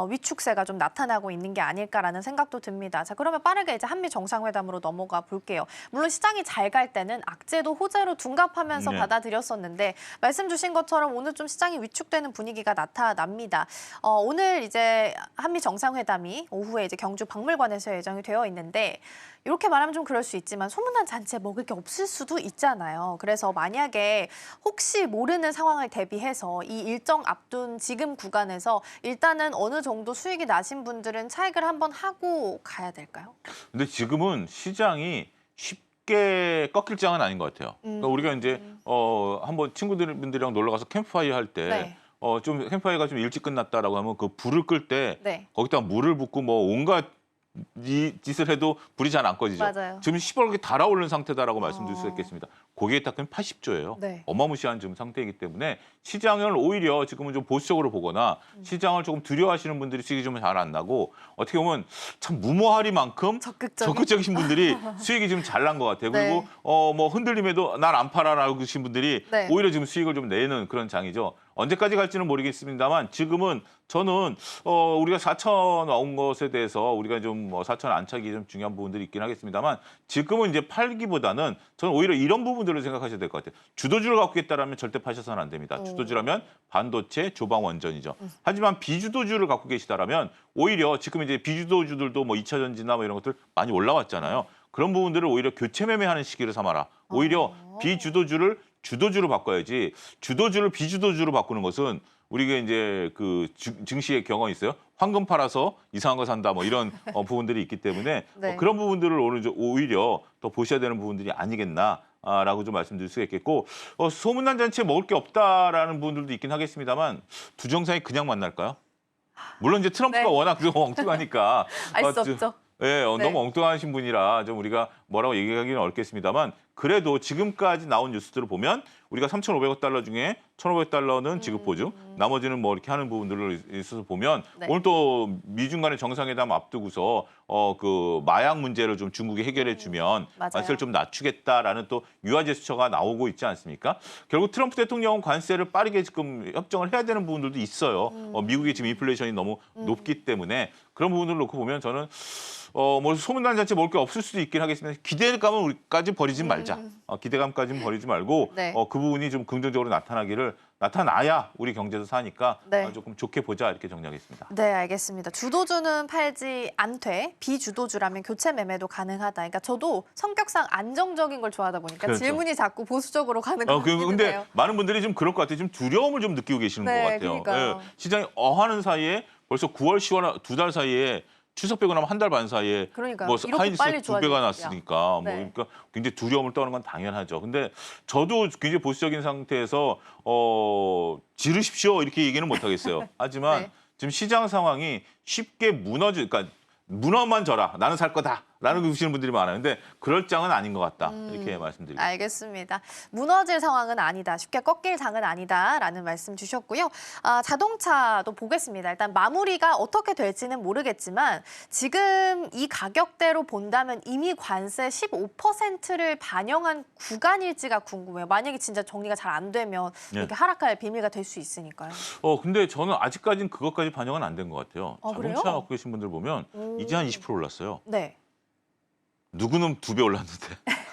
위축세가 좀 나타나고 있는 게 아닐까라는 생각도 듭니다. 자, 그러면 빠르게 이제 한미 정상회담으로 넘어가 볼게요. 물론 시장이 잘 갈 때는 악재도 호재로 둔갑하면서 네. 받아들였었는데 말씀 주신 것처럼 오늘 좀 시장이 위축되는 분위기가 나타납니다. 오늘 이제 한미 정상회담이 오후에 이제 경주 박물관에서 예정이 되어 있는데 이렇게 말하면 좀 그럴 수 있지만 소문난 잔치에 먹을 게 없을 수도 있잖아요. 그래서 만약에 혹시 모르는 상황을 대비해서 이 일정 앞둔 지금 구간에서 일단은 어느 정도 수익이 나신 분들은 차익을 한번 하고 가야 될까요? 근데 지금은 시장이 쉽게 꺾일 장은 아닌 것 같아요. 그러니까 우리가 이제 한번 친구들이랑 놀러 가서 캠프파이어 할 때 네. 좀 캠프파이어가 좀 일찍 끝났다라고 하면 그 불을 끌 때 네. 거기다가 물을 붓고 뭐 온갖 이 짓을 해도 불이 잘 안 꺼지죠. 맞아요. 지금 시뻘겋게 달아오르는 상태다라고 말씀드릴 수 있겠습니다. 거기에 딱 80조예요. 네. 어마무시한 지금 상태이기 때문에 시장을 오히려 지금은 좀 보수적으로 보거나 시장을 조금 두려워하시는 분들이 수익이 좀 잘 안 나고 어떻게 보면 참 무모하리만큼 적극적이신 분들이 수익이 좀 잘 난 것 같아요. 네. 그리고 뭐 흔들림에도 날 안 팔아라고 하신 분들이 네. 오히려 지금 수익을 좀 내는 그런 장이죠. 언제까지 갈지는 모르겠습니다만 지금은 저는 우리가 4천 나온 것에 대해서 우리가 좀 4천 안착이 좀 중요한 부분들이 있긴 하겠습니다만 지금은 이제 팔기보다는 저는 오히려 이런 부분들을 생각하셔야 될 것 같아요. 주도주를 갖고 있다라면 절대 파셔서는 안 됩니다. 주도주라면 반도체, 조방 원전이죠. 하지만 비주도주를 갖고 계시다라면 오히려 지금 이제 비주도주들도 뭐 2차 전지나 뭐 이런 것들 많이 올라왔잖아요. 그런 부분들을 오히려 교체 매매하는 시기를 삼아라. 오히려 비주도주를 주도주로 바꿔야지 주도주를 비주도주로 바꾸는 것은 우리가 이제 그 증시의 경험이 있어요. 황금 팔아서 이상한 거 산다 뭐 이런 부분들이 있기 때문에 네. 그런 부분들을 오히려 더 보셔야 되는 부분들이 아니겠나라고 좀 말씀드릴 수가 있겠고 소문난 잔치에 먹을 게 없다라는 부분들도 있긴 하겠습니다만 두 정상이 그냥 만날까요? 물론 이제 트럼프가 네. 워낙 좀 엉뚱하니까 알 수 없죠. 네, 네. 너무 엉뚱하신 분이라 좀 우리가 뭐라고 얘기하기는 어렵겠습니다만 그래도 지금까지 나온 뉴스들을 보면 우리가 3,500억 달러 중에 1,500달러는 지급 보증, 나머지는 뭐 이렇게 하는 부분들을 있어서 보면 네. 오늘 또 미중 간의 정상회담 앞두고서 그 마약 문제를 좀 중국이 해결해 주면 맞아요. 관세를 좀 낮추겠다라는 또 유화 제스처가 나오고 있지 않습니까? 결국 트럼프 대통령은 관세를 빠르게 지금 협정을 해야 되는 부분들도 있어요. 미국이 지금 인플레이션이 너무 높기 때문에 그런 부분들을 놓고 보면 저는 뭐 소문난 잔치 먹을 게 없을 수도 있긴 하겠습니다. 기대감은 우리까지 버리지 말자. 기대감까지는 버리지 말고 네. 그 부분이 좀 긍정적으로 나타나야 우리 경제도 사니까 네. 조금 좋게 보자 이렇게 정리하겠습니다. 네, 알겠습니다. 주도주는 팔지 않되 비주도주라면 교체 매매도 가능하다. 그러니까 저도 성격상 안정적인 걸 좋아하다 보니까 그렇죠. 질문이 자꾸 보수적으로 가는 것 같긴 근데 해요. 많은 분들이 좀 그럴 것 같아요. 좀 두려움을 좀 느끼고 계시는 네, 것 같아요. 그러니까요. 시장이 어하는 사이에 벌써 9월, 10월 2달 사이에 추석 빼고 나면 한 달 반 사이에 그러니까요. 뭐 이렇게 하이닉스 빨리 2배가 좋아질 났으니까 네. 그러니까 굉장히 두려움을 떠는 건 당연하죠. 근데 저도 굉장히 보수적인 상태에서 지르십시오 이렇게 얘기는 못 하겠어요. 하지만 네. 지금 시장 상황이 쉽게 그러니까 문어만 져라. 나는 살 거다. 라는 그러시는 분들이 많아요. 근데 그럴 장은 아닌 것 같다. 이렇게 말씀드립니다. 알겠습니다. 무너질 상황은 아니다. 쉽게 꺾일 장은 아니다라는 말씀 주셨고요. 자동차도 보겠습니다. 일단 마무리가 어떻게 될지는 모르겠지만 지금 이 가격대로 본다면 이미 관세 15%를 반영한 구간일지가 궁금해요. 만약에 진짜 정리가 잘 안 되면 네. 이렇게 하락할 빌미가 될 수 있으니까요. 근데 저는 아직까지는 그것까지 반영은 안 된 것 같아요. 그래요? 자동차 갖고 계신 분들 보면 이제 한 20% 올랐어요. 네. 누구는 2배 올랐는데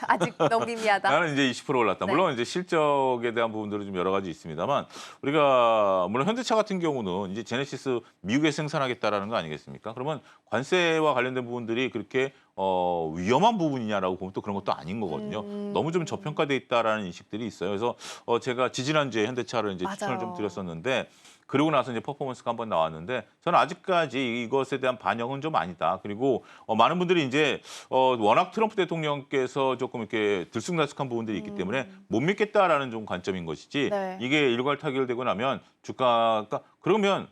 아직 너무 미미하다. 나는 이제 20% 올랐다. 네. 물론 이제 실적에 대한 부분들은 좀 여러 가지 있습니다만 우리가 물론 현대차 같은 경우는 이제 제네시스 미국에 생산하겠다라는 거 아니겠습니까? 그러면 관세와 관련된 부분들이 그렇게 위험한 부분이냐라고 보면 또 그런 것도 아닌 거거든요. 너무 좀 저평가돼 있다라는 인식들이 있어요. 그래서 제가 지지난주에 현대차를 이제 추천을 좀 맞아요. 드렸었는데 그러고 나서 이제 퍼포먼스가 한번 나왔는데 저는 아직까지 이것에 대한 반영은 좀 아니다. 그리고 많은 분들이 이제 워낙 트럼프 대통령께서 조금 이렇게 들쑥날쑥한 부분들이 있기 때문에 못 믿겠다라는 좀 관점인 것이지 네. 이게 일괄 타결되고 나면 주가가 그러면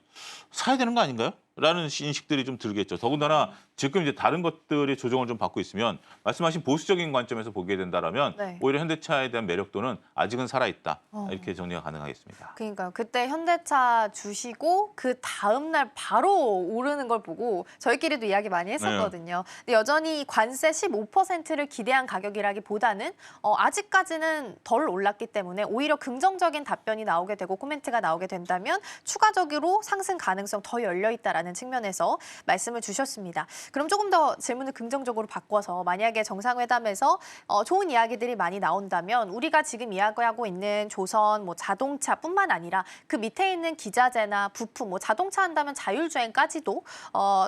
사야 되는 거 아닌가요? 라는 인식들이 좀 들겠죠. 더군다나 지금 이제 다른 것들이 조정을 좀 받고 있으면 말씀하신 보수적인 관점에서 보게 된다라면 네. 오히려 현대차에 대한 매력도는 아직은 살아있다. 이렇게 정리가 가능하겠습니다. 그러니까요. 그때 현대차 주시고 그 다음 날 바로 오르는 걸 보고 저희끼리도 이야기 많이 했었거든요. 근데 여전히 관세 15%를 기대한 가격이라기보다는 아직까지는 덜 올랐기 때문에 오히려 긍정적인 답변이 나오게 되고 코멘트가 나오게 된다면 추가적으로 상승 가능성 더 열려 있다라는 측면에서 말씀을 주셨습니다. 그럼 조금 더 질문을 긍정적으로 바꿔서 만약에 정상회담에서 좋은 이야기들이 많이 나온다면 우리가 지금 이야기하고 있는 조선, 뭐 자동차뿐만 아니라 그 밑에 있는 기자재나 부품, 뭐 자동차 한다면 자율주행까지도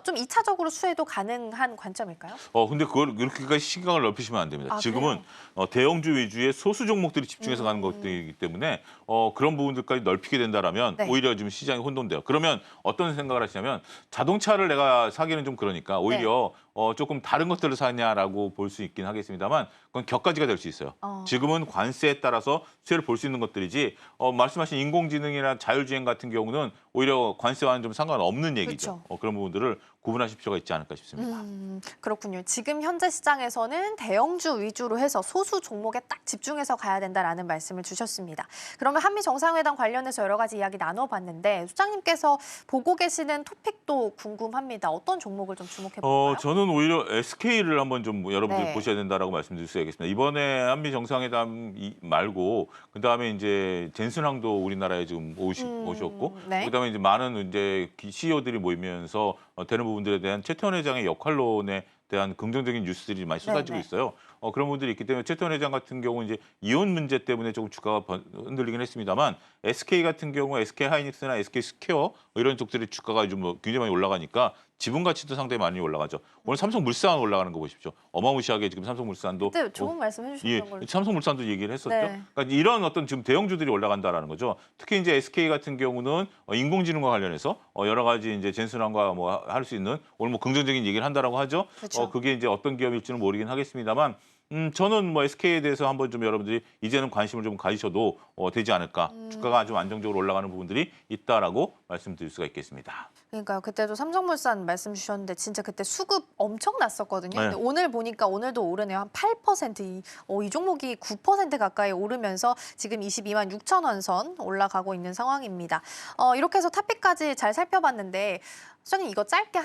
좀 2차적으로 수혜도 가능한 관점일까요? 근데 그걸 그렇게까지 시각을 넓히시면 안 됩니다. 지금은 대형주 위주의 소수 종목들이 집중해서 가는 것들이기 때문에 그런 부분들까지 넓히게 된다라면 네. 오히려 지금 시장이 혼돈돼요. 그러면 어떤 생각을 하시냐면 자동차를 내가 사기는 좀 그러니까 오히려 조금 다른 것들을 사냐라고 볼 수 있긴 하겠습니다만 그건 격가지가 될 수 있어요. 지금은 관세에 따라서 수혜를 볼 수 있는 것들이지 말씀하신 인공지능이나 자율주행 같은 경우는 오히려 관세와는 좀 상관없는 얘기죠. 그런 부분들을 구분하실 필요가 있지 않을까 싶습니다. 그렇군요. 지금 현재 시장에서는 대형주 위주로 해서 소수 종목에 딱 집중해서 가야 된다라는 말씀을 주셨습니다. 그러면 한미 정상회담 관련해서 여러 가지 이야기 나눠봤는데 소장님께서 보고 계시는 토픽도 궁금합니다. 어떤 종목을 좀 주목해볼까요? 저는 오히려 SK를 한번 좀 여러분들이 네. 보셔야 된다라고 말씀드릴 수 있겠습니다. 이번에 한미 정상회담 말고 그다음에 이제 젠슨항도 우리나라에 지금 오셨고 네. 그다음에 이제 많은 이제 CEO들이 모이면서 되는 부분들에 대한 최태원 회장의 역할론에 대한 긍정적인 뉴스들이 많이 쏟아지고 네네. 있어요. 그런 분들이 있기 때문에 최태원 회장 같은 경우 이제 이혼 문제 때문에 조금 주가가 흔들리긴 했습니다만 SK 같은 경우 SK 하이닉스나 SK 스퀘어 이런 쪽들이 주가가 좀 굉장히 많이 올라가니까 지분 가치도 상당히 많이 올라가죠. 오늘 삼성물산 올라가는 거 보십시오. 어마무시하게 지금 삼성물산도 그때 좋은 말씀 해주셨던 걸로. 삼성물산도 얘기를 했었죠. 네. 그러니까 이런 어떤 지금 대형주들이 올라간다라는 거죠. 특히 이제 SK 같은 경우는 인공지능과 관련해서 여러 가지 이제 젠슨항과 뭐 할 수 있는 오늘 뭐 긍정적인 얘기를 한다라고 하죠. 그렇죠. 그게 이제 어떤 기업일지는 모르긴 하겠습니다만. 저는 뭐 SK에 대해서 한번 좀 여러분들이 이제는 관심을 좀 가지셔도 되지 않을까. 주가가 좀 안정적으로 올라가는 부분들이 있다라고 말씀드릴 수가 있겠습니다. 그러니까요. 그때도 삼성물산 말씀 주셨는데 진짜 그때 수급 엄청 났었거든요. 네. 근데 오늘 보니까 오늘도 오르네요. 한 8%. 이 종목이 9% 가까이 오르면서 지금 22만 6천 원 선 올라가고 있는 상황입니다. 이렇게 해서 탑픽까지 잘 살펴봤는데 소장님 이거 짧게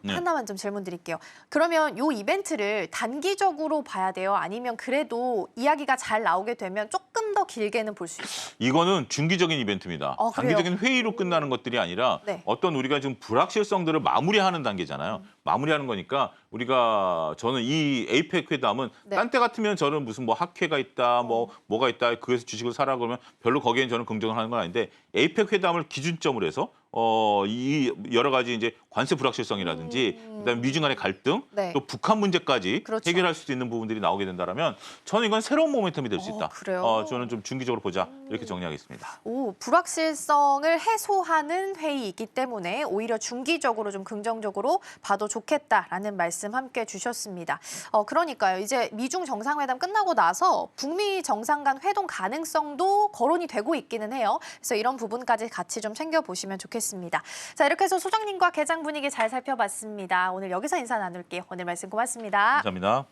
네. 하나만 좀 질문 드릴게요. 그러면 이 이벤트를 단기적으로 봐야 돼요? 아니면 그래도 이야기가 잘 나오게 되면 조금 더 길게는 볼 수 있어요? 이거는 중기적인 이벤트입니다. 그래요? 단기적인 회의로 끝나는 것들이 아니라 네. 어떤 우리가 지금 불확실성들을 마무리하는 단계잖아요. 마무리하는 거니까 저는 이 에이펙 회담은 네. 딴 때 같으면 저는 무슨 뭐 학회가 있다, 뭐가 있다, 그래서 주식을 사라 그러면 별로 거기엔 저는 긍정을 하는 건 아닌데 에이펙 회담을 기준점으로 해서 이 여러 가지 이제 관세 불확실성이라든지 그다음에 미중 간의 갈등 네. 또 북한 문제까지 그렇죠. 해결할 수 있는 부분들이 나오게 된다라면 저는 이건 새로운 모멘텀이 될 수 있다. 그래요? 저는 좀 중기적으로 보자 이렇게 정리하겠습니다. 불확실성을 해소하는 회의이기 때문에 오히려 중기적으로 좀 긍정적으로 봐도 좋겠다라는 말씀 함께 주셨습니다. 그러니까요. 이제 미중 정상회담 끝나고 나서 북미 정상 간 회동 가능성도 거론이 되고 있기는 해요. 그래서 이런 부분까지 같이 좀 챙겨보시면 좋겠습니다. 자, 이렇게 해서 소장님과 개장 분위기 잘 살펴봤습니다. 오늘 여기서 인사 나눌게요. 오늘 말씀 고맙습니다. 감사합니다.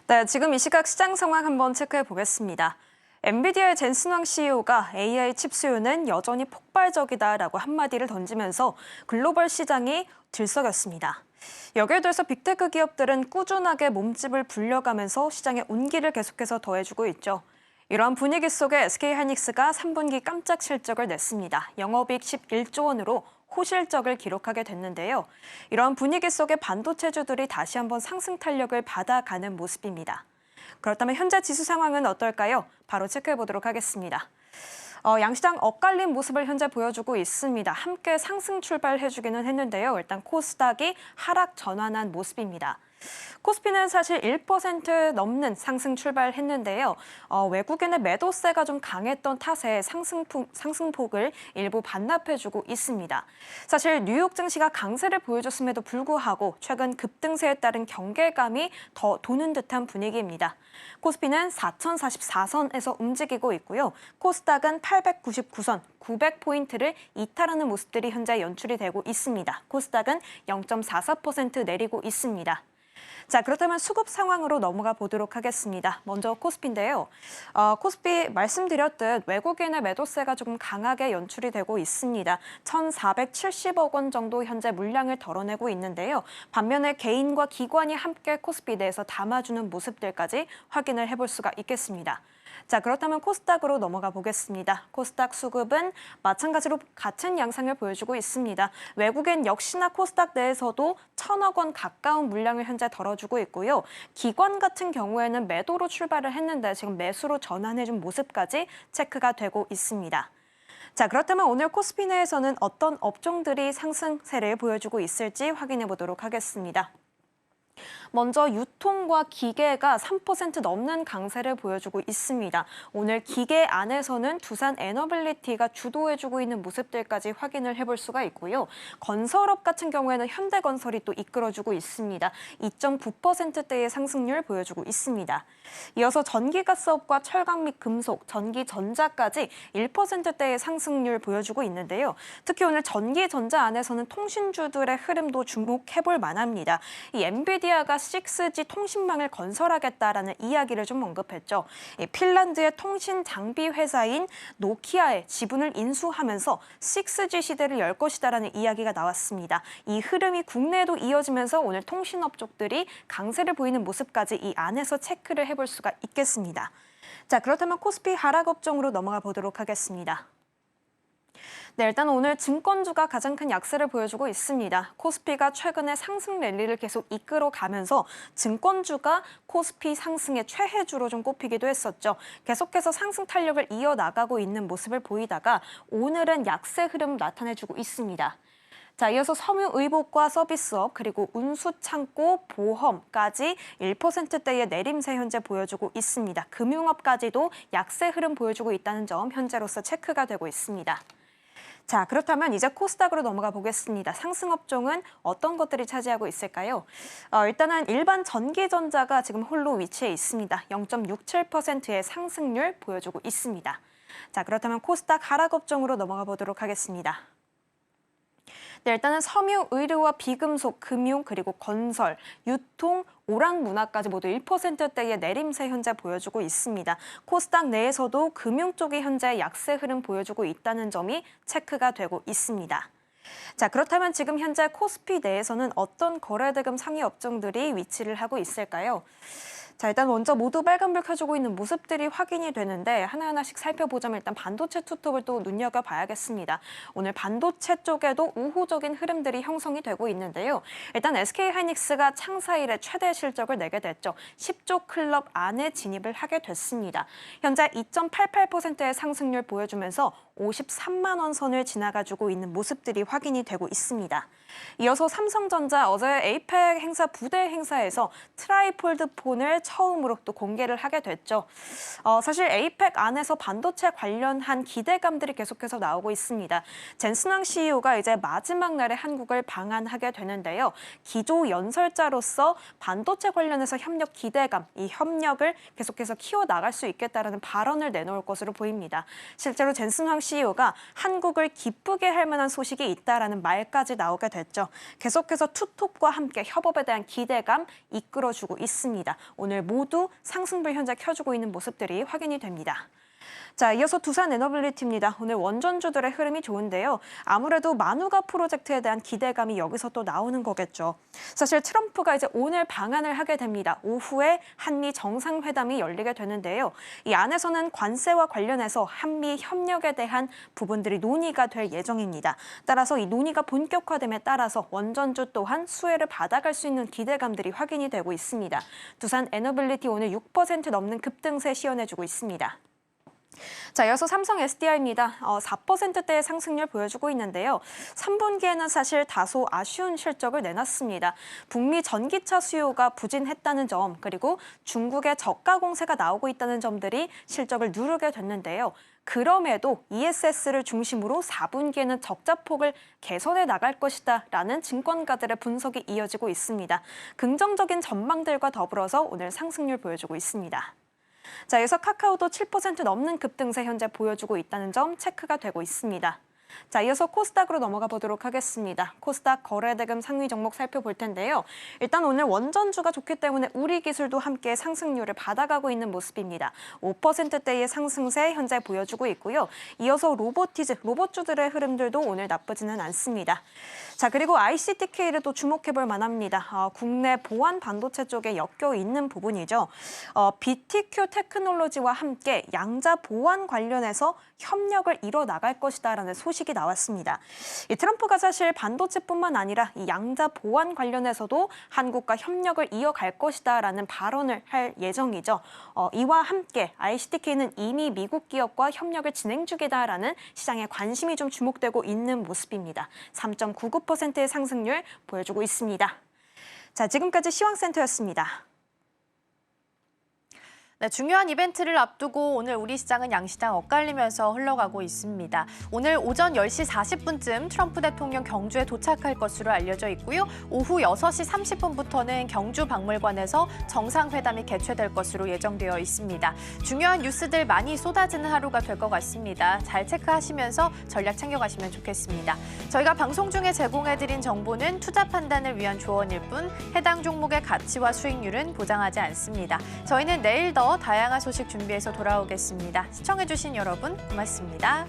네, 지금 이 시각 시장 상황 한번 체크해 보겠습니다. 엔비디아의 젠슨 황 CEO가 AI 칩 수요는 여전히 폭발적이다라고 한마디를 던지면서 글로벌 시장이 들썩였습니다. 여기에 더해서 빅테크 기업들은 꾸준하게 몸집을 불려가면서 시장의 온기를 계속해서 더해주고 있죠. 이러한 분위기 속에 SK하이닉스가 3분기 깜짝 실적을 냈습니다. 영업이익 11조 원으로 호실적을 기록하게 됐는데요. 이러한 분위기 속에 반도체주들이 다시 한번 상승 탄력을 받아가는 모습입니다. 그렇다면 현재 지수 상황은 어떨까요? 바로 체크해 보도록 하겠습니다. 양시장 엇갈린 모습을 현재 보여주고 있습니다. 함께 상승 출발해주기는 했는데요. 일단 코스닥이 하락 전환한 모습입니다. 코스피는 사실 1% 넘는 상승 출발했는데요. 외국인의 매도세가 좀 강했던 탓에 상승폭을 일부 반납해주고 있습니다. 사실 뉴욕 증시가 강세를 보여줬음에도 불구하고 최근 급등세에 따른 경계감이 더 도는 듯한 분위기입니다. 코스피는 4,044선에서 움직이고 있고요. 코스닥은 899선, 900포인트를 이탈하는 모습들이 현재 연출이 되고 있습니다. 코스닥은 0.44% 내리고 있습니다. 자, 그렇다면 수급 상황으로 넘어가 보도록 하겠습니다. 먼저 코스피인데요. 코스피 말씀드렸듯 외국인의 매도세가 조금 강하게 연출이 되고 있습니다. 1,470억 원 정도 현재 물량을 덜어내고 있는데요. 반면에 개인과 기관이 함께 코스피 내에서 담아주는 모습들까지 확인을 해볼 수가 있겠습니다. 자, 그렇다면 코스닥으로 넘어가 보겠습니다. 코스닥 수급은 마찬가지로 같은 양상을 보여주고 있습니다. 외국인 역시나 코스닥 내에서도 1,000억 원 가까운 물량을 현재 덜어주고 있고요. 기관 같은 경우에는 매도로 출발을 했는데 지금 매수로 전환해준 모습까지 체크가 되고 있습니다. 자, 그렇다면 오늘 코스피 내에서는 어떤 업종들이 상승세를 보여주고 있을지 확인해 보도록 하겠습니다. 먼저 유통과 기계가 3% 넘는 강세를 보여주고 있습니다. 오늘 기계 안에서는 두산 에너빌리티가 주도해주고 있는 모습들까지 확인을 해볼 수가 있고요. 건설업 같은 경우에는 현대건설이 또 이끌어주고 있습니다. 2.9%대의 상승률 보여주고 있습니다. 이어서 전기가스업과 철강 및 금속, 전기전자까지 1%대의 상승률 보여주고 있는데요. 특히 오늘 전기전자 안에서는 통신주들의 흐름도 주목해볼 만합니다. 이 엔비디아가 6G 통신망을 건설하겠다라는 이야기를 좀 언급했죠. 핀란드의 통신 장비 회사인 노키아의 지분을 인수하면서 6G 시대를 열 것이다라는 이야기가 나왔습니다. 이 흐름이 국내에도 이어지면서 오늘 통신업 쪽들이 강세를 보이는 모습까지 이 안에서 체크를 해볼 수가 있겠습니다. 자, 그렇다면 코스피 하락 업종으로 넘어가 보도록 하겠습니다. 네, 일단 오늘 증권주가 가장 큰 약세를 보여주고 있습니다. 코스피가 최근에 상승 랠리를 계속 이끌어가면서 증권주가 코스피 상승의 최혜주로 좀 꼽히기도 했었죠. 계속해서 상승 탄력을 이어나가고 있는 모습을 보이다가 오늘은 약세 흐름 나타내주고 있습니다. 자, 이어서 섬유의복과 서비스업 그리고 운수창고, 보험까지 1%대의 내림세 현재 보여주고 있습니다. 금융업까지도 약세 흐름 보여주고 있다는 점 현재로서 체크가 되고 있습니다. 자, 그렇다면 이제 코스닥으로 넘어가 보겠습니다. 상승 업종은 어떤 것들이 차지하고 있을까요? 일단은 일반 전기전자가 지금 홀로 위치해 있습니다. 0.67%의 상승률 보여주고 있습니다. 자, 그렇다면 코스닥 하락 업종으로 넘어가 보도록 하겠습니다. 네, 일단은 섬유, 의료와 비금속, 금융, 그리고 건설, 유통, 오락문화까지 모두 1%대의 내림세 현재 보여주고 있습니다. 코스닥 내에서도 금융 쪽이 현재 약세 흐름 보여주고 있다는 점이 체크가 되고 있습니다. 자, 그렇다면 지금 현재 코스피 내에서는 어떤 거래대금 상위 업종들이 위치를 하고 있을까요? 자, 일단 먼저 모두 빨간불 켜주고 있는 모습들이 확인이 되는데 하나하나씩 살펴보자면 일단 반도체 투톱을 또 눈여겨봐야겠습니다. 오늘 반도체 쪽에도 우호적인 흐름들이 형성이 되고 있는데요. 일단 SK하이닉스가 창사 이래 최대 실적을 내게 됐죠. 10조 클럽 안에 진입을 하게 됐습니다. 현재 2.88%의 상승률 보여주면서 53만 원 선을 지나가지고 있는 모습들이 확인이 되고 있습니다. 이어서 삼성전자 어제 에이펙 행사 부대 행사에서 트라이폴드 폰을 처음으로 또 공개를 하게 됐죠. 사실 에이펙 안에서 반도체 관련한 기대감들이 계속해서 나오고 있습니다. 젠슨 황 CEO가 이제 마지막 날에 한국을 방한하게 되는데요. 기조 연설자로서 반도체 관련해서 협력 기대감, 이 협력을 계속해서 키워나갈 수 있겠다라는 발언을 내놓을 것으로 보입니다. 실제로 젠슨 황 CEO가 한국을 기쁘게 할 만한 소식이 있다라는 말까지 나오게 됐죠. 계속해서 투톱과 함께 협업에 대한 기대감 이끌어주고 있습니다. 오늘 모두 상승불 현재 켜주고 있는 모습들이 확인이 됩니다. 자, 이어서 두산 에너빌리티입니다. 오늘 원전주들의 흐름이 좋은데요. 아무래도 마누가 프로젝트에 대한 기대감이 여기서 또 나오는 거겠죠. 사실 트럼프가 이제 오늘 방한을 하게 됩니다. 오후에 한미 정상회담이 열리게 되는데요. 이 안에서는 관세와 관련해서 한미 협력에 대한 부분들이 논의가 될 예정입니다. 따라서 이 논의가 본격화됨에 따라서 원전주 또한 수혜를 받아갈 수 있는 기대감들이 확인이 되고 있습니다. 두산 에너빌리티 오늘 6% 넘는 급등세 시연해주고 있습니다. 자, 이어서 삼성 SDI입니다. 4%대의 상승률 보여주고 있는데요. 3분기에는 사실 다소 아쉬운 실적을 내놨습니다. 북미 전기차 수요가 부진했다는 점, 그리고 중국의 저가 공세가 나오고 있다는 점들이 실적을 누르게 됐는데요. 그럼에도 ESS를 중심으로 4분기에는 적자폭을 개선해 나갈 것이다라는 증권가들의 분석이 이어지고 있습니다. 긍정적인 전망들과 더불어서 오늘 상승률 보여주고 있습니다. 자, 여기서 카카오도 7% 넘는 급등세 현재 보여주고 있다는 점 체크가 되고 있습니다. 자, 이어서 코스닥으로 넘어가 보도록 하겠습니다. 코스닥 거래대금 상위 종목 살펴볼 텐데요. 일단 오늘 원전주가 좋기 때문에 우리기술도 함께 상승률을 받아가고 있는 모습입니다. 5%대의 상승세 현재 보여주고 있고요. 이어서 로보티즈, 로봇주들의 흐름들도 오늘 나쁘지는 않습니다. 자, 그리고 ICTK를 또 주목해볼 만합니다. 국내 보안 반도체 쪽에 엮여 있는 부분이죠. BTQ 테크놀로지와 함께 양자 보안 관련해서 협력을 이뤄나갈 것이다라는 소식이 나왔습니다. 이 트럼프가 사실 반도체뿐만 아니라 이 양자 보안 관련해서도 한국과 협력을 이어갈 것이다라는 발언을 할 예정이죠. 이와 함께 ICTK는 이미 미국 기업과 협력을 진행 중이다라는 시장에 관심이 좀 주목되고 있는 모습입니다. 3.99%의 상승률 보여주고 있습니다. 자, 지금까지 시황센터였습니다. 네, 중요한 이벤트를 앞두고 오늘 우리 시장은 양시장 엇갈리면서 흘러가고 있습니다. 오늘 오전 10시 40분쯤 트럼프 대통령 경주에 도착할 것으로 알려져 있고요. 오후 6시 30분부터는 경주 박물관에서 정상회담이 개최될 것으로 예정되어 있습니다. 중요한 뉴스들 많이 쏟아지는 하루가 될 것 같습니다. 잘 체크하시면서 전략 챙겨가시면 좋겠습니다. 저희가 방송 중에 제공해드린 정보는 투자 판단을 위한 조언일 뿐 해당 종목의 가치와 수익률은 보장하지 않습니다. 저희는 내일 더 다양한 소식 준비해서 돌아오겠습니다. 시청해주신 여러분 고맙습니다.